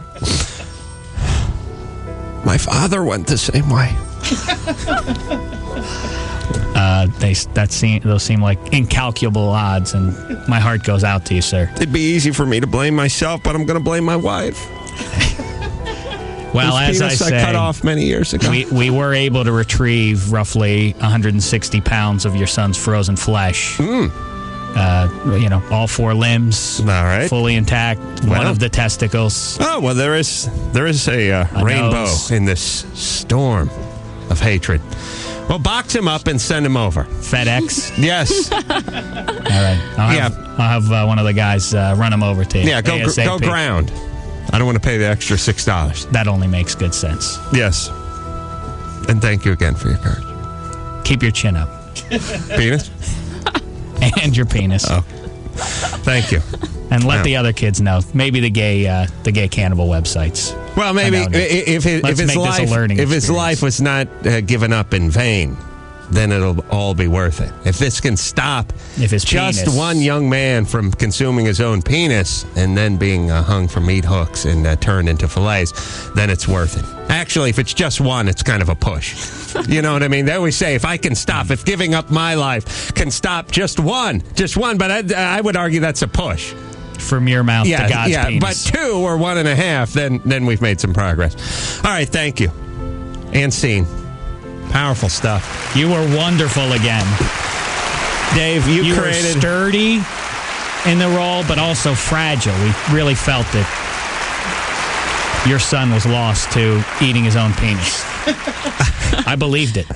My father went the same way. Those seem like incalculable odds, and my heart goes out to you, sir. It'd be easy for me to blame myself, but I'm going to blame my wife. Well, as I say, I cut off many years ago. We were able to retrieve roughly 160 pounds of your son's frozen flesh. All 4 limbs, fully intact. One of the testicles. Oh well, there is a rainbow in this storm of hatred. Well, box him up and send him over. FedEx? Yes. All right. I'll have one of the guys run him over to you. Yeah, go ground. I don't want to pay the extra $6. That only makes good sense. Yes. And thank you again for your courage. Keep your chin up. Penis? And your penis. Oh. Thank you. And let the other kids know. Maybe the gay cannibal websites. Well, maybe if his life was not given up in vain, then it'll all be worth it. If this can stop one young man from consuming his own penis and then being hung from meat hooks and turned into fillets, then it's worth it. Actually, if it's just one, it's kind of a push. You know what I mean? They always say, if giving up my life can stop just one, but I would argue that's a push. From your mouth to God's penis. But 2 or 1.5, then we've made some progress. All right, thank you. And scene. Powerful stuff. You were wonderful again. Dave, you created... were sturdy in the role, but also fragile. We really felt that your son was lost to eating his own penis. I believed it.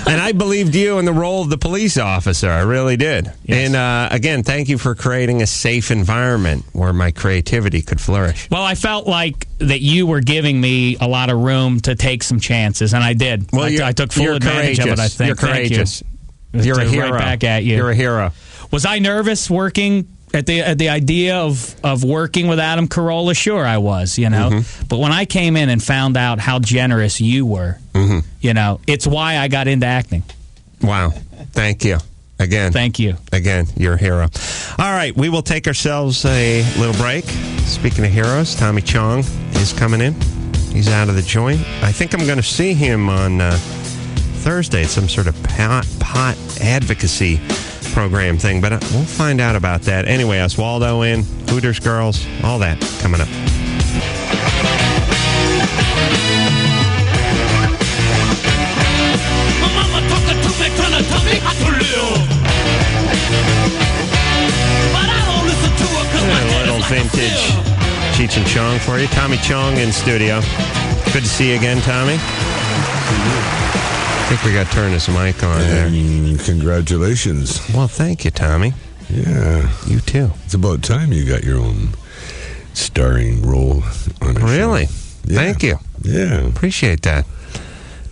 And I believed you in the role of the police officer. I really did. Yes. And again, thank you for creating a safe environment where my creativity could flourish. Well, I felt like that you were giving me a lot of room to take some chances, and I did. Well, I took full advantage of it, I think. You're courageous. Thank you. You're a hero. Right back at you. You're a hero. Was I nervous working at the idea of working with Adam Carolla? Sure, I was, Mm-hmm. But when I came in and found out how generous you were, it's why I got into acting. Wow. Thank you. Again. Thank you. Again, you're a hero. All right, we will take ourselves a little break. Speaking of heroes, Tommy Chong is coming in. He's out of the joint. I think I'm going to see him on Thursday at some sort of pot advocacy program thing, but we'll find out about that. Anyway, Oswaldo in, Hooters girls, all that coming up. My mama talking to me, trying to tell me how to live. But I don't listen to her because my a little vintage Cheech and Chong for you. Tommy Chong in studio. Good to see you again, Tommy. I think we got to turn this mic on there. Congratulations. Well, thank you, Tommy. Yeah. You too. It's about time you got your own starring role on a Really? show. Yeah. Thank you. Yeah. Appreciate that.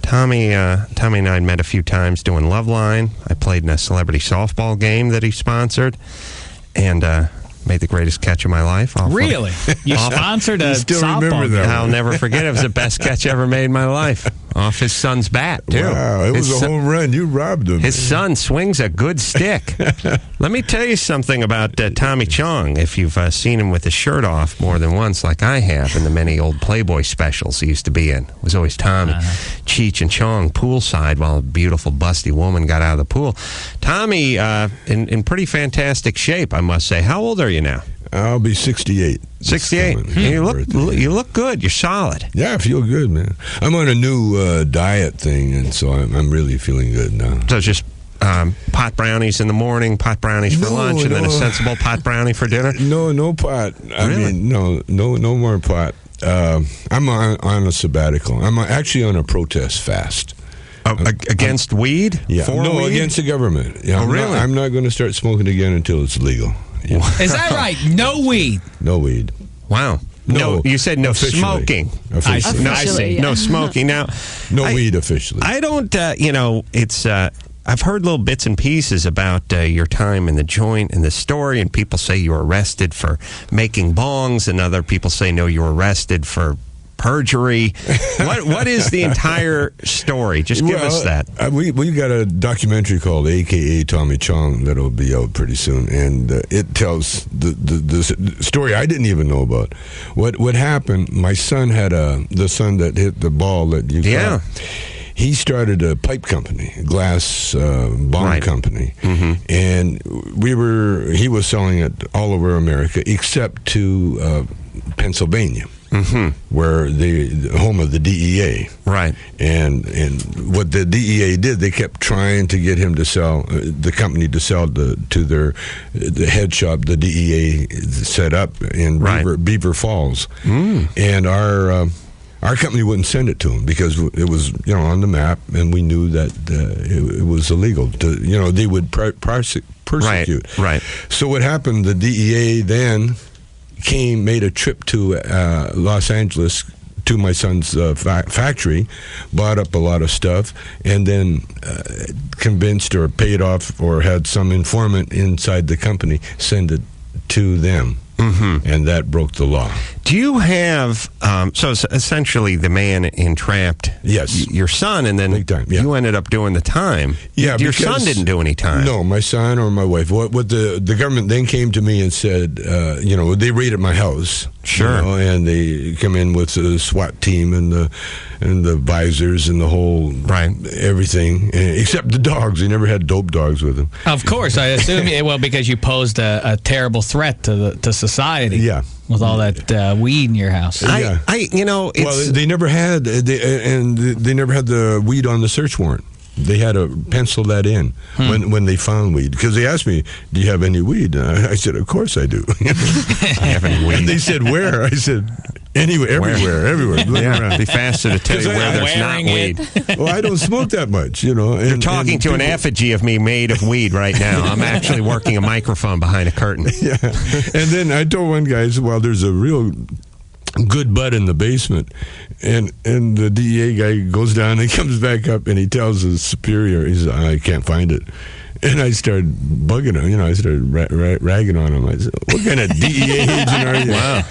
Tommy and I met a few times doing Loveline. I played in a celebrity softball game that he sponsored. And made the greatest catch of my life. Really? You sponsored a softball game? I'll never forget it. It was the best catch ever made in my life. Off his son's bat, too. Wow, it was a home run. You robbed him. His son swings a good stick. Let me tell you something about Tommy Chong. If you've seen him with his shirt off more than once, like I have in the many old Playboy specials he used to be in. It was always Tommy, Cheech, and Chong poolside while a beautiful, busty woman got out of the pool. Tommy, in pretty fantastic shape, I must say. How old are you now? I'll be 68. 68. You look good. You're solid. Yeah, I feel good, man. I'm on a new diet thing, and so I'm really feeling good now. So it's just pot brownies in the morning, pot brownies for lunch, and then a sensible pot brownie for dinner? No pot. I mean, no more pot. I'm on a sabbatical. I'm actually on a protest fast. Against weed? Yeah. Weed? Against the government. Yeah, really? I'm not going to start smoking again until it's legal. Yeah. Is that right? No weed? No weed. Wow. No, you said no smoking. Officially. No smoking. Now, no weed officially. I don't, it's, I've heard little bits and pieces about your time in the joint and the story, and people say you were arrested for making bongs, and other people say, no, you were arrested for perjury. What is the entire story? Just give us that. We got a documentary called AKA Tommy Chong that'll be out pretty soon, and it tells the story I didn't even know about. What happened? My son had the son that hit the ball that you saw. He started a pipe company, a glass bond company, and he was selling it all over America except to Pennsylvania. Where the home of the DEA, right? And what the DEA did, they kept trying to get him to sell the company to sell to the head shop the DEA set up in Beaver Falls, and our company wouldn't send it to him because it was on the map, and we knew that it was illegal. They would persecute. Right. So what happened? The DEA then made a trip to Los Angeles to my son's factory, bought up a lot of stuff, and then convinced or paid off or had some informant inside the company send it to them. And that broke the law. Do you have, so essentially the man entrapped your son, and then you ended up doing the time. Yeah, your son didn't do any time. No, my son or my wife. What the government then came to me and said, they raided my house. Sure. And they come in with the SWAT team and the visors and the whole everything, except the dogs. They never had dope dogs with them. Of course, I assume. Because you posed a terrible threat to society. Yeah. With all that weed in your house. They never had they never had the weed on the search warrant. They had to pencil that in when they found weed, because they asked me, "Do you have any weed?" I said, "Of course I do." I have any weed. And they said, "Where?" I said, "Anywhere, everywhere." It'd be faster to tell you where there's not weed. Well, I don't smoke that much, You're talking to an effigy of me made of weed right now. I'm actually working a microphone behind a curtain. Yeah. And then I told one guy, I said, "Well, there's a real good bud in the basement," and the DEA guy goes down and comes back up and he tells his superior, he says, "I can't find it." And I started bugging him, I started ragging on him. I said, "What kind of DEA agent are you?" Wow.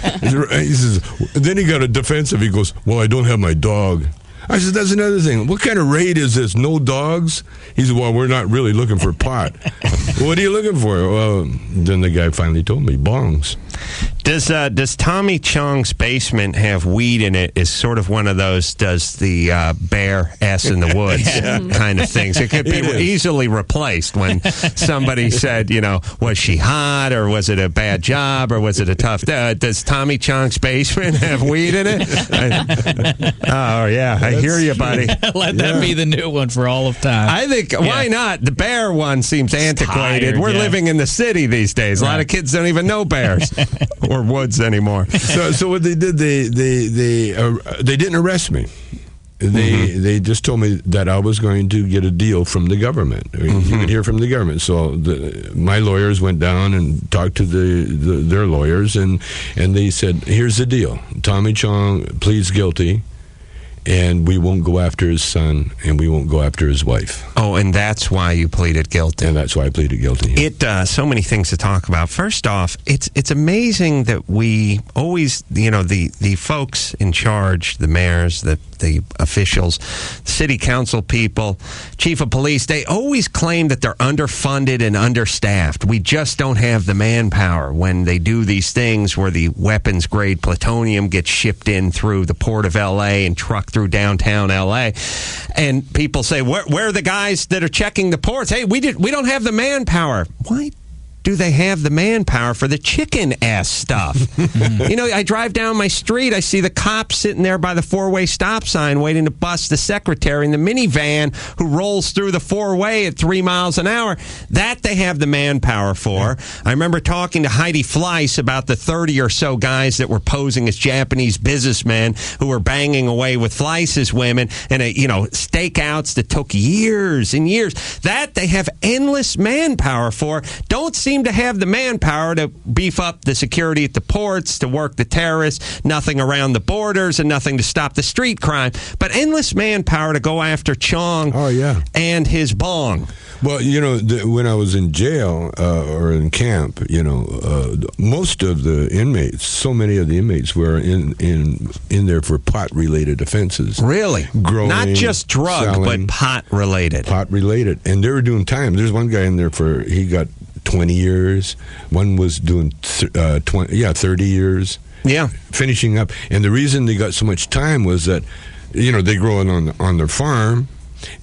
He says, then he got a defensive. He goes, "Well, I don't have my dog." I said, "That's another thing. What kind of raid is this? No dogs?" He said, "Well, we're not really looking for pot." "What are you looking for?" Well, then the guy finally told me, bongs. Does Tommy Chong's basement have weed in it? Is sort of one of those, does the bear S in the woods kind of things. It could be easily replaced when somebody said, was she hot, or was it a bad job, or was it a tough day? Does Tommy Chong's basement have weed in it? I hear you, buddy. Let that be the new one for all of time. I think, why not? The bear one seems antiquated. We're living in the city these days. A lot of kids don't even know bears or woods anymore. So what they did, they didn't arrest me. They just told me that I was going to get a deal from the government. You could hear from the government. So my lawyers went down and talked to their lawyers, and they said, "Here's the deal. Tommy Chong pleads guilty, and we won't go after his son, and we won't go after his wife." Oh, and that's why you pleaded guilty. And that's why I pleaded guilty. So many things to talk about. First off, it's amazing that we always, the folks in charge, the mayors, the officials, city council people, chief of police, they always claim that they're underfunded and understaffed. We just don't have the manpower when they do these things where the weapons-grade plutonium gets shipped in through the port of L.A. and trucked through downtown L.A. And people say, where are the guys that are checking the ports? Hey, we don't have the manpower. Why do they have the manpower for the chicken-ass stuff? I drive down my street, I see the cops sitting there by the four-way stop sign waiting to bust the secretary in the minivan who rolls through the four-way at 3 miles an hour. That they have the manpower for. I remember talking to Heidi Fleiss about the 30 or so guys that were posing as Japanese businessmen who were banging away with Fleiss's women, and stakeouts that took years and years. That they have endless manpower for. Don't seem to have the manpower to beef up the security at the ports, to work the terrorists, nothing around the borders, and nothing to stop the street crime, but endless manpower to go after Chong and his bong. Well, when I was in jail or in camp, most of the inmates, so many of the inmates were in there for pot-related offenses. Really? Growing, not just drug, selling, but pot-related. Pot-related. And they were doing time. There's one guy in there he got 20 years. One was doing 30 years. Yeah. Finishing up. And the reason they got so much time was that, they grow it on their farm.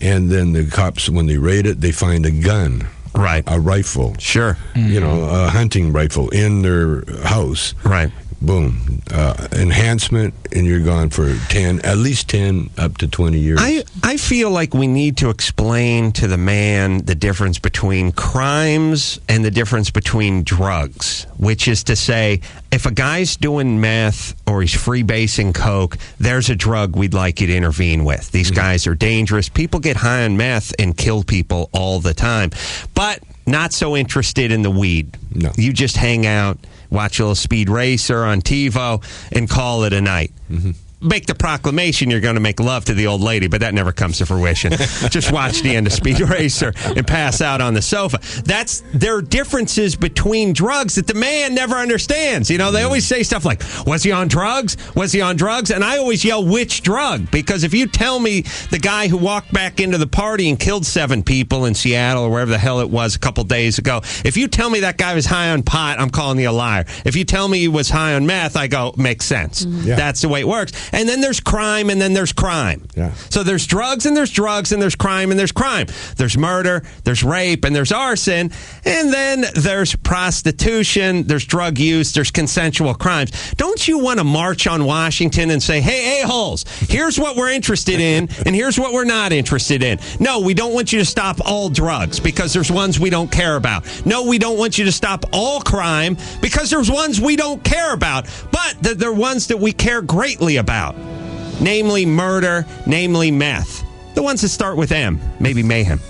And then the cops, when they raid it, they find a gun. Right. A rifle. Sure. A hunting rifle in their house. Right. Boom. Enhancement, and you're gone for at least 10 up to 20 years. I feel like we need to explain to the man the difference between crimes and the difference between drugs, which is to say, if a guy's doing meth or he's freebasing coke, there's a drug we'd like you to intervene with. These guys are dangerous. People get high on meth and kill people all the time, but not so interested in the weed. No. You just hang out, watch a little Speed Racer on TiVo, and call it a night. Make the proclamation you're going to make love to the old lady, but that never comes to fruition. Just watch the end of Speed Racer and pass out on the sofa. There are differences between drugs that the man never understands. They always say stuff like, was he on drugs? Was he on drugs? And I always yell, which drug? Because if you tell me the guy who walked back into the party and killed 7 people in Seattle or wherever the hell it was a couple days ago, if you tell me that guy was high on pot, I'm calling you a liar. If you tell me he was high on meth, I go, makes sense. Yeah. That's the way it works. And then there's crime, and then there's crime. Yeah. So there's drugs, and there's drugs, and there's crime, and there's crime. There's murder, there's rape, and there's arson, and then there's prostitution, there's drug use, there's consensual crimes. Don't you want to march on Washington and say, hey, a-holes, here's what we're interested in, and here's what we're not interested in? No, we don't want you to stop all drugs because there's ones we don't care about. No, we don't want you to stop all crime because there's ones we don't care about, but there are ones that we care greatly about. Namely murder, namely meth. The ones that start with M, maybe mayhem.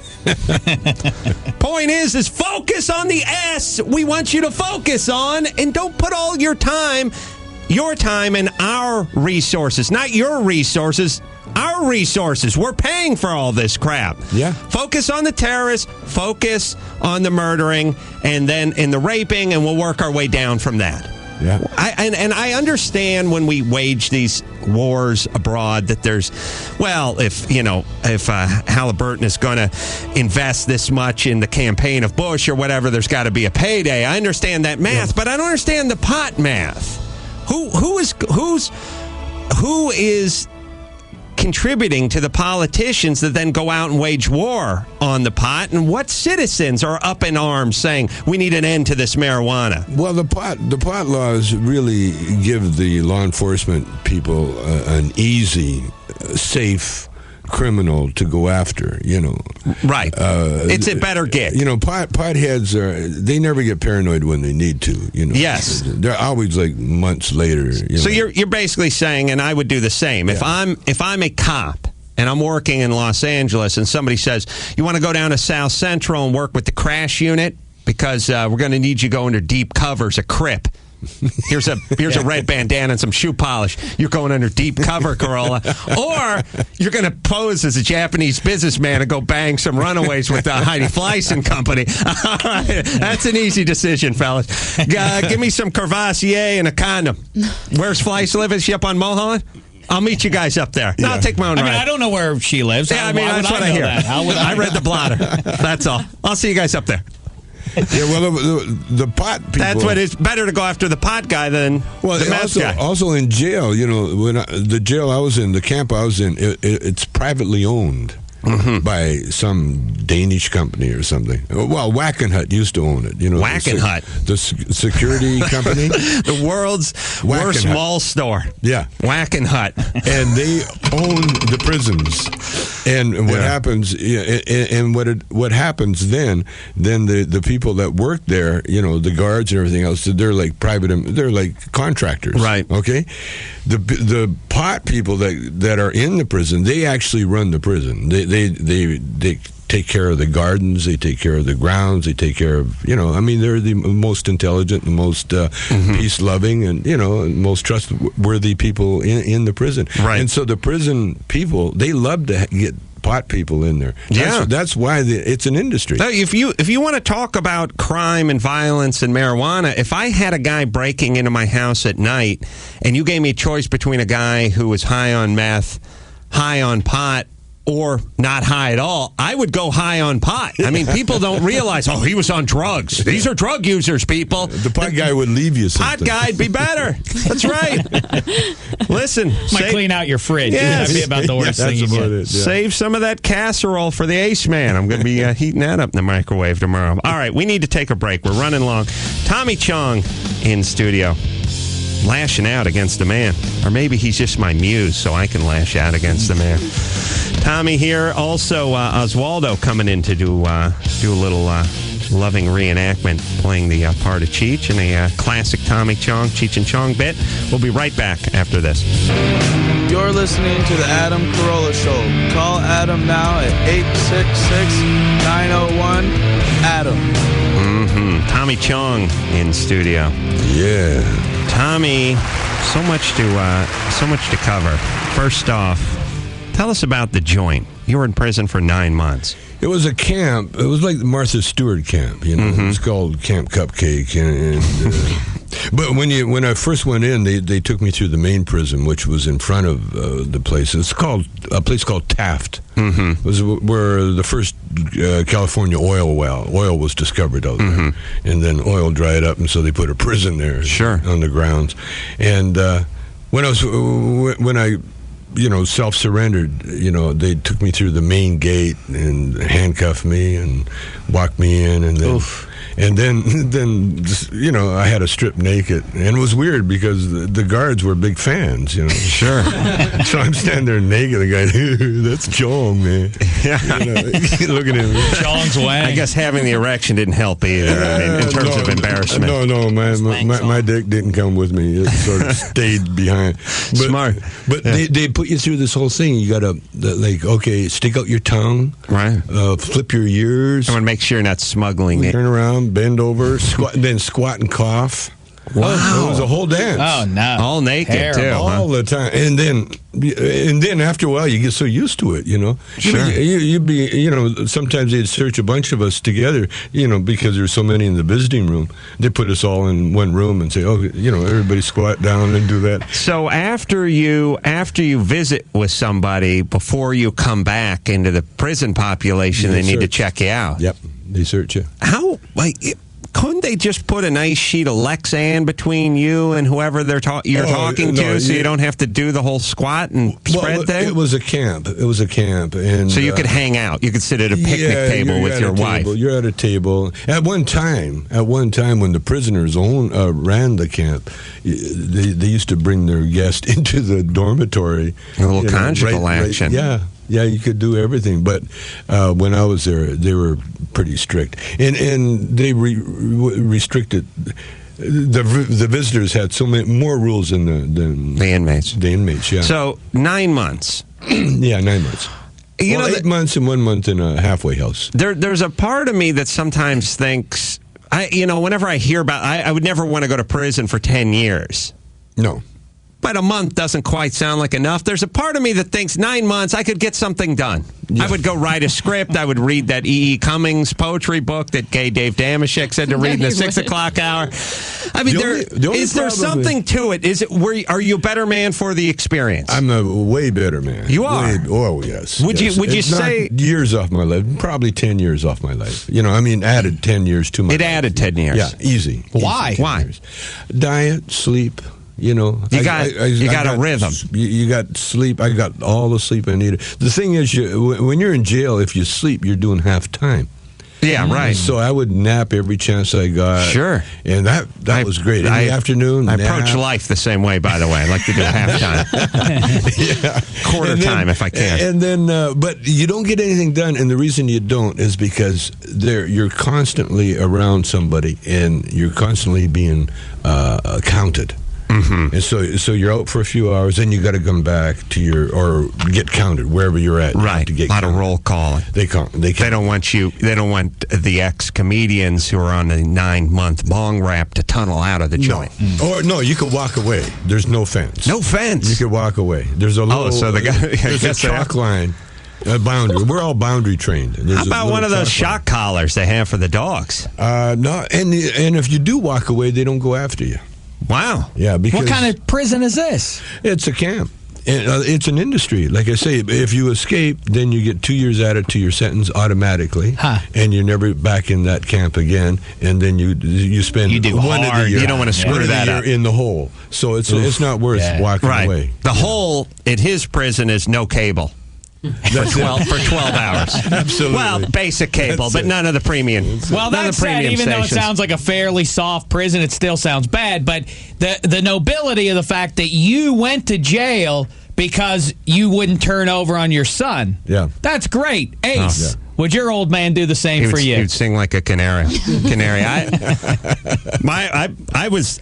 Point is focus on the S we want you to focus on, and don't put all your time and our resources, not your resources, our resources. We're paying for all this crap. Yeah. Focus on the terrorists, focus on the murdering, and then in the raping, and we'll work our way down from that. Yeah. I understand when we wage these wars abroad that there's, if Halliburton is going to invest this much in the campaign of Bush or whatever, there's got to be a payday. I understand that math, but I don't understand the pot math. Who is contributing to the politicians that then go out and wage war on the pot, and what citizens are up in arms saying we need an end to this marijuana? Well, the pot laws really give the law enforcement people an easy, safe criminal to go after, Right. It's a better gig. Potheads they never get paranoid when they need to, Yes. They're always like months later. So you're basically saying, and I would do the same. Yeah. If I'm a cop and I'm working in Los Angeles and somebody says, you want to go down to South Central and work with the crash unit because we're going to need you to go under deep covers, a Crip. Here's a red bandana and some shoe polish. You're going under deep cover, Carolla. Or you're going to pose as a Japanese businessman and go bang some runaways with Heidi Fleiss and company. All right, that's an easy decision, fellas. Give me some Courvoisier and a condom. Where's Fleiss live? Is she up on Mulholland? I'll meet you guys up there. No, I'll take my own ride. I don't know where she lives. Yeah, that's what I hear. I read the blotter. That's all. I'll see you guys up there. Yeah, well, the pot people. That's what it's better to go after the pot guy than the meth guy. Also in jail, when the jail I was in, the camp I was in, it's privately owned by some Danish company or something. Well, Wackenhut used to own it. Wackenhut, the security company, the world's worst mall store. Yeah, Wackenhut, and they own the prisons. And what happens? And what happens then the people that work there, the guards and everything else, they're like they're like contractors, right? Okay, the pot people that are in the prison, they actually run the prison. They take care of the gardens, they take care of the grounds, they take care of, they're the most intelligent, the most peace-loving, and, most trustworthy people in the prison. Right. And so the prison people, they love to get pot people in there. That's why it's an industry. No, if you want to talk about crime and violence and marijuana, if I had a guy breaking into my house at night and you gave me a choice between a guy who was high on meth, high on pot, or not high at all, I would go high on pot. I mean, people don't realize, he was on drugs. These are drug users, people. The pot guy would leave you something. Pot guy'd be better. That's right. Listen. Might clean out your fridge. Yes. That'd be about the worst thing you get. Save some of that casserole for the Ace Man. I'm going to be heating that up in the microwave tomorrow. All right, we need to take a break. We're running long. Tommy Chong in studio. Lashing out against the man. Or maybe he's just my muse, so I can lash out against the man. Tommy here. Also, Oswaldo coming in to do a little loving reenactment, playing the part of Cheech in a classic Tommy Chong, Cheech and Chong bit. We'll be right back after this. You're listening to the Adam Carolla Show. Call Adam now at 866-901-ADAM. Tommy Chong in studio. Yeah. Tommy, so much to cover. First off, tell us about the joint. You were in prison for 9 months. It was a camp. It was like the Martha Stewart camp. You know, it was called Camp Cupcake. But when I first went in, they took me through the main prison, which was in front of the place. It's called a place called Taft. It was where the first California oil was discovered out there, and then oil dried up, and so they put a prison there. On the grounds. And when I self-surrendered, they took me through the main gate and handcuffed me and walked me in, and then I had to strip naked, and it was weird because the guards were big fans, Sure. So I'm standing there naked. The guy, that's Chong, man. Look at him. Chong's wang. I guess having the erection didn't help either. In terms of embarrassment. No, my dick didn't come with me. It sort of stayed behind. Smart. But they put you through this whole thing. You got to stick out your tongue, right? Flip your ears. I want to make sure you're not smuggling it. Turn around, bend over, then squat and cough. Wow. It was a whole dance. Oh, no. All naked, too. All the time. And then after a while, you get so used to it, Sure. You'd be, sometimes they'd search a bunch of us together, because there's so many in the visiting room. They put us all in one room and say, everybody squat down and do that. So after you visit with somebody, before you come back into the prison population, they need to check you out. Yep. They search you. How, couldn't they just put a nice sheet of Lexan between you and whoever you're talking to, so you don't have to do the whole squat and spread thing? It was a camp. And so you could hang out. You could sit at a picnic table with your wife. You're at a table. At one time, when the prisoners ran the camp, they used to bring their guest into the dormitory. A little conjugal action. Yeah, you could do everything, but when I was there, they were pretty strict, and they restricted. The visitors had so many more rules than the inmates. The inmates, yeah. So 9 months. Yeah, 9 months. 8 months and 1 month in a halfway house. There's a part of me that sometimes thinks, whenever I hear about, I would never want to go to prison for 10 years. No. But a month doesn't quite sound like enough. There's a part of me that thinks 9 months, I could get something done. Yeah. I would go write a script. I would read that E.E. Cummings poetry book that gay Dave Damashek said to read in the 6 o'clock hour. I mean, is there something to it? Are you a better man for the experience? I'm a way better man. You are? Yes. Would you say... Not years off my life, probably 10 years off my life. Added 10 years to my life. It added 10 years? Yeah, easy. Why? Years. Diet, sleep. You got a rhythm. You got sleep. I got all the sleep I needed. The thing is, when you're in jail, if you sleep, you're doing half time. Yeah, right. So I would nap every chance I got. Sure. And that was great. In the afternoon, I approach life the same way, by the way. I like to do halftime. Quarter time, if I can. And then, but you don't get anything done, and the reason you don't is because you're constantly around somebody, and you're constantly being counted. Mm-hmm. And so you're out for a few hours, then you got to come back to or get counted wherever you're at. Right, to get a lot of roll calling. They don't want you. They don't want the ex-comedians who are on a 9-month bong rap to tunnel out of the joint. Or no, you could walk away. There's no fence. No fence. You could walk away. There's a little. So the guy. There's a chalk line. boundary. We're all boundary trained. How about one of those shock collars they have for the dogs? No, and if you do walk away, they don't go after you. Wow. Yeah, because What kind of prison is this? It's a camp. It's an industry. Like I say, if you escape, then you get 2 years added to your sentence automatically, and you're never back in that camp again. And then you spend you do one hard. of the year, You don't want to screw that up in the hole. So it's not worth walking away. The hole at his prison is no cable. For 12 hours. Absolutely. Well, basic cable, but none of the premium. Well, that said, even though it sounds like a fairly soft prison, it still sounds bad. But the nobility of the fact that you went to jail because you wouldn't turn over on your son. Yeah. That's great. Ace, would your old man do the same for you? He'd sing like a canary.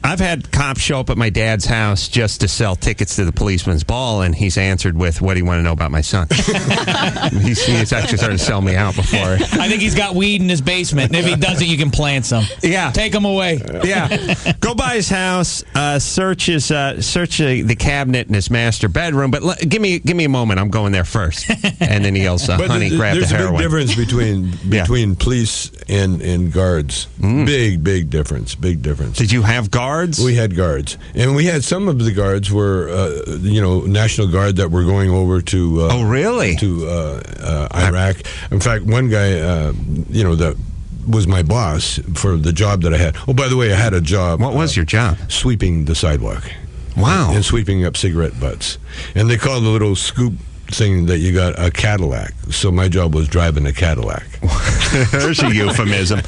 I've had cops show up at my dad's house just to sell tickets to the policeman's ball, and he's answered with, "What do you want to know about my son?" he's actually started to sell me out before. I think he's got weed in his basement, and if he doesn't, you can plant some. Yeah. Take him away. Yeah. Go by his house, search the cabinet in his master bedroom, but give me a moment. I'm going there first. And then he yells, "Honey, grab the heroin." There's a big difference between police and guards. Big difference. Big difference. Did you have guards? We had guards, and we had some of the guards were National Guard that were going over to Iraq. In fact, one guy that was my boss for the job that I had. Oh, by the way, I had a job. What was your job? Sweeping the sidewalk. Wow. And sweeping up cigarette butts. And they call the little scoop thing that you got a Cadillac. So my job was driving a Cadillac. There's a euphemism.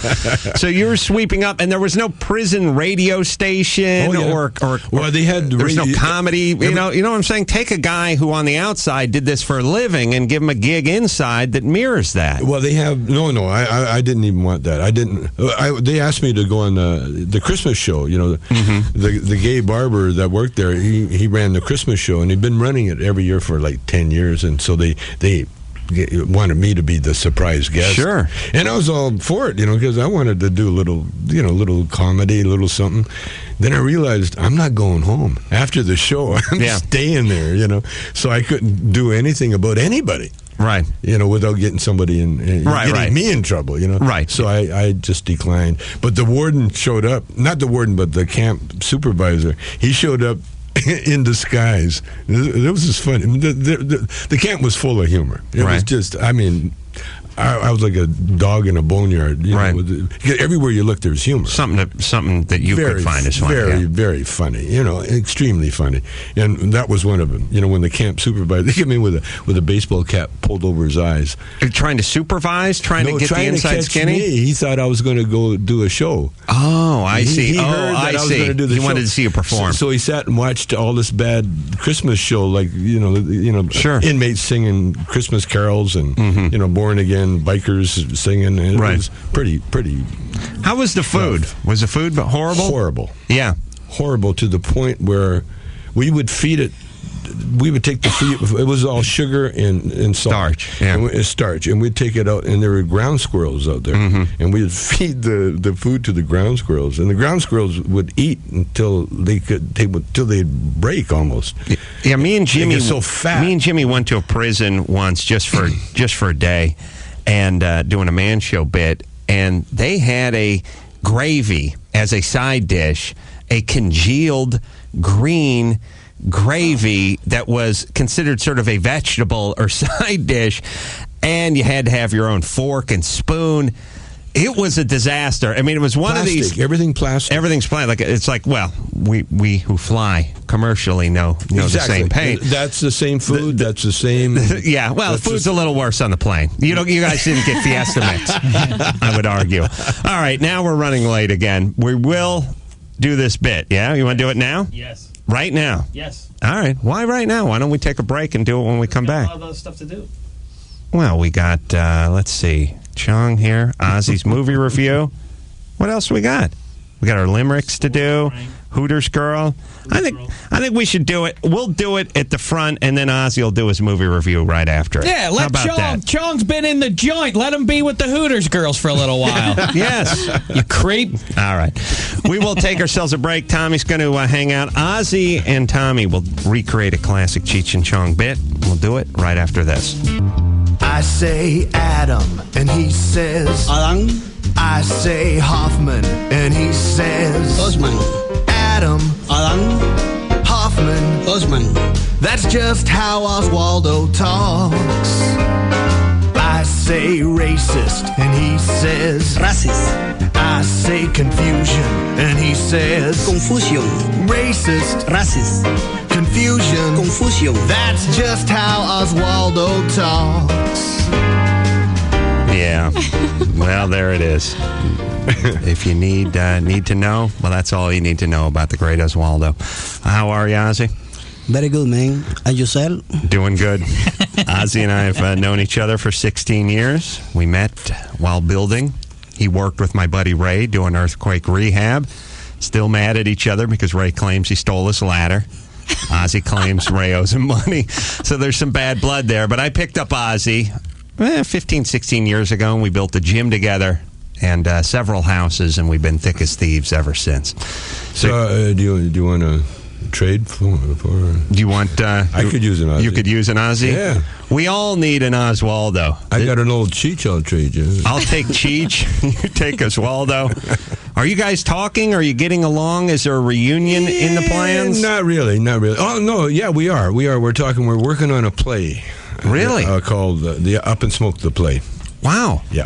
So you were sweeping up, and there was no prison radio station or they had there was no comedy. You know what I'm saying? Take a guy who on the outside did this for a living and give him a gig inside that mirrors that. Well, they have I didn't even want that. I didn't. They asked me to go on the Christmas show. The gay barber that worked there. He ran the Christmas show, and he'd been running it every year for like 10 years, and so they wanted me to be the surprise guest. Sure. And I was all for it, because I wanted to do a little comedy, a little something. Then I realized I'm not going home after the show. I'm staying there, So I couldn't do anything about anybody. Right. Without getting somebody getting me in trouble, Right. So I just declined. But the warden showed up. Not the warden, but the camp supervisor. He showed up in disguise. It was just funny. The camp was full of humor. It was just, I was like a dog in a boneyard. Everywhere you look, there's humor. Something that you could find is funny. Very funny. Extremely funny. And that was one of them. When the camp supervisor, they came in with a baseball cap pulled over his eyes. You're trying to supervise, trying to get the inside skinny. He thought I was going to go do a show. Oh, I see. He heard that I was going to do the show. He wanted to see you perform. So he sat and watched all this bad Christmas show, like sure. Inmates singing Christmas carols and Born Again bikers singing. It was pretty. How was the food? Was the food horrible? Horrible. Yeah, horrible to the point where we would feed it. We would take the feed. It was all sugar and salt. Starch, and we'd take it out, and there were ground squirrels out there, and we'd feed the food to the ground squirrels, and the ground squirrels would eat until they'd break almost. Yeah, me and Jimmy so fat. Me and Jimmy went to a prison once just for a day, and doing a man show bit, and they had a gravy as a side dish, a congealed green gravy that was considered sort of a vegetable or side dish, and you had to have your own fork and spoon. It was a disaster. It was one plastic. of these. Everything's plastic. Everything's plastic. It's like, well, we who fly commercially know the same pain. That's the same food. That's the same. Yeah. Well, the food's a little worse on the plane. You guys didn't get Fiesta Mix. I would argue. All right, now we're running late again. We will do this bit. Yeah, you want to do it now? Yes. Right now? Yes. All right. Why right now? Why don't we take a break and do it when we come back? A lot of other stuff to do. Well, we got, let's see, Chong here, Ozzy's movie review. What else we got? We got our limericks to do. Hooters Girl. I think we should do it. We'll do it at the front, and then Ozzy will do his movie review right after it. Yeah, let Chong. Chong's been in the joint. Let him be with the Hooters girls for a little while. Yes. You creep. All right. We will take ourselves a break. Tommy's going to hang out. Ozzy and Tommy will recreate a classic Cheech and Chong bit. We'll do it right after this. I say Adam, and he says Adam. I say Hoffman, and he says Osman. Adam, Hoffman, Osman. That's just how Oswaldo talks. I say racist, and he says Racist. I say confusion, and he says Confusion. Racist, Racist. confusion, Confusion. That's just how Oswaldo talks. Yeah. Well, there it is. If you need to know, well, that's all you need to know about the great Oswaldo. How are you, Ozzy? Very good, man. And yourself? Doing good. Ozzy and I have known each other for 16 years. We met while building. He worked with my buddy Ray doing earthquake rehab. Still mad at each other because Ray claims he stole his ladder. Ozzy claims Ray owes him money. So there's some bad blood there. But I picked up Ozzy 15, 16 years ago, and we built a gym together and several houses, and we've been thick as thieves ever since. So, do you want to trade for? Do you want? I could use an Ozzy. You could use an Ozzy. Yeah. We all need an Oswaldo. I got an old Cheech I'll trade you. I'll take Cheech. You take Oswaldo. Are you guys talking? Are you getting along? Is there a reunion in the plans? Not really. Oh no, yeah, we are. We're talking. We're working on a play. Really? Called the Up and Smoke the Play. Wow. Yeah.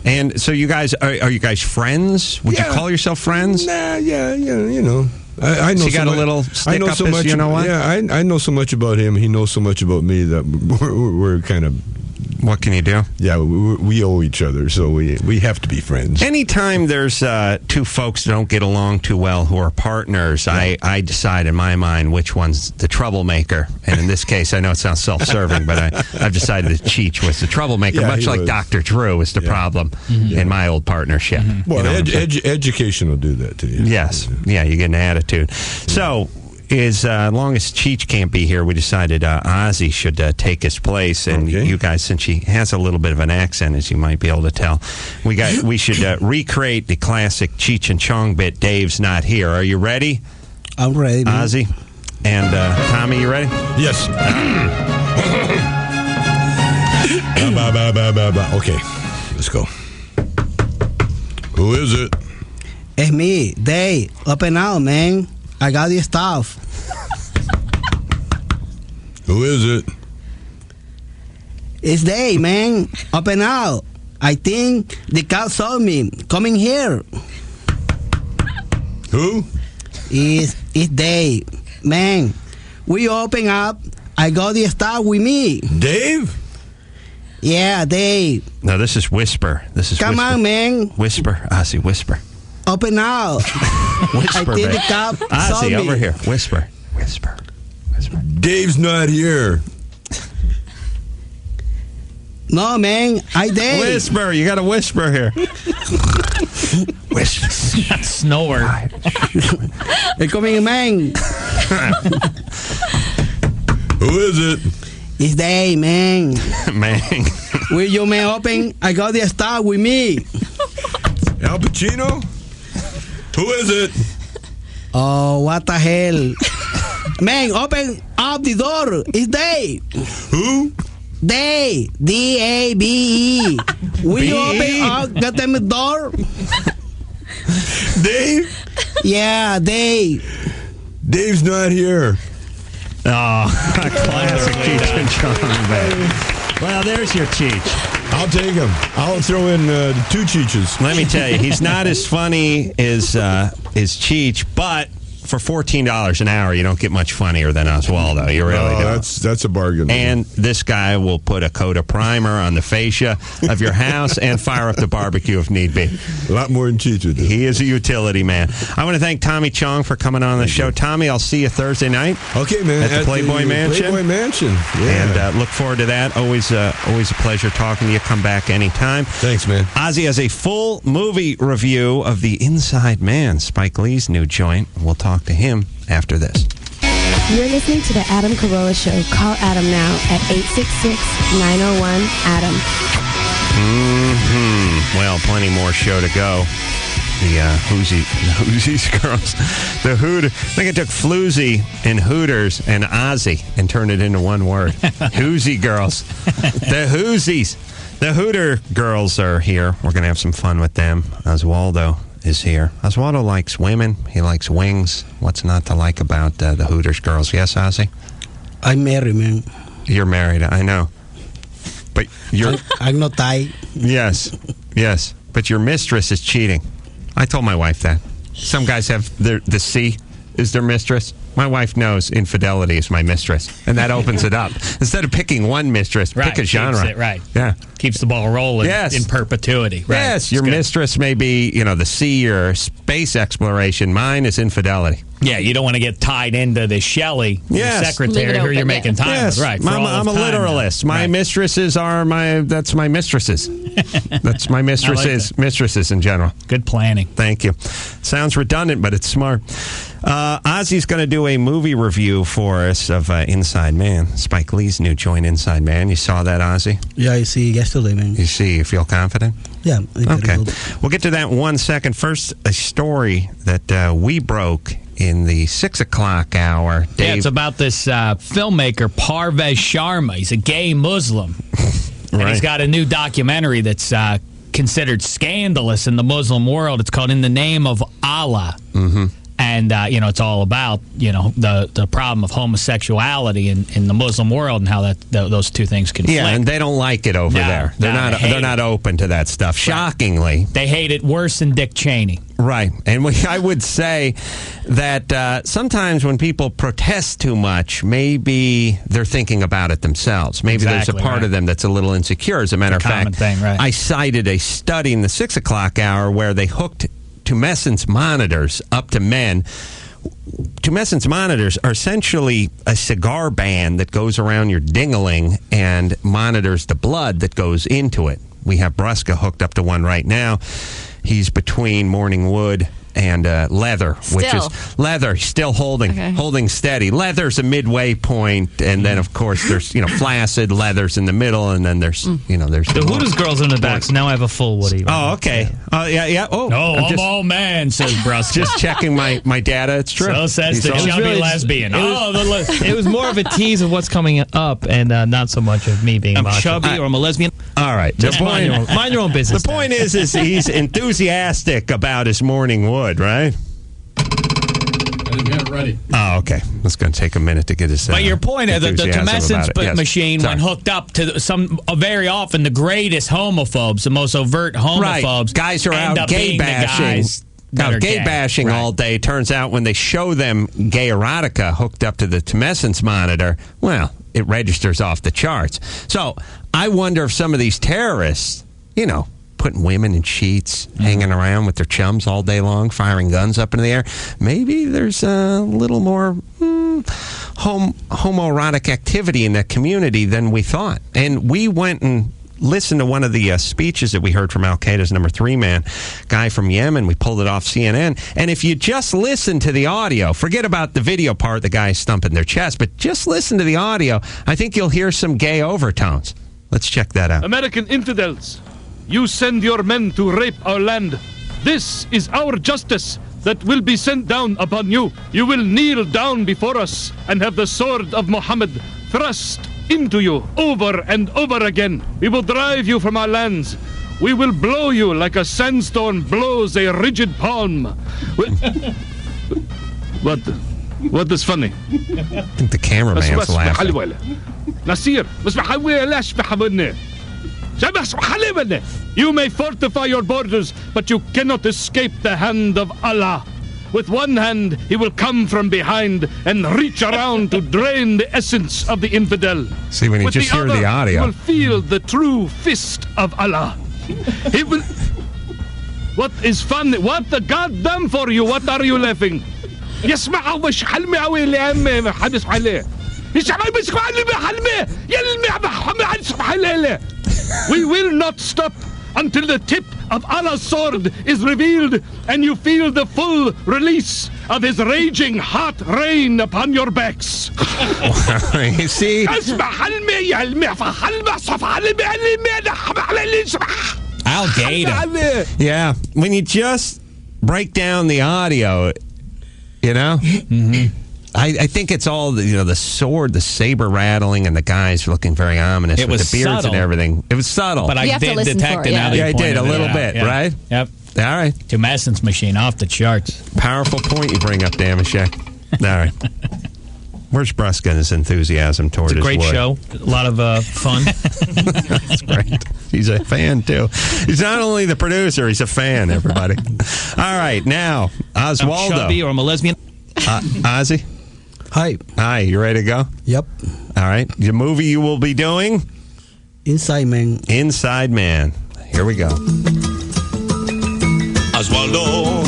And so you guys are you guys friends? Would you call yourself friends? Nah, yeah, you know. I know so you got a little stick up his, you know what? Yeah, I know so much about him. He knows so much about me that we're kind of. What can you do? Yeah, we owe each other, so we have to be friends. Anytime there's two folks that don't get along too well who are partners, yeah. I decide in my mind which one's the troublemaker. And in this case, I know it sounds self-serving, but I've decided that Cheech was the troublemaker, much like Dr. Drew was the problem in my old partnership. Mm-hmm. Well, education will do that to you. Yes. Yeah, you get an attitude. So... as long as Cheech can't be here, we decided Ozzy should take his place, and you guys, since he has a little bit of an accent, as you might be able to tell, we should recreate the classic Cheech and Chong bit. Dave's not here. Are you ready? I'm ready, man. Ozzy and Tommy, you ready? Yes. Okay, let's go. Who is it? It's me, Dave. Up and out, man. I got the stuff. Who is it? It's Dave, man. Up and out. I think the cat saw me coming here. Who? It's Dave, man. We open up. I got the stuff with me. Dave? Yeah, Dave. No, this is Whisper. Come Whisper. on, man. Whisper. Ozzy, Whisper. Up and out. Whisper, I think the cop saw Ozzy, me. over here. Whisper. Dave's not here. No, man. I Dave. Whisper. You got to whisper here. Whisper. Snore. Hey, coming, man. Who is it? It's Dave, man. Man. Will you man open? I got the stuff with me. Al Pacino? Who is it? Oh, what the hell? Man, open up the door. It's Dave. Who? Dave. D-A-B-E. Will you open up the door? Dave? Yeah, Dave. Dave's not here. Oh, classic Cheech and Chong, man. Well, there's your Cheech. I'll take him. I'll throw in 2 Cheeches. Let me tell you, he's not as funny as Cheech, but for $14 an hour, you don't get much funnier than Oswaldo. You really don't. That's a bargain. And this guy will put a coat of primer on the fascia of your house and fire up the barbecue if need be. A lot more than Cheech would do. He is a utility man. I want to thank Tommy Chong for coming on the show. Tommy, I'll see you Thursday night. Okay, man. At the Playboy Mansion. Playboy Mansion. Yeah. And look forward to that. Always a pleasure talking to you. Come back anytime. Thanks, man. Ozzy has a full movie review of The Inside Man, Spike Lee's new joint. We'll talk to him after this. You're listening to the Adam Carolla Show. Call Adam now at 866-901-ADAM. Well, plenty more show to go. Hoosies girls. The Hoot. I think I took Floozy and Hooters and Ozzy and turned it into one word. Hoosie girls. The Hoosies. The Hooter girls are here. We're going to have some fun with them. Oswaldo is here. Oswaldo likes women. He likes wings. What's not to like about the Hooters girls? Yes, Ozzy? I'm married, man. You're married, I know. But you're... I'm not tied. Yes. But your mistress is cheating. I told my wife that. Some guys have the C is their mistress. My wife knows infidelity is my mistress, and that opens it up. Instead of picking one mistress, pick a genre. Keeps it, right. Yeah. Keeps the ball rolling in perpetuity. Right. Yes, your mistress may be, the sea or space exploration. Mine is infidelity. Yeah, you don't want to get tied into the Shelley secretary who you're making time with. Right. I'm a literalist. My mistresses are that's my mistresses. That's my mistresses, mistresses in general. Good planning. Thank you. Sounds redundant, but it's smart. Ozzy's going to do a movie review for us of Inside Man, Spike Lee's new joint, Inside Man. You saw that, Ozzy? Yeah, I see yesterday, man. You feel confident? Yeah. Okay. We'll get to that in 1 second. First, a story that we broke in the 6 o'clock hour. Dave. Yeah, it's about this filmmaker, Parvez Sharma. He's a gay Muslim. And he's got a new documentary that's considered scandalous in the Muslim world. It's called In the Name of Allah. Mm-hmm. And, it's all about, the problem of homosexuality in the Muslim world and how those two things conflict. Yeah, and they don't like it over there. They're not open to that stuff. Shockingly. They hate it worse than Dick Cheney. Right. And I would say that sometimes when people protest too much, maybe they're thinking about it themselves. Maybe there's a part of them that's a little insecure. As a matter of fact, I cited a study in the 6 o'clock hour where they hooked tumescence monitors up to men. Tumescence monitors are essentially a cigar band that goes around your ding-a-ling and monitors the blood that goes into it. We have Bruska hooked up to one right now. He's between Morning Wood and leather, which is leather. He's still holding steady. Leather's a midway point, and then of course there's flaccid. Leather's in the middle, and then there's there's the Hooters girls in the back. So now I have a full Woody. Oh, okay. Yeah. Oh, I'm all man, says Bruce. Just checking my data. It's true. So says the chubby lesbian. It was more of a tease of what's coming up, and not so much of me being chubby or I'm a lesbian. All right. Mind your own business. The point is he's enthusiastic about his Morning Wood, right? I didn't get it ready. Oh, okay. It's going to take a minute to get his. But your point is that the tumescence machine, when hooked up to very often the greatest homophobes, the most overt homophobes, guys are out gay bashing. Gay bashing all day. Turns out when they show them gay erotica hooked up to the tumescence monitor, well, it registers off the charts. So I wonder if some of these terrorists, putting women in sheets, hanging around with their chums all day long, firing guns up into the air, maybe there's a little more homoerotic activity in that community than we thought. And we went and listened to one of the speeches that we heard from Al-Qaeda's number 3 man, guy from Yemen. We pulled it off CNN. And if you just listen to the audio, forget about the video part, the guy stumping their chest, but just listen to the audio, I think you'll hear some gay overtones. Let's check that out. American infidels, you send your men to rape our land. This is our justice that will be sent down upon you. You will kneel down before us and have the sword of Muhammad thrust into you over and over again. We will drive you from our lands. We will blow you like a sandstorm blows a rigid palm. What is funny? I think the cameraman's laughing. You may fortify your borders, but you cannot escape the hand of Allah. With one hand, he will come from behind and reach around to drain the essence of the infidel. See, when you just hear the audio, you will feel the true fist of Allah. He will. What is funny? What the goddamn for you? What are you laughing? يسمع وش حلمي عوي اللي عمي حدث عليه. We will not stop until the tip of Allah's sword is revealed and you feel the full release of his raging hot rain upon your backs. You see? Al-Qaeda. Yeah, when you just break down the audio, you know? Mm-hmm. I think it's all, the sword, the saber rattling, and the guys looking very ominous It with was the beards subtle. and everything. It was subtle. But I did detect it now that Yeah, I you did, a pointed little it out. bit, right? Yep. All right. Tumescence machine off the charts. Powerful point you bring up, Damashek. All right. Where's Bruskin's enthusiasm toward It's a his great wood? show. A lot of fun. That's great. He's a fan, too. He's not only the producer, he's a fan, everybody. All right, now, Oswaldo. I'm chubby or I'm a lesbian. Ozzy? Hi. Hi, you ready to go? Yep. All right. The movie you will be doing? Inside Man. Inside Man. Here we go. Oswaldo,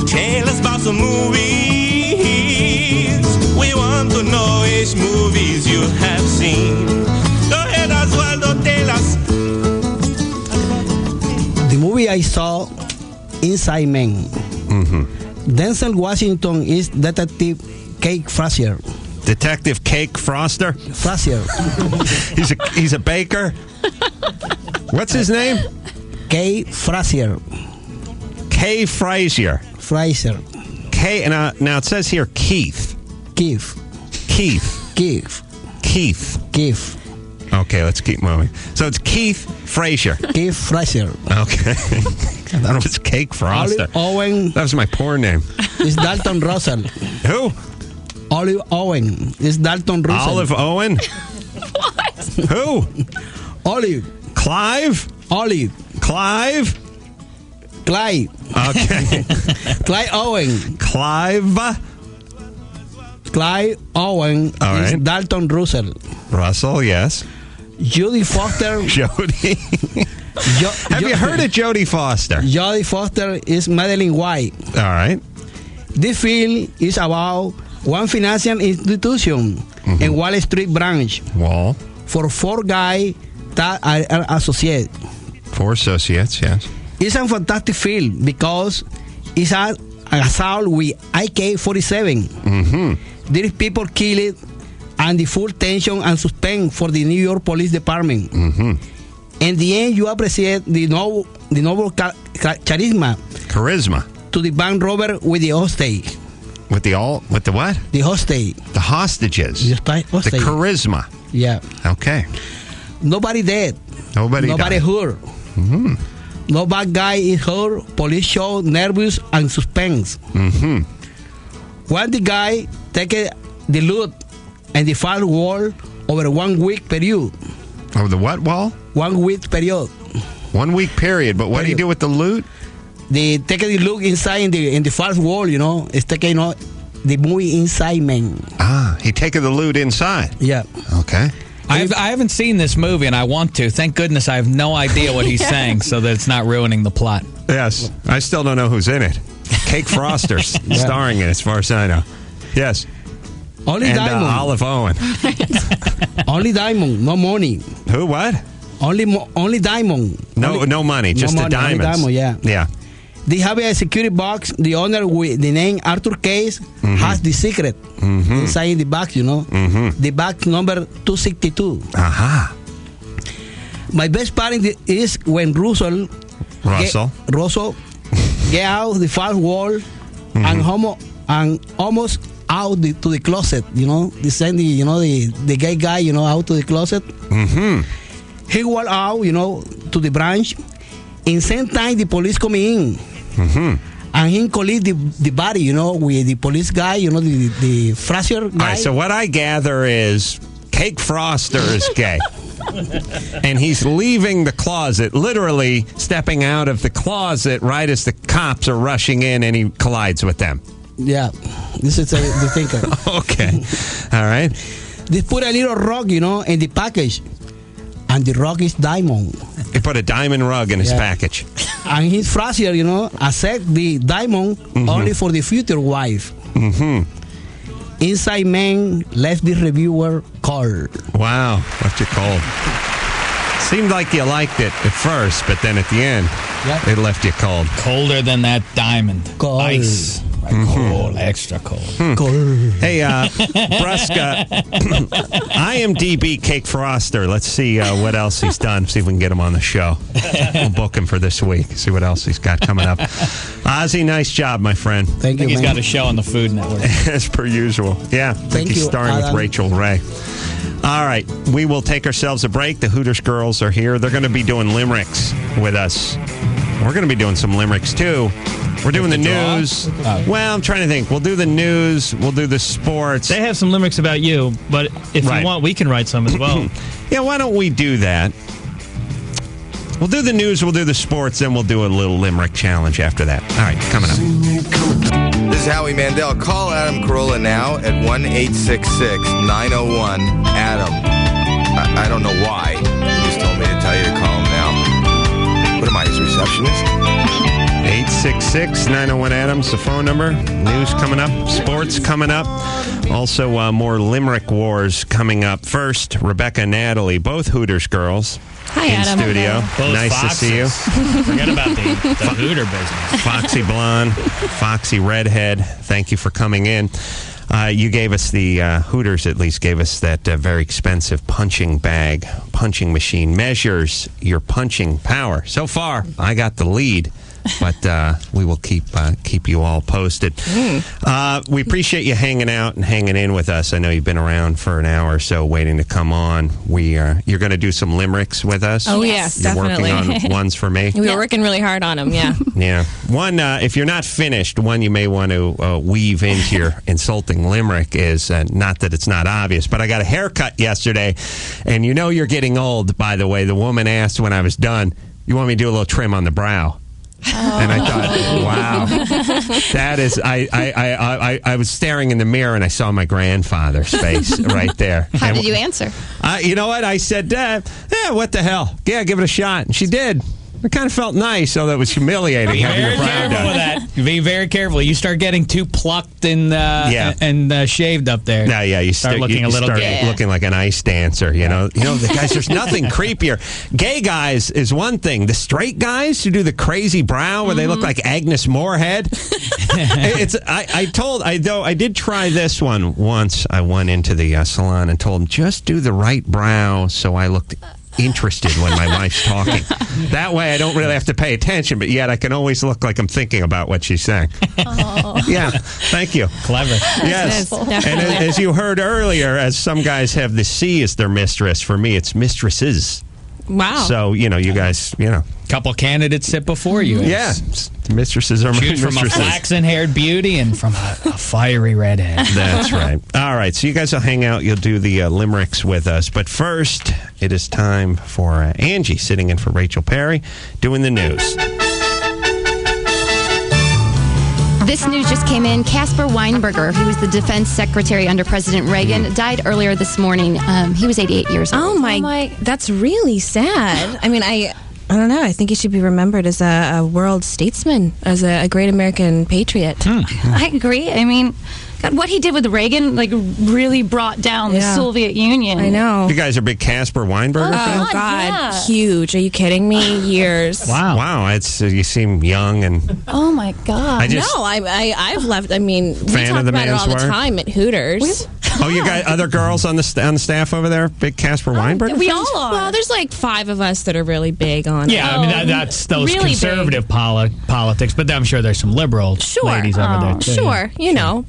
tell us about some movies. We want to know which movies you have seen. Go ahead, Oswaldo, tell us. The movie I saw, Inside Man. Mm-hmm. Denzel Washington is Detective Cake Frazier. Detective Cake Froster? Frazier. He's a baker? What's his name? Kay Frazier. Kay Frazier. Frazier. Kay, now it says here Keith. Keith. Keith. Keith. Keith. Keith. Okay, let's keep moving. So it's Keith Frazier. Keith Frazier. Okay. I thought it was Cake Froster. Olive Owen. That was my porn name. Is Dalton Russell. Who? Olive Owen. Is Dalton Russell. Olive Owen? What? Who? Olive. Clive? Olive. Clive? Clyde. Okay. Clyde Owen. Clive? Clyde Owen All is right. Dalton Russell. Russell, yes. Jodie Foster. Jodie. Have you heard of Jodie Foster? Jodie Foster is Madeline White. All right. This film is about one financial institution in Wall Street branch Wall. for four guys that are associates. 4 associates, yes. It's a fantastic film because it's an assault with AK-47. Mm-hmm. There is people killed and the full tension and suspense for the New York Police Department. Mm-hmm. In the end, you appreciate the noble charisma to the bank robber with the hostage. With the what? The hostage. The hostages. The hostage. The charisma. Yeah. Okay. Nobody dead. Nobody died. hurt. Mm-hmm. No bad guy is hurt. Police show nervous and suspense. Mm-hmm. When the guy take the loot and the fire wall over 1 week period. Oh, the what wall? 1 week period. 1 week period. But what do you do with the loot? They take the look inside in the first wall, It's taking the movie Inside Man. Ah, he taking the loot inside. Yeah. Okay. I haven't seen this movie, and I want to. Thank goodness I have no idea what he's saying, so that it's not ruining the plot. Yes. I still don't know who's in it. Cake Froster's starring in it, as far as I know. Yes. Only Diamond. Olive Owen. Only Diamond, no money. Who, what? Only Diamond. No money, just the diamonds. Only Diamond, yeah. Yeah. They have a security box. The owner with the name Arthur Case has the secret inside the box, Mm-hmm. The box number 262. Aha. My best part is when Russell get out the far wall and almost out to the closet, They send the gay guy, out to the closet. Mm-hmm. He walk out, to the branch. In same time, the police come in. Mm-hmm. And he collide the body, with the police guy, the Frazier guy. All right, so what I gather is Cake Froster is gay. And he's leaving the closet, literally stepping out of the closet right as the cops are rushing in, and he collides with them. Yeah, this is the thinker. Okay. All right. They put a little rock, in the package. And the rock is diamond. He put a diamond rug in his package. And his Frazier, accept the diamond only for the future wife. Mm-hmm. Inside Man left the reviewer cold. Wow, left you cold. Seemed like you liked it at first, but then at the end, it left you cold. Colder than that diamond. Cold. Ice. Cold, extra cold. Hey, Brusca, IMDb Cake Froster. Let's see what else he's done. See if we can get him on the show. We'll book him for this week. See what else he's got coming up. Ozzy, nice job, my friend. Thank you, He's man. got a show on the Food Network. As per usual. Yeah, I think he's you, starring with Adam. Rachel Ray. All right, we will take ourselves a break. The Hooters girls are here. They're going to be doing limericks with us. We're going to be doing some limericks, too. We're doing the news. Well, I'm trying to think. We'll do the news. We'll do the sports. They have some limericks about you, but if you want, we can write some as well. Yeah, why don't we do that? We'll do the news, we'll do the sports, then we'll do a little limerick challenge after that. All right, coming up. This is Howie Mandel. Call Adam Carolla now at 1-866-901-ADAM. I don't know why. He just told me to tell you to call him now. What am I, his receptionist? 866-901-ADAM's the phone number. News coming up. Sports coming up. Also, more limerick wars coming up. First, Rebecca and Natalie, both Hooters girls. Hi, in Adam. studio. Both Nice foxes. to see you. Forget about the Hooter business. Foxy blonde, foxy redhead. Thank you for coming in. You gave us the Hooters, at least gave us that very expensive punching punching machine. Measures your punching power. So far, I got the lead, but we will keep you all posted. We appreciate you hanging out and hanging in with us. I know you've been around for an hour or so waiting to come on. You're going to do some limericks with us. Oh, yes, You're definitely. working on ones for me. We were working really hard on them, yeah. Yeah. One, if you're not finished, one you may want to weave into your insulting limerick is, not that it's not obvious, but I got a haircut yesterday, and you know you're getting old, by the way. The woman asked when I was done, you want me to do a little trim on the brow? And I thought, wow, that is. I was staring in the mirror and I saw my grandfather's face right there. How did you answer? You know what? I said, what the hell? Yeah, give it a shot. And she did. It kind of felt nice, although it was humiliating. Be having very your brow careful done. with that. Be very careful. You start getting too plucked and shaved up there. Yeah, you start looking a little gay. Looking like an ice dancer. You know, the guys. There's nothing creepier. Gay guys is one thing. The straight guys who do the crazy brow where they look like Agnes Moorehead. I did try this one once. I went into the salon and told them just do the right brow, so I looked interested when my wife's talking. That way I don't really have to pay attention, but yet I can always look like I'm thinking about what she's saying. Yeah, thank you. Clever. Yes. Definitely. And as you heard earlier, as some guys have the C as their mistress, for me it's mistresses. Wow. So, you guys, Couple candidates sit before you. Yeah, mistresses are my Choose from mistresses. a flaxen-haired beauty and from a fiery redhead. That's right. All right, so you guys will hang out. You'll do the limericks with us. But first, it is time for Angie, sitting in for Rachel Perry, doing the news. This news just came in. Caspar Weinberger, he was the defense secretary under President Reagan, died earlier this morning. He was 88 years old. Oh my, that's really sad. I mean, I don't know. I think he should be remembered as a world statesman, as a great American patriot. I agree. I mean, God, what he did with Reagan, really brought down the Soviet Union. I know. You guys are big Caspar Weinberger fans? Oh, God. Yeah. Huge. Are you kidding me? Years. Wow. It's you seem young and... Oh, my God. I've left. I mean, we Fan talk of the about it all the man's work? time at Hooters. You got other girls on the staff over there? Big Caspar Weinberger? We all are. Well, there's 5 of us that are really big on it. Yeah, I mean, that's those really conservative politics, but I'm sure there's some liberal ladies over there, too. Sure,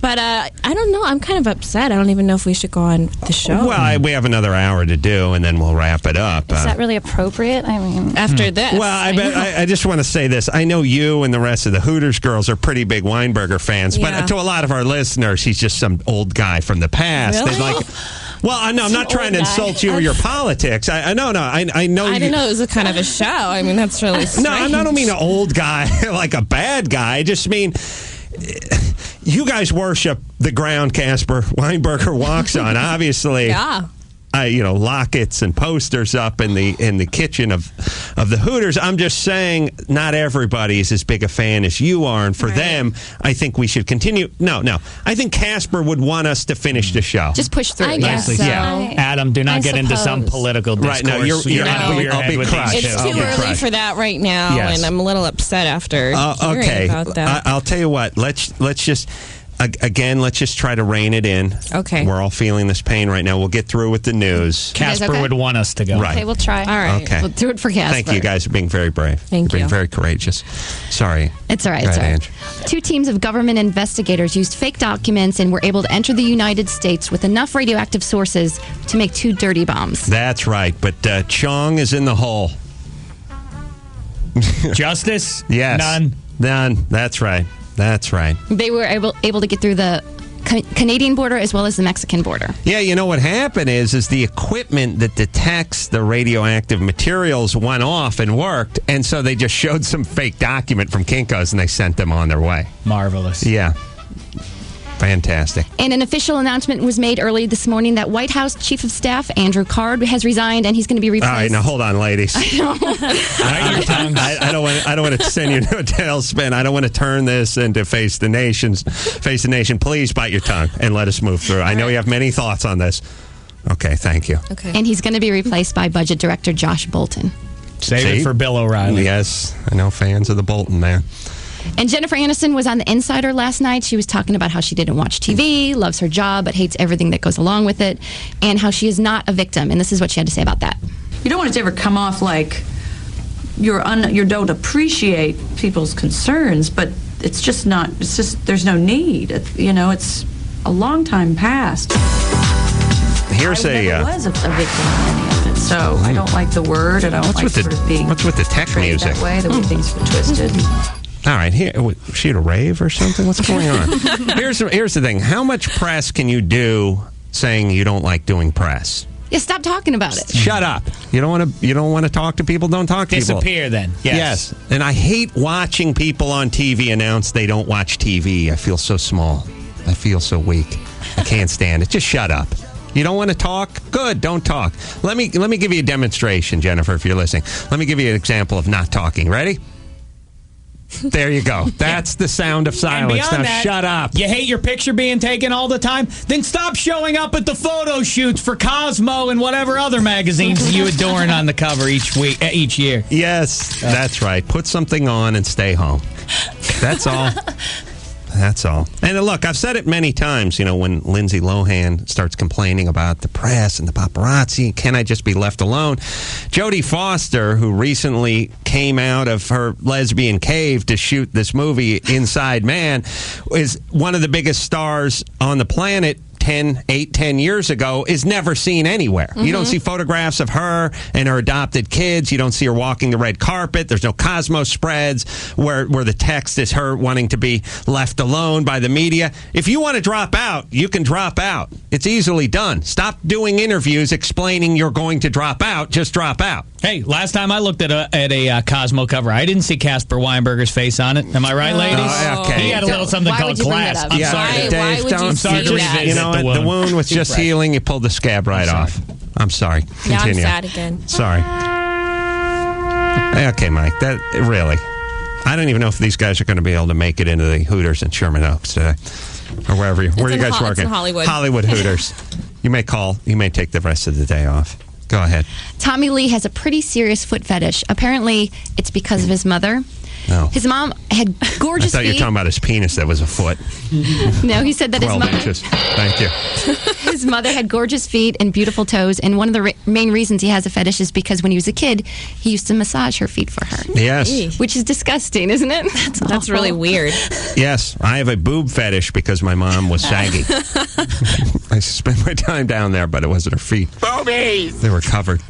but I don't know. I'm kind of upset. I don't even know if we should go on the show. Well, we have another hour to do, and then we'll wrap it up. Is that really appropriate? I mean, after this. Well, I just want to say this. I know you and the rest of the Hooters girls are pretty big Weinberger fans, but to a lot of our listeners, he's just some old guy from the past. Really? They'd well, I know I'm not trying to insult you or your politics. I know. I know. I didn't know it was a kind of a show. I mean, that's really strange. No, I don't mean an old guy like a bad guy. I just mean you guys worship the ground Caspar Weinberger walks on, obviously. Yeah. lockets and posters up in the kitchen of the Hooters. I'm just saying, not everybody is as big a fan as you are, and for them, I think we should continue. No, I think Casper would want us to finish the show. Just push through. I guess so. Yeah. Adam, do not I get into some suppose. political discourse. Right, no, I'll be crushed. It's too early for that right now, Yes. and I'm a little upset after hearing okay. about that. I'll tell you what. Let's just. Again, let's just try to rein it in. Okay. We're all feeling this pain right now. We'll get through with the news. Casper okay? would want us to go. Right. Okay, we'll try. All right. Okay. We'll do it for Casper. Thank you guys for being very brave. Thank You're being you. very courageous. Sorry. It's all right. Go It's all ahead, right. Ange. 2 teams of government investigators used fake documents and were able to enter the United States with enough radioactive sources to make 2 dirty bombs. That's right. But Chong is in the hole. Justice? Yes. None. That's right. That's right. They were able to get through the Canadian border as well as the Mexican border. Yeah, you know what happened is the equipment that detects the radioactive materials went off and worked, and so they just showed some fake document from Kinko's and they sent them on their way. Marvelous. Yeah. Fantastic. And an official announcement was made early this morning that White House Chief of Staff Andrew Card has resigned, and he's going to be replaced. All right, now hold on, ladies. I don't want to send you into a tailspin. I don't want to turn this into Face the Nation. Please bite your tongue and let us move through. I know you have many thoughts on this. Okay, thank you. Okay. And he's going to be replaced by Budget Director Josh Bolton. Save it for Bill O'Reilly. Yes, I know fans of the Bolton man. And Jennifer Aniston was on The Insider last night. She was talking about how she didn't watch TV, loves her job, but hates everything that goes along with it, and how she is not a victim. And this is what she had to say about that. You don't want it to ever come off like you don't appreciate people's concerns, but it's just not. It's just there's no need. It's a long time past. Here's I never was a victim of any of it, so I don't like the word. I don't like being what's with the tech portrayed music? that way. The way things were twisted. All right, here, was she at a rave or something? What's going on? Here's the thing. How much press can you do saying you don't like doing press? Yeah, stop talking about it. Shut up. You don't want to talk to people? Don't talk to people. Disappear then. Yes. And I hate watching people on TV announce they don't watch TV. I feel so small. I feel so weak. I can't stand it. Just shut up. You don't want to talk? Good, don't talk. Let me give you a demonstration, Jennifer, if you're listening. Let me give you an example of not talking. Ready? There you go. That's the sound of silence. Now shut up. You hate your picture being taken all the time? Then stop showing up at the photo shoots for Cosmo and whatever other magazines you adorn on the cover each year. Yes, that's right. Put something on and stay home. That's all. That's all. And look, I've said it many times, when Lindsay Lohan starts complaining about the press and the paparazzi, can I just be left alone? Jodie Foster, who recently came out of her lesbian cave to shoot this movie, Inside Man, is one of the biggest stars on the planet. 10 years ago is never seen anywhere. Mm-hmm. You don't see photographs of her and her adopted kids. You don't see her walking the red carpet. There's no Cosmo spreads where the text is her wanting to be left alone by the media. If you want to drop out, you can drop out. It's easily done. Stop doing interviews explaining you're going to drop out. Just drop out. Hey, last time I looked at a Cosmo cover, I didn't see Casper Weinberger's face on it. Am I right, ladies? Okay. He had a little something called class. I'm sorry. Dave, I'm sorry to revisit the wound was just healing. You pulled the scab right off. I'm sorry. Continue. Yeah, I'm sad again. Sorry. Okay, Mike. That really. I don't even know if these guys are going to be able to make it into the Hooters in Sherman Oaks today, or wherever you. Where are you guys working? It's in Hollywood. Hollywood Hooters. You may call. You may take the rest of the day off. Go ahead. Tommy Lee has a pretty serious foot fetish. Apparently, it's because of his mother. No. His mom had gorgeous I thought you were feet. talking about his penis that was a foot. No, he said that his 12 mother. inches. Thank you. His mother had gorgeous feet and beautiful toes, and one of the main reasons he has a fetish is because when he was a kid, he used to massage her feet for her. Yes. Which is disgusting, isn't it? That's really weird. Yes, I have a boob fetish because my mom was saggy. I spent my time down there, but it wasn't her feet. Boobies! They were covered.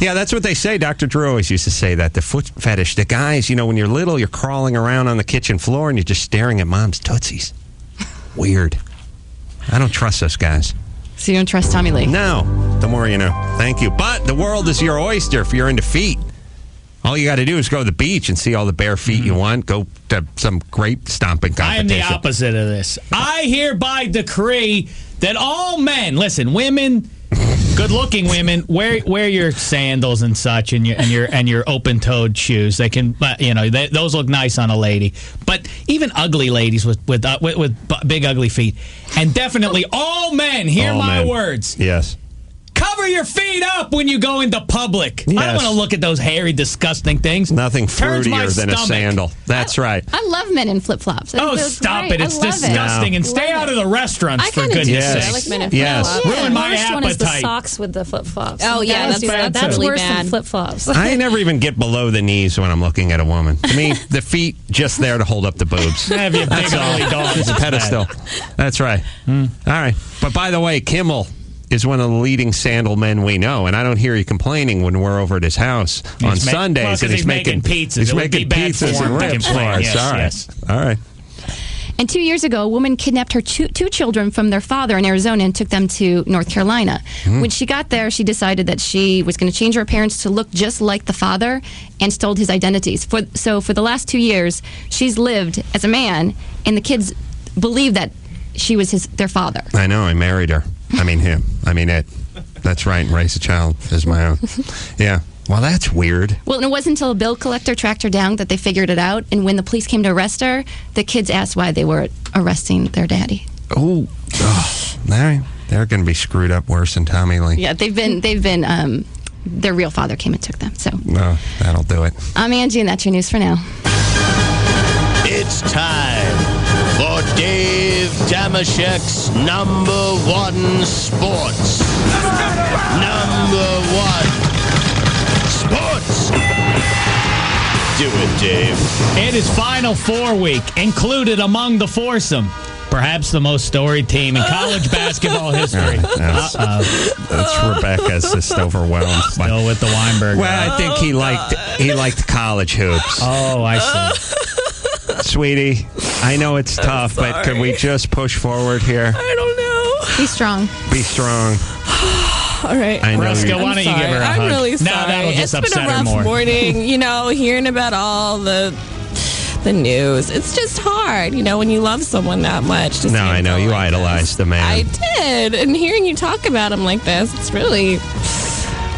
Yeah, that's what they say. Dr. Drew always used to say that. The foot fetish. The guys, when you're little, you're crawling around on the kitchen floor and you're just staring at mom's tootsies. Weird. I don't trust those guys. So you don't trust Tommy Lee? No. The more you know. Thank you. But the world is your oyster if you're into feet. All you got to do is go to the beach and see all the bare feet you want. Go to some grape stomping I am competition. the opposite of this. I hereby decree that all men, listen, women, Good-looking women wear your sandals and such, and your open-toed shoes. They can, those look nice on a lady. But even ugly ladies with big ugly feet, and definitely all men. Hear my words. Yes. Cover your feet up when you go into public. Yes. I don't want to look at those hairy, disgusting things. Nothing Turns my fruitier than a stomach. sandal. That's right. I love men in flip-flops. Oh, stop it. It's disgusting. And stay out of the restaurants, for goodness sake. I like men in flip-flops. Ruin my worst one is the appetite. socks with the flip-flops. Oh, yeah, that's really worse bad. than flip-flops. I never even get below the knees when I'm looking at a woman. To me, the feet just there to hold up the boobs. Have your big ugly dogs. It's a pedestal. That's right. All right. But by the way, Kimmel is one of the leading sandal men we know, and I don't hear you complaining when we're over at his house on Sundays. And he's making pizzas. He's It would making be bad pizzas form and to ribs for complain. us. Yes, All right. yes. All right. And 2 years ago, a woman kidnapped her two children from their father in Arizona and took them to North Carolina. When she got there, she decided that she was going to change her appearance to look just like the father and stole his identities. So for the last 2 years, she's lived as a man, and the kids believe that she was their father. I know. I married her. I mean him. I mean it. That's right. And raise a child as my own. Yeah. Well, that's weird. Well, and it wasn't until a bill collector tracked her down that they figured it out. And when the police came to arrest her, the kids asked why they were arresting their daddy. Oh, they're going to be screwed up worse than Tommy Lee. Yeah, they've been. Their real father came and took them. So No, that'll do it. I'm Angie, and that's your news for now. It's time for Dave Damashek's number one sports. Number one sports. Do it, Dave. It is Final Four week, included among the foursome. Perhaps the most storied team in college basketball history. That's Rebecca's just overwhelmed. Still with the Weinberg. Well, I think he liked college hoops. Oh, I see. Sweetie, I know it's tough, but could we just push forward here? I don't know. Be strong. Be strong. All right. I know. Roscoe, why don't you give her a hug? I'm really sorry. No, that'll just it's been upset a her rough more. morning, hearing about all the news. It's just hard, when you love someone that much. No, I know. You idolized the man. I did. And hearing you talk about him like this, it's really...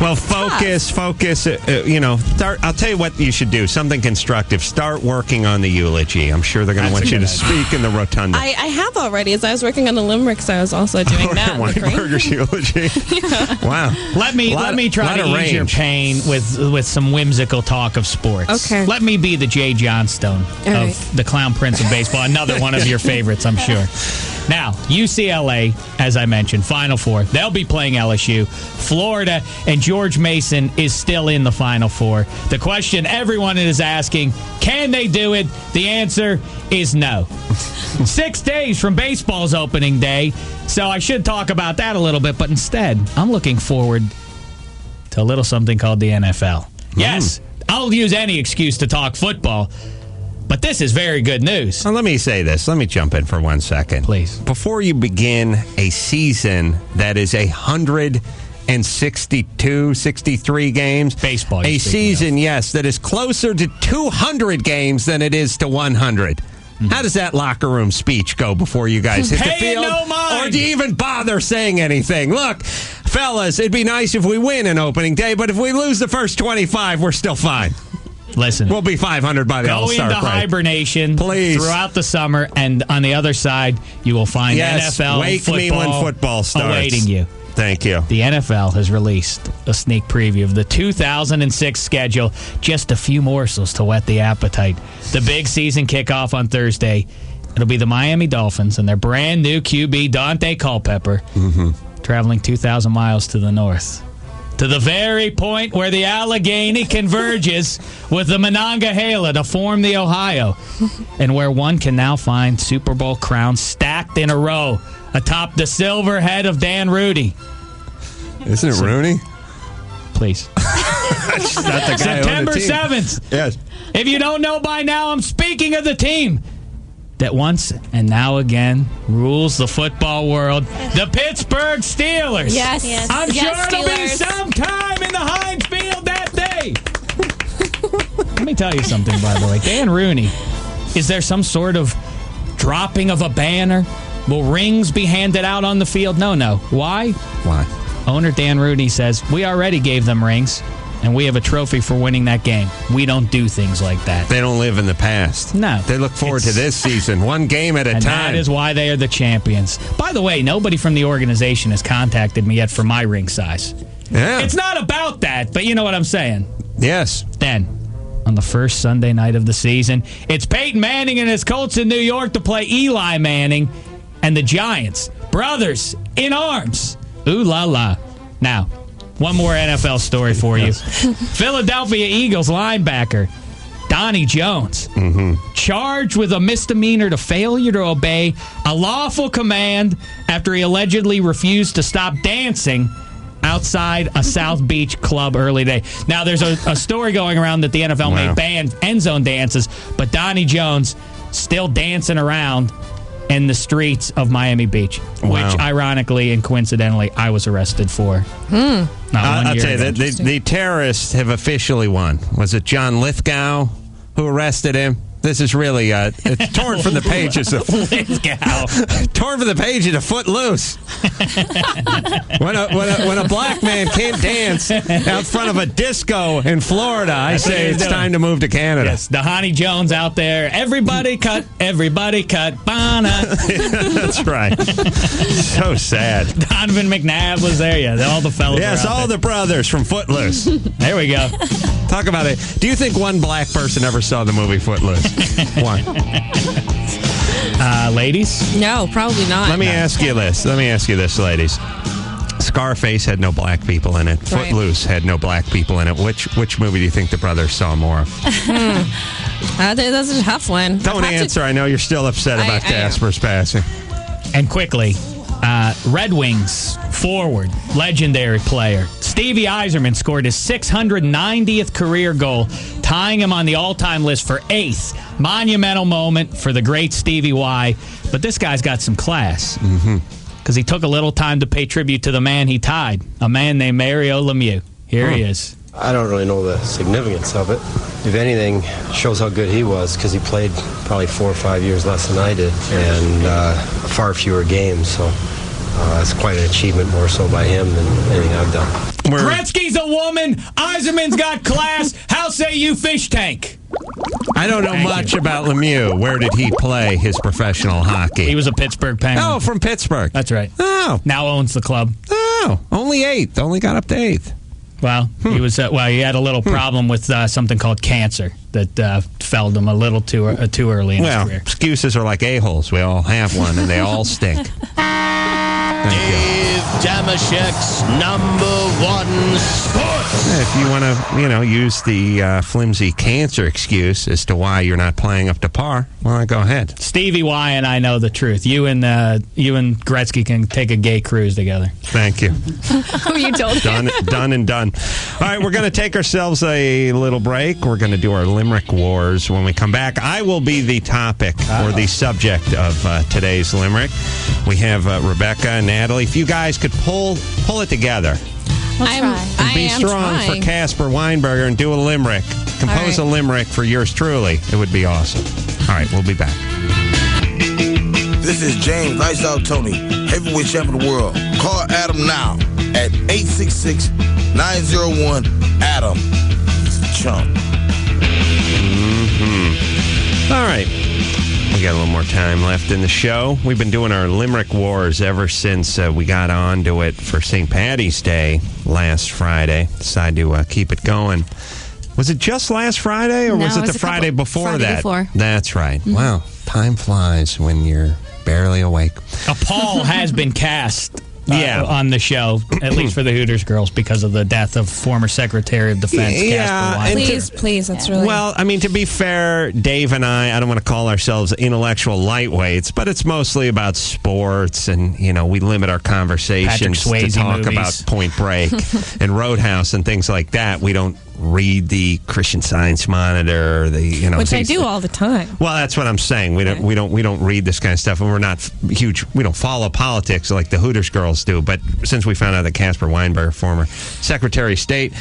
Well, focus. I'll tell you what you should do. Something constructive. Start working on the eulogy. I'm sure they're going to want you to speak in the rotunda. I have already. As I was working on the limericks, I was also doing that. Weinberger's eulogy. Wow. Let me try to ease your pain with some whimsical talk of sports. Okay. Let me be the Jay Johnstone of the Clown Prince of Baseball. Another one of your favorites, I'm sure. Now, UCLA, as I mentioned, Final Four. They'll be playing LSU. Florida and George Mason is still in the Final Four. The question everyone is asking, can they do it? The answer is no. 6 days from baseball's opening day, so I should talk about that a little bit, but instead, I'm looking forward to a little something called the NFL. Yes, I'll use any excuse to talk football, but this is very good news. Well, let me say this. Let me jump in for 1 second. Please. Before you begin a season that is 162, 63 games. Baseball. A season, yes, that is closer to 200 games than it is to 100. How does that locker room speech go before you guys hit the Pay field? no mind. Or do you even bother saying anything? Look, fellas, it'd be nice if we win an opening day, but if we lose the first 25, we're still fine. Listen, we'll be 500 by the go All-Star into break. hibernation, please, throughout the summer, and on the other side, you will find NFL wake football me when football starts. awaiting you. Thank you. The NFL has released a sneak preview of the 2006 schedule. Just a few morsels to whet the appetite. The big season kickoff on Thursday. It'll be the Miami Dolphins and their brand new QB, Dante Culpepper, traveling 2,000 miles to the north. To the very point where the Allegheny converges with the Monongahela to form the Ohio, and where one can now find Super Bowl crowns stacked in a row atop the silver head of Dan Rudy. Isn't it Rooney? Please. September 7th. Yes. If you don't know by now, I'm speaking of the team that once and now again rules the football world, the Pittsburgh Steelers. Yes. I'm sure Yes, it'll be Steelers. sometime in the Heinz Field that day. Let me tell you something, by the way. Dan Rooney, is there some sort of dropping of a banner? Will rings be handed out on the field? No. Why? Why? owner Dan Rooney says, we already gave them rings, and we have a trophy for winning that game. We don't do things like that. They don't live in the past. No. They look forward to this season, one game at a and time. That is why they are the champions. By the way, nobody from the organization has contacted me yet for my ring size. Yeah. It's not about that, but you know what I'm saying. Yes. Then, on the first Sunday night of the season, it's Peyton Manning and his Colts in New York to play Eli Manning and the Giants. Brothers in arms. Ooh la la. Now, one more NFL story for you. Philadelphia Eagles linebacker Donnie Jones, charged with a misdemeanor to failure to obey a lawful command after he allegedly refused to stop dancing outside a South Beach club early today. Now, there's a story going around that the NFL may ban end zone dances, but Donnie Jones still dancing around in the streets of Miami Beach, which ironically and coincidentally I was arrested for. I'll tell you, the terrorists have officially won. Was it John Lithgow who arrested him? This is really it's torn from the pages of torn from the pages of Footloose. when a black man can't dance out front of a disco in Florida, I say it's time to move to Canada. Yes, Donnie Jones out there. Everybody cut, Bana. That's right. So sad. Donovan McNabb was there. Yeah, all the fellas. Yes, all the brothers from Footloose. There we go. Talk about it. Do you think one black person ever saw the movie Footloose? One. Ladies? No, probably not. Let me ask you this, ladies. Scarface had no black people in it. Right. Footloose had no black people in it. Which movie do you think the brothers saw more of? That's a tough one. Don't answer. I know you're still upset about Casper's passing. And quickly, Red Wings forward, legendary player Stevie Yzerman scored his 690th career goal, tying him on the all-time list for 8th. Monumental moment for the great Stevie Y. But this guy's got some class. Because he took a little time to pay tribute to the man he tied, a man named Mario Lemieux. Here he is. I don't really know the significance of it. If anything, shows how good he was, because he played probably 4 or 5 years less than I did, and far fewer games. So it's quite an achievement, more so by him than anything I've done. Gretzky's a woman. Yzerman's got class. How say you, fish tank? I don't know much about Lemieux. Where did he play his professional hockey? He was a Pittsburgh Penguin. Oh, from Pittsburgh. That's right. Oh. Now owns the club. Oh, only 8th. Only got up to 8th. Well, he was. He had a little problem with something called cancer that felled him a little too early in his career. Excuses are like a-holes. We all have one, and they all stink. Dave Damashek's #1 sports. If you want to, use the flimsy cancer excuse as to why you're not playing up to par, well, go ahead. Stevie Y and I know the truth. You and Gretzky can take a gay cruise together. Thank you. Who you told? Done and done. All right, we're going to take ourselves a little break. We're going to do our Limerick Wars. When we come back, I will be the topic or the subject of today's Limerick. We have Rebecca and Natalie. If you guys could pull it together. I be am strong trying. for Casper Weinberger and do a limerick. Compose a limerick for yours truly. It would be awesome. All right, we'll be back. This is James Lights Out Tony, heavyweight champion of the world. Call Adam now at 866-901-ADAM. He's a chump. All right. We got a little more time left in the show. We've been doing our Limerick Wars ever since we got onto it for St. Paddy's Day last Friday. Decided to keep it going. Was it just last Friday, or was it the Friday before that? Before. That's right. Wow. Time flies when you're barely awake. A pall has been cast on the show, at least for the Hooters girls, because of the death of former Secretary of Defense Casper Weinberger. Please, that's really... Well, I mean, to be fair, Dave and I don't want to call ourselves intellectual lightweights, but it's mostly about sports, and, we limit our conversations to talk about Point Break and Roadhouse and things like that. We don't read the Christian Science Monitor, which I do all the time. Well, that's what I'm saying. We don't read this kind of stuff, and we're not huge. We don't follow politics like the Hooters girls do. But since we found out that Casper Weinberger, former Secretary of State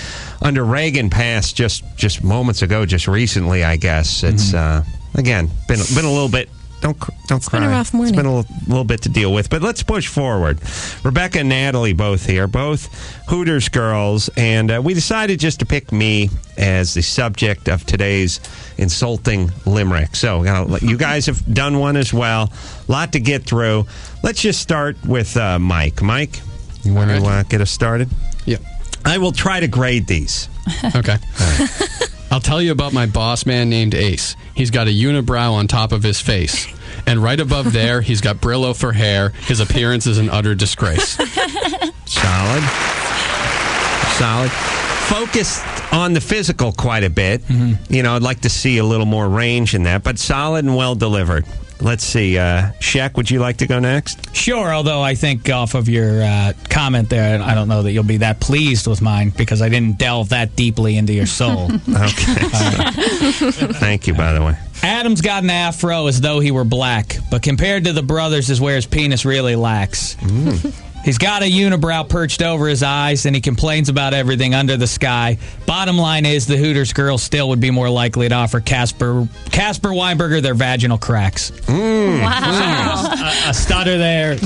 under Reagan, passed just moments ago, just recently, I guess it's again been a little bit Don't cry. It's been a rough morning. It's been a little bit to deal with, but let's push forward. Rebecca and Natalie both here, both Hooters girls, and we decided just to pick me as the subject of today's insulting limerick. So you guys have done one as well. A lot to get through. Let's just start with Mike. Mike, you want to get us started? Yeah. I will try to grade these. Okay. I'll tell you about my boss man named Ace. He's got a unibrow on top of his face. And right above there, he's got Brillo for hair. His appearance is an utter disgrace. Solid. Focused on the physical quite a bit. Mm-hmm. You know, I'd like to see a little more range in that, but solid and well delivered. Let's see. Shaq, would you like to go next? Sure, although I think off of your comment there, I don't know that you'll be that pleased with mine because I didn't delve that deeply into your soul. Okay. Thank you, by the way. Adam's got an afro as though he were black, but compared to the brothers is where his penis really lacks. He's got a unibrow perched over his eyes, and he complains about everything under the sky. Bottom line is, the Hooters girls still would be more likely to offer Casper Weinberger their vaginal cracks. Wow. A stutter there.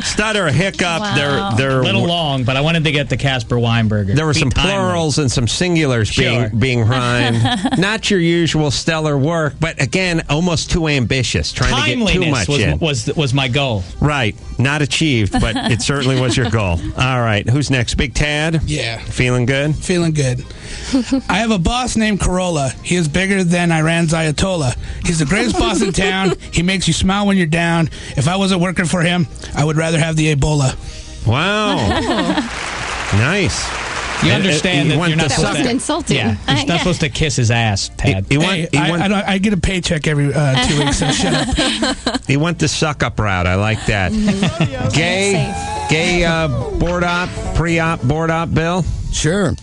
Stutter, a hiccup. Wow. They're a little long, but I wanted to get the Casper Weinberger. There were some plurals and some singulars being rhymed. Not your usual stellar work, but again, almost too ambitious. Trying to get too much in. was my goal. Right. Not achieved, but it certainly was your goal. All right. Who's next? Big Tad? Yeah. Feeling good? Feeling good. I have a boss named Carolla. He is bigger than Iran's Ayatollah. He's the greatest boss in town. He makes you smile when you're down. If I wasn't working for him, I would rather have the Ebola. Wow. Nice. You understand that you're not that wasn't insulting. Yeah, you're not supposed to kiss his ass, Tad. I get a paycheck every 2 weeks, so shut up. He went the suck-up route. I like that. Gay board-op, pre-op, board-op, Bill? Sure.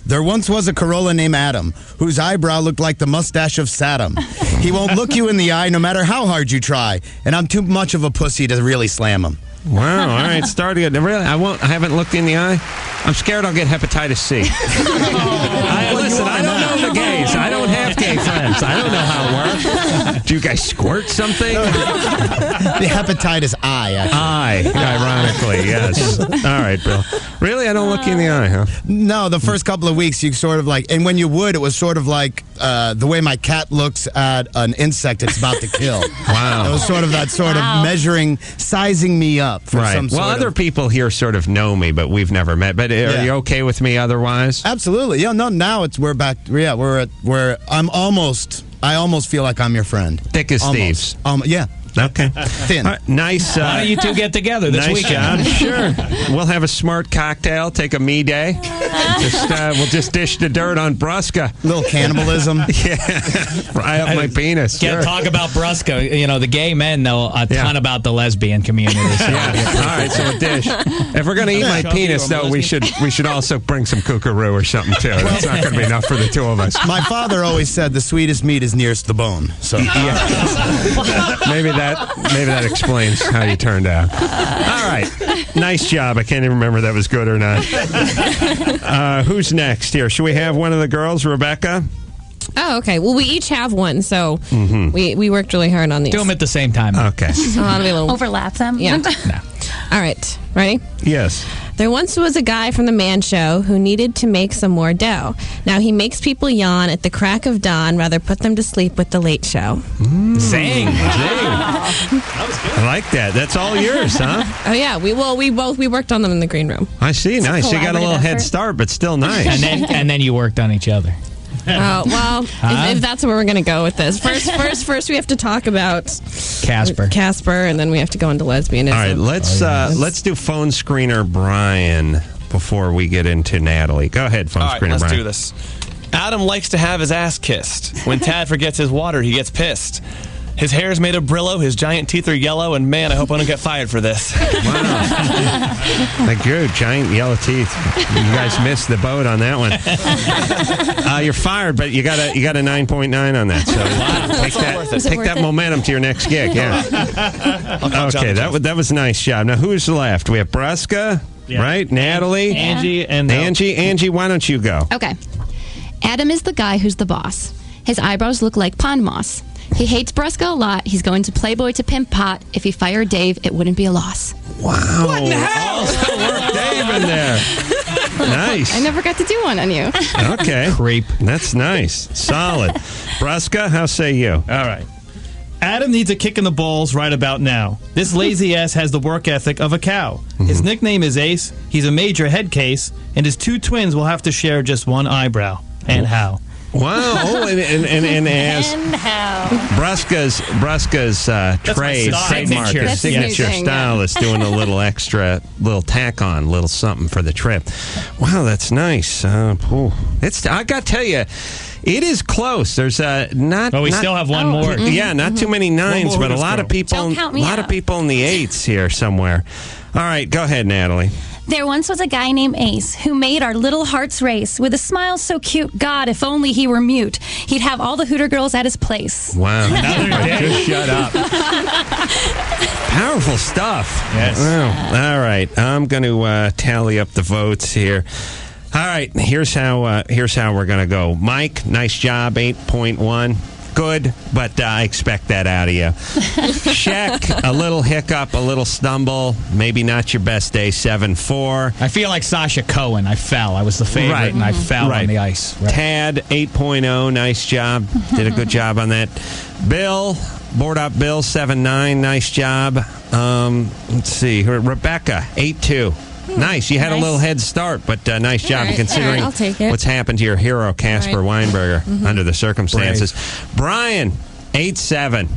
There once was a Carolla named Adam, whose eyebrow looked like the mustache of Saddam. He won't look you in the eye no matter how hard you try, and I'm too much of a pussy to really slam him. Wow, all right, starting it. Really, I haven't looked in the eye. I'm scared I'll get hepatitis C. Listen, I don't know the gays. I don't have gay friends. I don't know how it works. Do you guys squirt something? The hepatitis I, actually. Ironically, yes. All right, Bill. Really, I don't look you in the eye, huh? No, the first couple of weeks, you sort of like, and when you would, it was sort of like the way my cat looks at an insect it's about to kill. Wow. It was sort of that sort of measuring, sizing me up. For some well, sort other people here sort of know me, but we've never met. But are you okay with me otherwise? Absolutely. Yeah. No. Now we're back. Yeah. I almost feel like I'm your friend. Thick as thieves. Yeah. Okay. Thin. Nice. Why don't you two get together this weekend? Sure. We'll have a smart cocktail. Take a me day. We'll just dish the dirt on Brusca. Little cannibalism. Yeah. Fry up my penis. Can't talk about Brusca. You know, the gay men know a ton about the lesbian community. So. All right, so a dish. If we're going to eat my penis, though, we should also bring some kookaroo or something, too. That's not going to be enough for the two of us. My father always said the sweetest meat is nearest the bone. So maybe that explains how you turned out. All right. Nice job. I can't even remember that was good or not. Who's next here? Should we have one of the girls, Rebecca? Oh, okay. Well, we each have one, so we worked really hard on these. Do them at the same time. Okay. Overlap them? Yeah. No. All right. Ready? Yes. There once was a guy from the Man Show who needed to make some more dough. Now he makes people yawn at the crack of dawn, rather put them to sleep with the Late Show. Zing. I like that. That's all yours, huh? Oh yeah, we worked on them in the green room. I see. Nice. You got a little head start, but still nice. And then you worked on each other. Oh well, if that's where we're going to go with this. First, we have to talk about Casper, and then we have to go into lesbianism. All right, let's do phone screener Brian before we get into Natalie. Go ahead, phone screener Brian. Let's do this. Adam likes to have his ass kissed. When Tad forgets his water, he gets pissed. His hair is made of Brillo, his giant teeth are yellow, and man, I hope I don't get fired for this. Wow. Like good, giant yellow teeth. You guys missed the boat on that one. You're fired, but you got a 9.9 on that. So take that momentum to your next gig. Yeah. Okay, that was a nice job. Now who's left? We have Brusca, right? Natalie, Angie, and Angie. Why don't you go? Okay. Adam is the guy who's the boss. His eyebrows look like pond moss. He hates Brusca a lot. He's going to Playboy to pimp pot. If he fired Dave, it wouldn't be a loss. Wow. What in the hell? Work Dave in there. Nice. I never got to do one on you. Okay. Creep. That's nice. Solid. Brusca, how say you? All right. Adam needs a kick in the balls right about now. This lazy ass has the work ethic of a cow. His nickname is Ace. He's a major head case, and his 2 twins will have to share just one eyebrow. And how? Wow. Oh, and as And how? Brusca's trademark, That's his his signature thing, style is doing a little extra, little tack on, little something for the trip. Wow, that's nice. I got to tell you, it is close. There's not. Oh, we still have one more. Yeah, not too many 9s, but a lot of people. Don't count me a lot of out. people in the 8s here somewhere. All right, go ahead, Natalie. There once was a guy named Ace who made our little hearts race with a smile so cute. God, if only he were mute, he'd have all the Hooter girls at his place. Wow. Another day. Just shut up. Powerful stuff. Yes. Wow. All right. I'm going to tally up the votes here. All right. Here's how we're going to go. Mike, nice job. 8.1. Good, but I expect that out of you. Shaq, a little hiccup, a little stumble. Maybe not your best day. 7.4. I feel like Sasha Cohen. I fell. I was the favorite, Right. and I fell Right. on the ice. Right. Tad, 8.0. Nice job. Did a good job on that. Bill, board up Bill, 7.9. Nice job. Let's see. Rebecca, 8.2. Nice. You had a little head start, but nice job right. considering All right, I'll take it. what's happened to your hero, Casper Weinberger, under the circumstances. Brian, 8.7.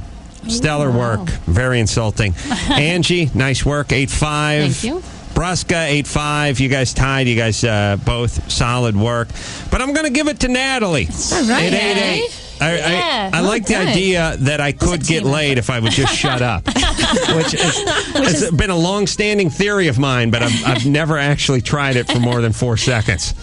Stellar work. Very insulting. Angie, nice work, 8.5. Thank you. Brusca, 8.5. You guys tied. You guys both solid work. But I'm going to give it to Natalie. All right. At 8.8. I like the good. idea that I could get laid if I would just shut up, which has been a long-standing theory of mine, but I've never actually tried it for more than 4 seconds.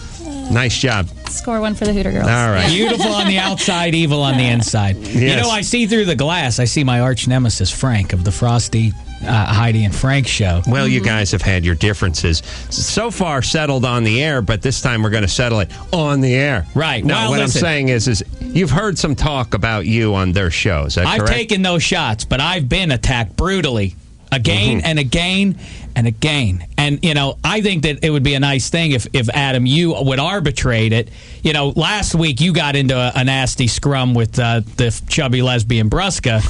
Nice job. Score one for the Hooter girls. All right. Beautiful on the outside, evil on the inside. You Yes. know, I see through the glass. I see my arch nemesis, Frank, of the Frosty, Heidi, and Frank show. Well, you guys have had your differences so far settled on the air, but this time we're going to settle it on the air. Right. No, Well, what listen. I'm saying is you've heard some talk about you on their shows. Is that I've correct? taken those shots, but I've been attacked brutally again and again and again. And, you know, I think that it would be a nice thing if Adam, you would arbitrate it. You know, last week you got into a nasty scrum with the chubby lesbian Brusca.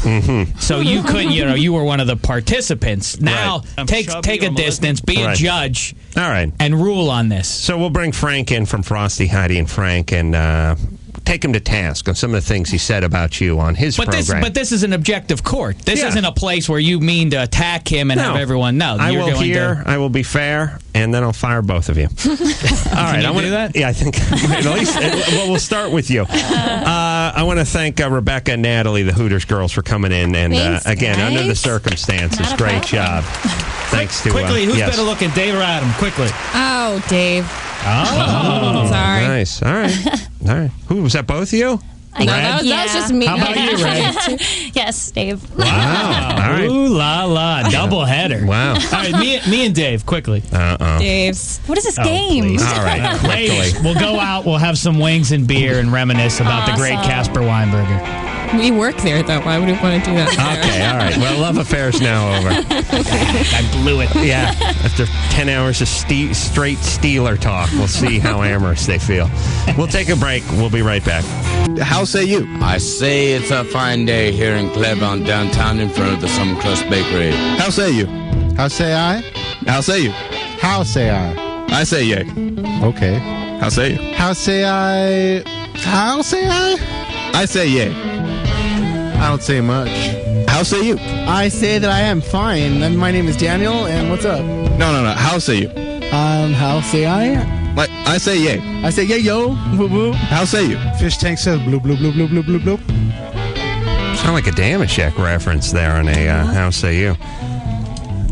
So you couldn't, you know, you were one of the participants. Now, I'm take chubby, a I'm a distance, be a Right. judge, All right. and rule on this. So we'll bring Frank in from Frosty, Heidi, and Frank, and take him to task on some of the things he said about you on his program. But this is an objective court. This Yeah. isn't a place where you mean to attack him and have everyone know. I You're will going hear. I will be fair, and then I'll fire both of you. All right. you I want do that? Yeah, I think. At least. Well, we'll start with you. I want to thank Rebecca and Natalie, the Hooters girls, for coming in, and Thanks, again, under the guys. circumstances, Not a great problem. job. Thanks to Quickly, who's yes. better looking, Dave or Adam? Quickly. Oh, Dave. Oh. Sorry. Nice. All right. All right. Who was that? Both of you? No, that was just me. How about you, Ray? Yes, Dave. Wow. All right. Ooh la la, double header. Wow. All right, me and Dave, quickly. Dave's. What is this Oh, game? please. All right. Ladies, Quickly. we'll go out, we'll have some wings and beer and reminisce about the great Awesome. Casper Weinberger. We work there, though. Why would we want to do that? Okay. All right. Well, love affair's now over. I blew it. Yeah. After 10 hours of straight Steeler talk, we'll see how amorous they feel. We'll take a break. We'll be right back. How say you? I say it's a fine day here in Cleveland downtown in front of the Some Crust Bakery. How say you? How say I? How say you? How say I? I say yay. Okay. How say you? How say I? How say I? I say yay. I don't say much. How say you? I say that I am fine. And my name is Daniel, and what's up? No. How say you? How say I? Like I say yay. I say yeah, yo, woo woo. How say you? Fish tank says blue, blue, blue, blue, blue, blue, blue. Sound like a Damashek reference there on a How Say You.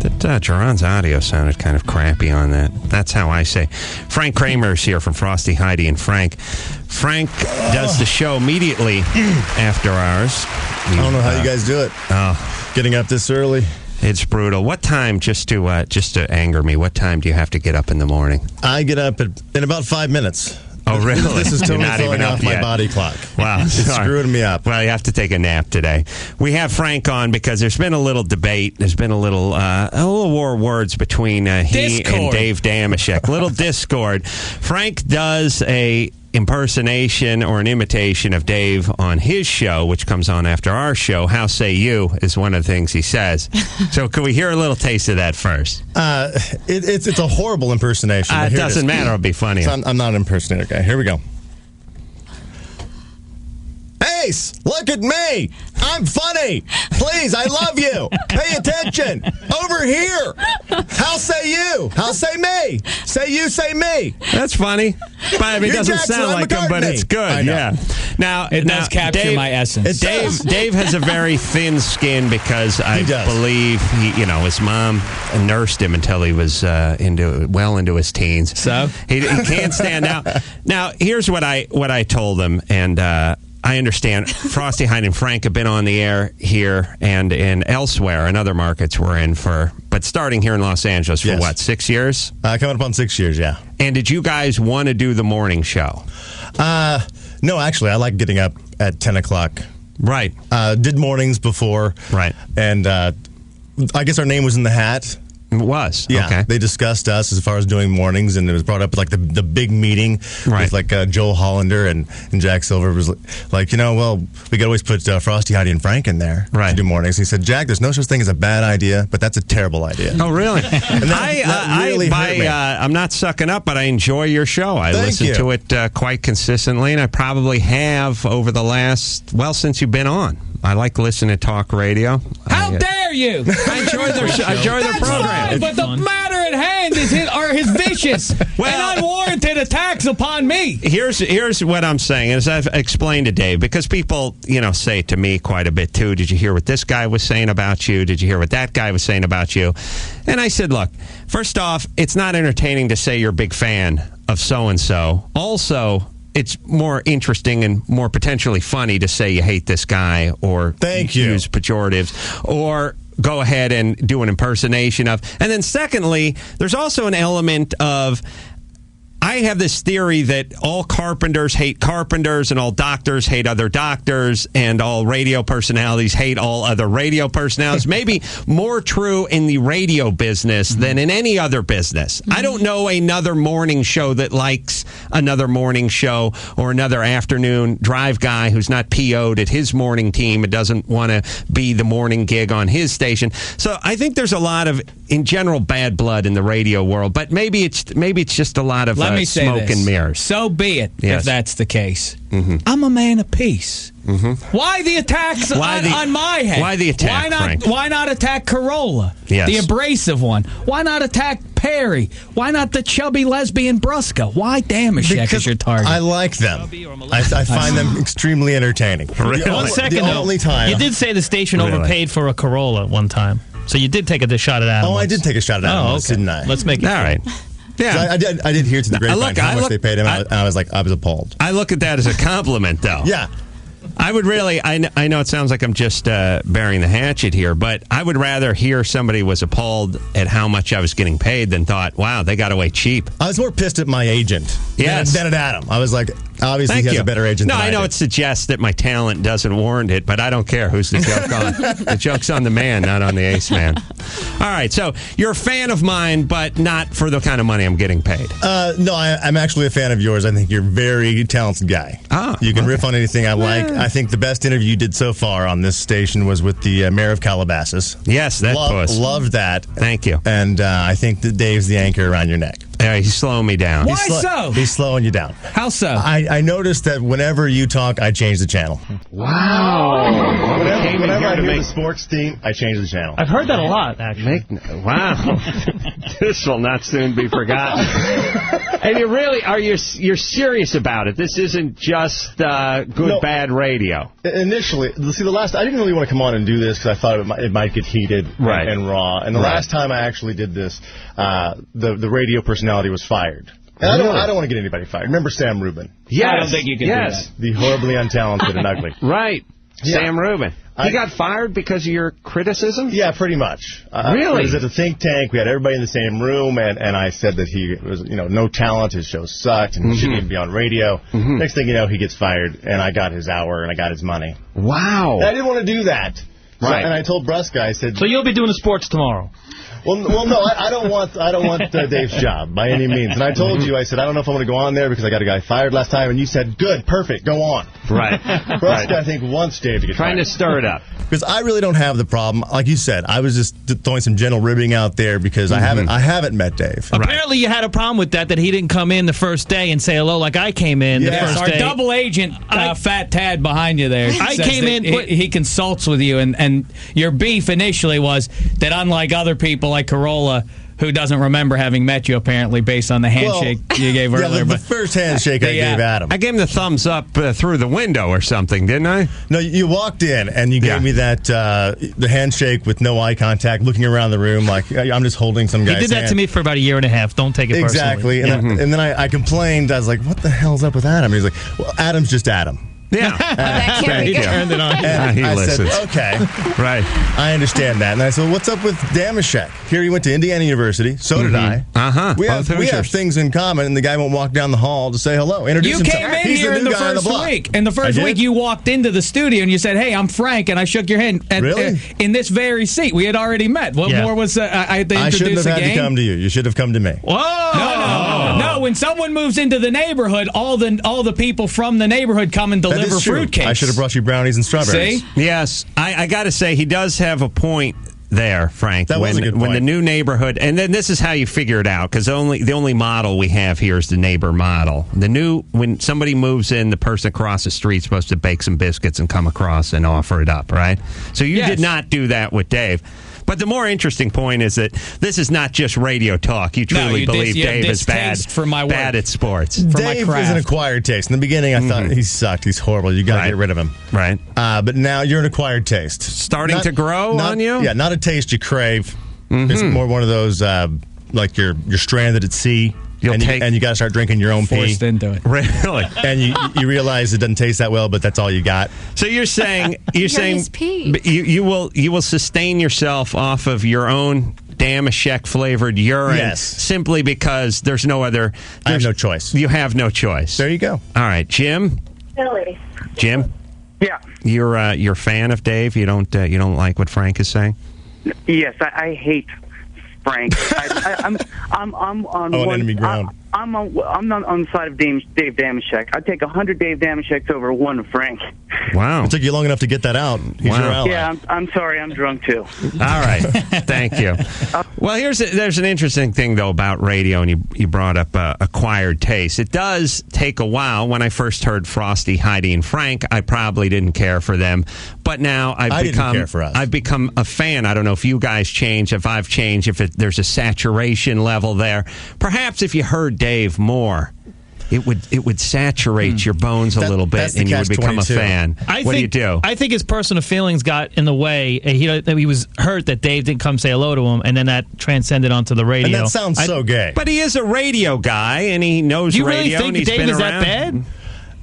That Jerron's audio sounded kind of crappy on that. That's how I say. Frank Kramer's here from Frosty, Heidi, and Frank. Frank does the show immediately after ours. I don't know how you guys do it. Getting up this early. It's brutal. What time, just to anger me, what time do you have to get up in the morning? I get up in about 5 minutes. Oh, really? This is You're totally not throwing even up off my yet. body clock. Wow. It's screwing me up. Well, you have to take a nap today. We have Frank on because there's been a little debate. There's been a little war of words between he and Dave Damashek. Little discord. Frank does a impersonation or an imitation of Dave on his show, which comes on after our show. How say you is one of the things he says. So can we hear a little taste of that first? It's a horrible impersonation. It doesn't matter. It'll be funny. So I'm not an impersonator guy. Here we go. Ace, look at me. I'm funny. Please, I love you. Pay attention. Over here. How say you? How say me? Say you, say me. That's funny. But I mean, it doesn't sound like him, but it's good. Yeah. Now it does capture Dave, my essence. Dave has a very thin skin because I believe his mom nursed him until he was into his teens. So he can't stand out. Now here's what I told him, and I understand Frosty, Hyde, and Frank have been on the air here and elsewhere in other markets we're in but starting here in Los Angeles for what, 6 years? Coming up on 6 years, yeah. And did you guys want to do the morning show? No, actually, I like getting up at 10 o'clock. Right. Did mornings before. Right. And I guess our name was in the hat. It was. Yeah. Okay. They discussed us as far as doing mornings, and it was brought up like the big meeting with like Joel Hollander and Jack Silver was like, well, we could always put Frosty, Heidi, and Frank in there to do mornings. He said, Jack, there's no such thing as a bad idea, but that's a terrible idea. Oh, really? And that really hurt me. I'm not sucking up, but I enjoy your show. I listen to it quite consistently, and I probably have over the last, since you've been on. I like listening to talk radio. How dare you? I enjoy their program. Fine, but the matter at hand is his vicious and unwarranted attacks upon me. Here's what I'm saying, as I've explained to Dave, because people, say it to me quite a bit too. Did you hear what this guy was saying about you? Did you hear what that guy was saying about you? And I said, look, first off, it's not entertaining to say you're a big fan of so-and-so. Also, it's more interesting and more potentially funny to say you hate this guy or use pejoratives or go ahead and do an impersonation of. And then secondly, there's also an element of, I have this theory that all carpenters hate carpenters and all doctors hate other doctors and all radio personalities hate all other radio personalities. Maybe more true in the radio business than in any other business. I don't know another morning show that likes another morning show or another afternoon drive guy who's not PO'd at his morning team and doesn't want to be the morning gig on his station. So I think there's a lot of, in general, bad blood in the radio world, but maybe it's just a lot of Let me say smoke this. and mirrors. So be it, if that's the case. Mm-hmm. I'm a man of peace. Mm-hmm. Why the attacks on my head? Why the attack, Frank? Why not attack Carolla, yes. the abrasive one? Why not attack Perry? Why not the chubby lesbian Brusca? Why Damashek is your target? I like them. I find them extremely entertaining. Really? 1 second, the only time. You did say the station Really? overpaid for a Corolla one time. So you did take a shot at Adam. Oh, I did take a shot at Adam once, didn't I? Let's make it all right. Yeah, I did hear to the grapevine how much they paid him, and I was appalled. I look at that as a compliment, though. Yeah. I would really, I know it sounds like I'm just burying the hatchet here, but I would rather hear somebody was appalled at how much I was getting paid than thought, wow, they got away cheap. I was more pissed at my agent than at Adam. I was like, obviously he has a better agent No, than I know it suggests that my talent doesn't warrant it, but I don't care who's the joke on. The joke's on the man, not on the ace man. All right, so you're a fan of mine, but not for the kind of money I'm getting paid. No, I'm actually a fan of yours. I think you're a very talented guy. You can riff on anything I like. I think the best interview you did so far on this station was with the mayor of Calabasas. Yes, that puss. Loved that. Thank you. And I think that Dave's the anchor around your neck. He's slowing me down. Why so? He's slowing you down. How so? I noticed that whenever you talk, I change the channel. Wow. Whenever I hear the sports theme, I change the channel. I've heard that a lot, actually. Wow. This will not soon be forgotten. And you really you're serious about it. This isn't just bad radio. Initially, see, I didn't really want to come on and do this because I thought it might get heated and raw. And the last time I actually did this, the radio personality was fired. And I don't want to get anybody fired. Remember Sam Rubin? Yes. I don't think you can do that. The horribly untalented and ugly. Right. Sam Rubin. He got fired because of your criticism? Yeah, pretty much. Really? It was at a think tank. We had everybody in the same room, and I said that he was, no talent. His show sucked, and he shouldn't even be on radio. Next thing you know, he gets fired, and I got his hour, and I got his money. Wow. And I didn't want to do that. Right. And I told Brusca, I said... So you'll be doing the sports tomorrow? Well, no, I don't want Dave's job by any means. And I told you, I said, I don't know if I want to go on there because I got a guy fired last time. And you said, good, perfect, go on. Right. Brusca, I think, wants Dave to get Trying fired. to stir it up. Because I really don't have the problem. Like you said, I was just throwing some gentle ribbing out there because I haven't met Dave. Apparently you had a problem with that he didn't come in the first day and say hello like I came in the first day. Our double agent, Fat Tad behind you there. I came in. He consults with you, and your beef initially was that unlike other people like Carolla, who doesn't remember having met you, apparently, based on the handshake you gave earlier. The first handshake I gave Adam. I gave him the thumbs up through the window or something, didn't I? No, you walked in, and you gave me that the handshake with no eye contact, looking around the room like I'm just holding some guy's hand. He did that to me for about a year and a half. Don't take it personally. Exactly. And then I complained. I was like, what the hell's up with Adam? He's like, well, Adam's just Adam. Yeah. That can't be good. Turned it on. And he listens. said, okay. Right. I understand that. And I said, well, what's up with Damashek? Here he went to Indiana University. So did I. Uh-huh. We have things in common, and the guy won't walk down the hall to say hello. Introduce You himself. came in He's here in the first week. In the first week, you walked into the studio and you said, hey, I'm Frank, and I shook your hand. Really? In this very seat. We had already met. What more was I had to I introduce shouldn't have the had game? to come to you. You should have come to me. Whoa! No, when someone moves into the neighborhood, all the people from the neighborhood come and deliver fruitcakes. I should have brought you brownies and strawberries. See? Yes. I got to say, he does have a point there, Frank. That was a good point. When the new neighborhood, and then this is how you figure it out, because the only model we have here is the neighbor model. When somebody moves in, the person across the street is supposed to bake some biscuits and come across and offer it up, right? So you did not do that with Dave. But the more interesting point is that this is not just radio talk. You truly believe Dave is bad at sports. Dave is an acquired taste. In the beginning, I thought he sucked. He's horrible. You got to get rid of him. Right. But now you're an acquired taste. Starting to grow on you? Yeah, not a taste you crave. It's more one of those, like you're stranded at sea. And you got to start drinking your own pee. Forced into it. Really? And you realize it doesn't taste that well, but that's all you got. So you're saying you will sustain yourself off of your own Damashek flavored urine simply because there's no other. I have no choice. You have no choice. There you go. All right, Jim. Billy. Jim. Yeah. You're a fan of Dave. You don't like what Frank is saying. Yes, I hate Frank. I'm on one enemy ground. I'm on the side of Dave Damashek. I'd take 100 Dave Damasheks over one Frank. Wow. It took you long enough to get that out. He's your ally. Yeah, I'm sorry. I'm drunk, too. All right. Thank you. Well, there's an interesting thing, though, about radio, and you brought up acquired taste. It does take a while. When I first heard Frosty, Heidi, and Frank, I probably didn't care for them. But now didn't care for us. I've become a fan. I don't know if you guys change, if I've changed, if there's a saturation level there. Perhaps if you heard Dave more, it would saturate your bones a little bit, and you would become a fan. What do you do? I think his personal feelings got in the way. He was hurt that Dave didn't come say hello to him, and then that transcended onto the radio. And that sounds so gay. But he is a radio guy, and he knows radio. Do you really think Dave is that bad?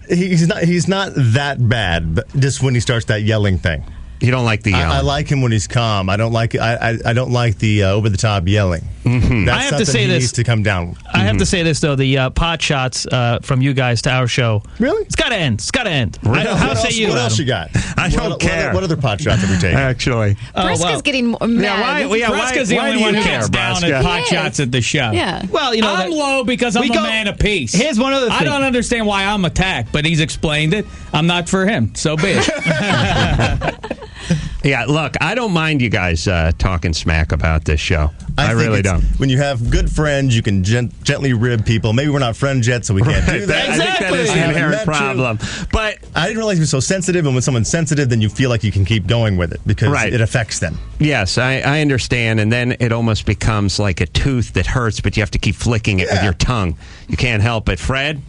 He's not that bad, but just when he starts that yelling thing. You don't like the yelling. I like him when he's calm. I don't like the over the top yelling. That's I have to say he this. needs to come down. I have to say this though: the pot shots from you guys to our show. Really? It's got to end. It's got to end. What else you got? I don't care. What other pot shots have we taken? Actually, Briscoe's getting mad. Briscoe's the only one who gets down at pot shots at the show. Yeah. Well, I'm low because I'm a man of peace. Here's one other thing. I don't understand why I'm attacked, but he's explained it. I'm not for him. So be it. Yeah, look, I don't mind you guys talking smack about this show. I really don't. When you have good friends, you can gently rib people. Maybe we're not friends yet, so we can't do that. I think that is the inherent problem. But I didn't realize he was so sensitive, and when someone's sensitive, then you feel like you can keep going with it because it affects them. Yes, I understand, and then it almost becomes like a tooth that hurts, but you have to keep flicking it with your tongue. You can't help it. Fred?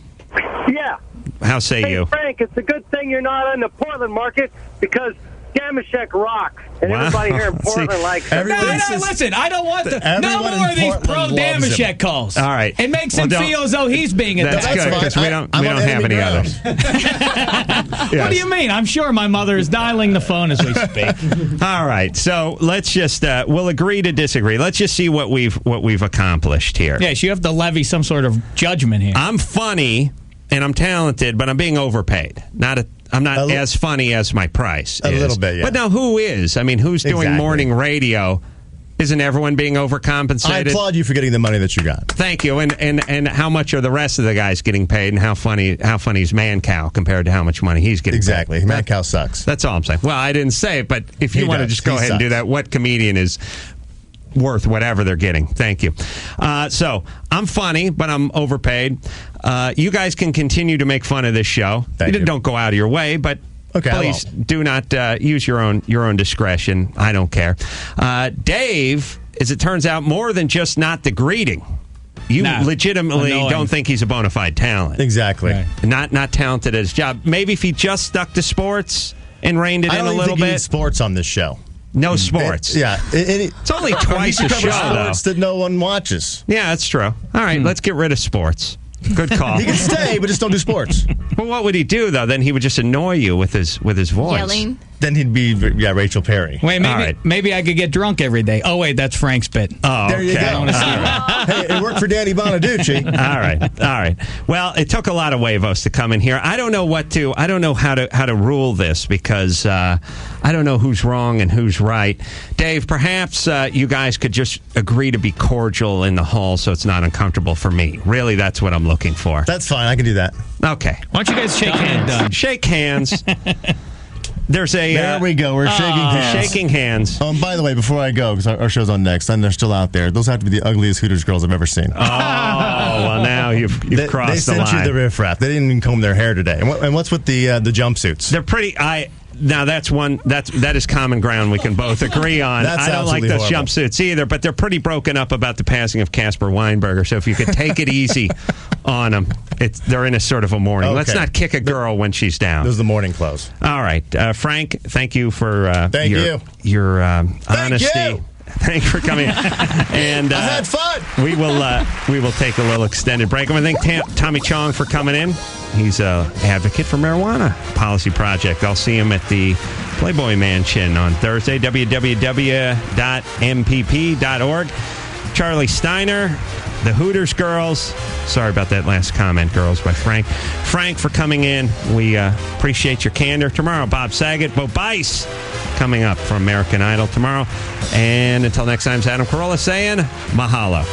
Yeah. How say you? Frank, it's a good thing you're not on the Portland market because Damashek rocks, and everybody here in Portland likes him. Listen, I don't want no more of these pro Damashek calls. All right. It makes him feel as though he's being attacked. That's good, because we don't have any others. What do you mean? I'm sure my mother is dialing the phone as we speak. All right, so let's just we'll agree to disagree. Let's just see what we've accomplished here. Yes, you have to levy some sort of judgment here. I'm funny and I'm talented, but I'm being overpaid. I'm not as funny as my price. A little bit, yeah. But now, who is? I mean, who's doing morning radio? Isn't everyone being overcompensated? I applaud you for getting the money that you got. Thank you. And how much are the rest of the guys getting paid? And how funny is Mancow compared to how much money he's getting? Exactly. paid? Mancow sucks. That's all I'm saying. Well, I didn't say it, but if you want to just go ahead and do that, what comedian is worth whatever they're getting? Thank you. So I'm funny, but I'm overpaid. You guys can continue to make fun of this show. Don't go out of your way, but please do not use your own discretion. I don't care. Dave, as it turns out, more than just not the greeting. You legitimately don't think he's a bona fide talent. Exactly. Right. Not talented at his job. Maybe if he just stuck to sports and reined it in a little bit. Need sports on this show. No sports. It's only twice a show, though. Sports that no one watches. Yeah, that's true. All right, let's get rid of sports. Good call. He can stay, but just don't do sports. Well, what would he do, though? Then he would just annoy you with his voice. Yelling. Then he'd be Rachel Perry. Wait, maybe I could get drunk every day. Oh, wait, that's Frank's bit. Oh, there you go. I don't want to see that. Hey, it worked for Danny Bonaducci. All right. Well, it took a lot of huevos to come in here. I don't know how to rule this because I don't know who's wrong and who's right. Dave, perhaps you guys could just agree to be cordial in the hall so it's not uncomfortable for me. Really, that's what I'm looking for. That's fine. I can do that. Okay. Why don't you guys shake hands? Shake hands. There we go. We're shaking hands. Shaking hands. Oh, and by the way, before I go, because our show's on next, and they're still out there, those have to be the ugliest Hooters girls I've ever seen. Oh, well, now you've crossed the line. They sent you the riffraff. They didn't even comb their hair today. And what's with the jumpsuits? They're pretty... Now that is common ground we can both agree on. I don't like those jumpsuits either, but they're pretty broken up about the passing of Casper Weinberger. So if you could take it easy on them, they're in a sort of a mourning. Okay. Let's not kick a girl when she's down. Those are the morning clothes. All right, Frank. Thank you for your honesty. You. Thanks for coming. And I had fun. We will take a little extended break. I want to thank Tommy Chong for coming in. He's an advocate for marijuana policy project. I'll see him at the Playboy Mansion on Thursday. www.mpp.org. Charley Steiner, the Hooters girls. Sorry about that last comment, girls, by Frank. Frank for coming in. We appreciate your candor. Tomorrow, Bob Saget, Bo Bice coming up from American Idol tomorrow. And until next time, it's Adam Carolla saying mahalo.